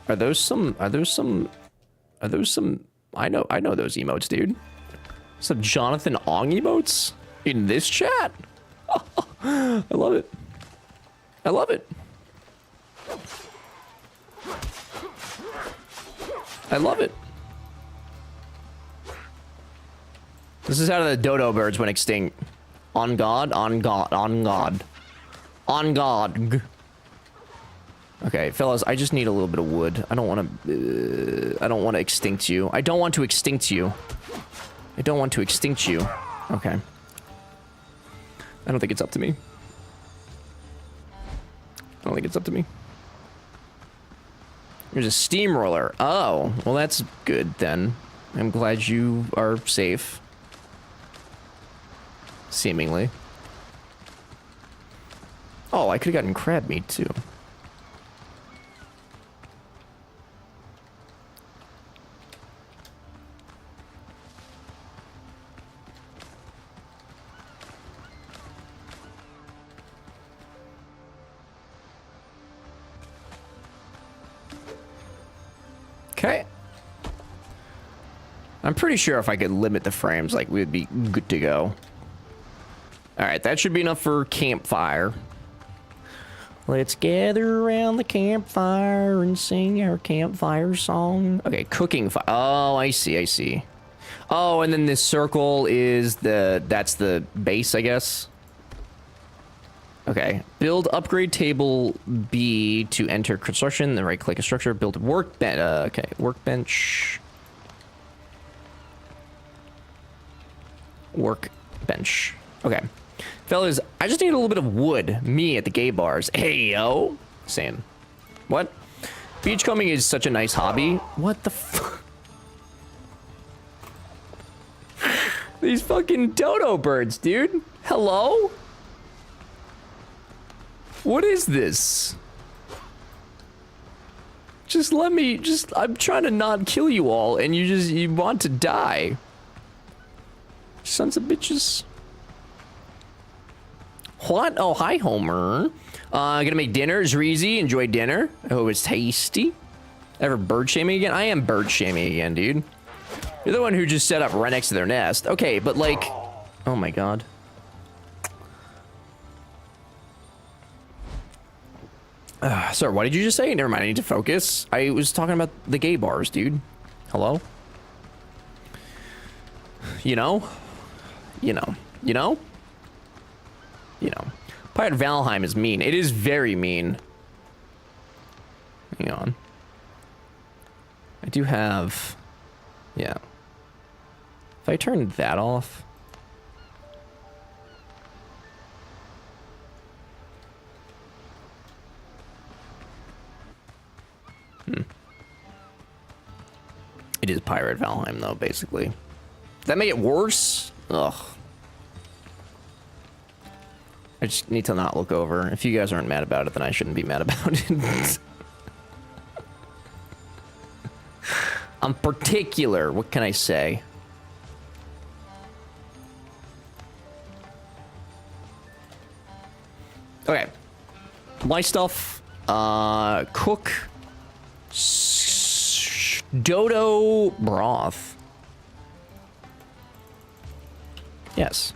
Are those some I know those emotes, dude. Some Jonathan Ong emotes in this chat. I love it. I love it. I love it. This is how the dodo birds went extinct. On God, on God, on God. On God. Okay, fellas, I just need a little bit of wood. I don't want to extinct you. I don't want to extinct you. I don't want to extinct you. Okay. I don't think it's up to me. I don't think it's up to me. There's a steamroller. Oh, well that's good then. I'm glad you are safe. Seemingly. Oh, I could have gotten crab meat too. Okay. I'm pretty sure if I could limit the frames, like, we'd be good to go. Alright, that should be enough for campfire. Let's gather around the campfire and sing our campfire song. Okay, cooking fire. Oh, I see, I see. Oh, and then this circle is that's the base, I guess. Okay. Build upgrade table B to enter construction. Then right click a structure. Build workbench. Okay. Workbench. Workbench. Okay. Fellas, I just need a little bit of wood. Me at the gay bars. Hey, yo. Same. What? Beachcombing is such a nice hobby. What the fuck? These fucking dodo birds, dude. Hello? What is this? Just let me, I'm trying to not kill you all, and you want to die. Sons of bitches. What? Oh, hi, Homer. Gonna make dinner. Zreezy, enjoy dinner. I hope it's tasty. Ever bird shaming again? I am bird shaming again, dude. You're the one who just set up right next to their nest. Okay, but like, oh my god. Sorry, what did you just say? Never mind, I need to focus. I was talking about the gay bars, dude. Hello? You know? You know. You know? You know. Pirate Valheim is mean. It is very mean. Hang on. I do have... Yeah. If I turn that off... It is Pirate Valheim, though, basically. Does that make it worse? Ugh. I just need to not look over. If you guys aren't mad about it, then I shouldn't be mad about it. I'm particular. What can I say? Okay. My stuff. Cook. Dodo broth. Yes.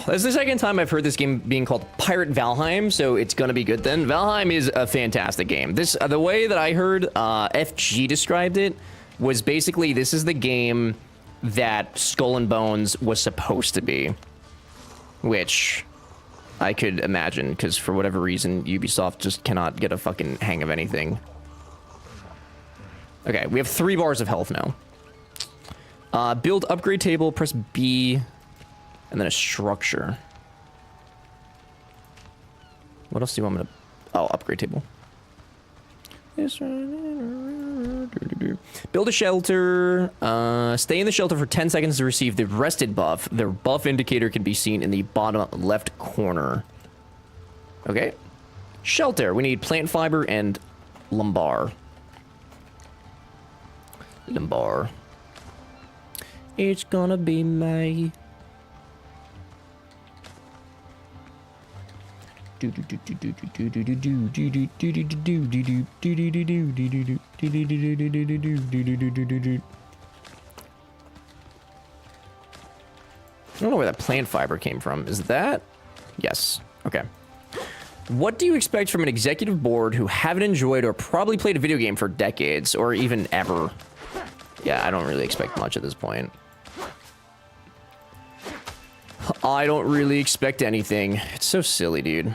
That's the second time I've heard this game being called Pirate Valheim, so it's gonna be good then. Valheim is a fantastic game. This, the way that I heard FG described it was basically this is the game that Skull and Bones was supposed to be, which I could imagine because for whatever reason Ubisoft just cannot get a fucking hang of anything. Okay, we have 3 bars of health now. Build upgrade table, press B, and then a structure. What else do you want me to... Oh, upgrade table. Build a shelter. Stay in the shelter for 10 seconds to receive the rested buff. The buff indicator can be seen in the bottom left corner. Okay. Shelter. We need plant fiber and lumbar. Lumbar. It's gonna be May. I don't know where that plant fiber came from. Is that? Yes. Okay. What do you expect from an executive board who haven't enjoyed or probably played a video game for decades or even ever? Yeah, I don't really expect much at this point. I don't really expect anything. It's so silly, dude.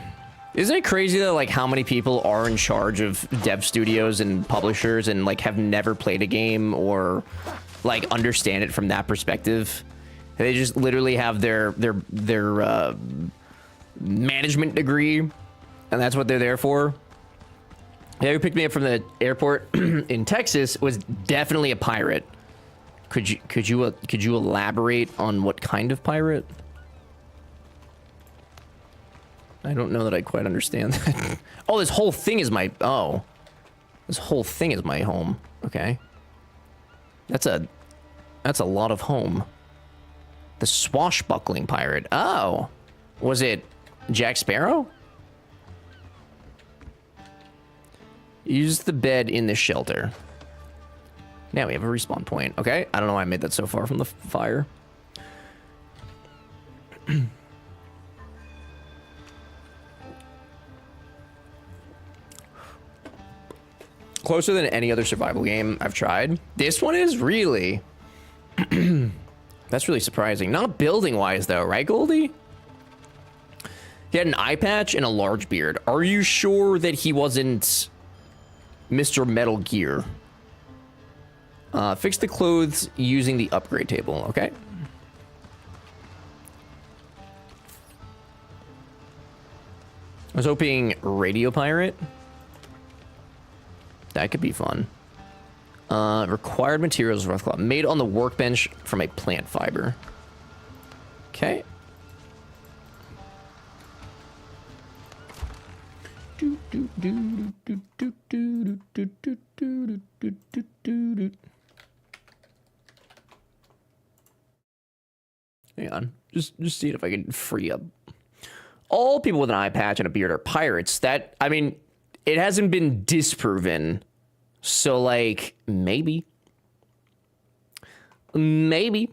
Isn't it crazy though, like how many people are in charge of dev studios and publishers and like have never played a game or like understand it from that perspective? They just literally have their management degree, and that's what they're there for. The guy who picked me up from the airport in Texas was definitely a pirate. Could you elaborate on what kind of pirate? I don't know that I quite understand that. Oh, this whole thing is my... Oh. This whole thing is my home. Okay. That's a lot of home. The swashbuckling pirate. Oh. Was it Jack Sparrow? Use the bed in the shelter. Now we have a respawn point. Okay. I don't know why I made that so far from the fire. Closer than any other survival game I've tried. This one is really... That's really surprising. Not building-wise, though, right, Goldie? He had an eye patch and a large beard. Are you sure that he wasn't Mr. Metal Gear? Fix the clothes using the upgrade table, okay? I was hoping Radio Pirate. That could be fun. Required materials, rough cloth. Made on the workbench from a plant fiber. Okay. Hang on. Just seeing if I can free up. All people with an eye patch and a beard are pirates. That, I mean... It hasn't been disproven, so, like, maybe. Maybe.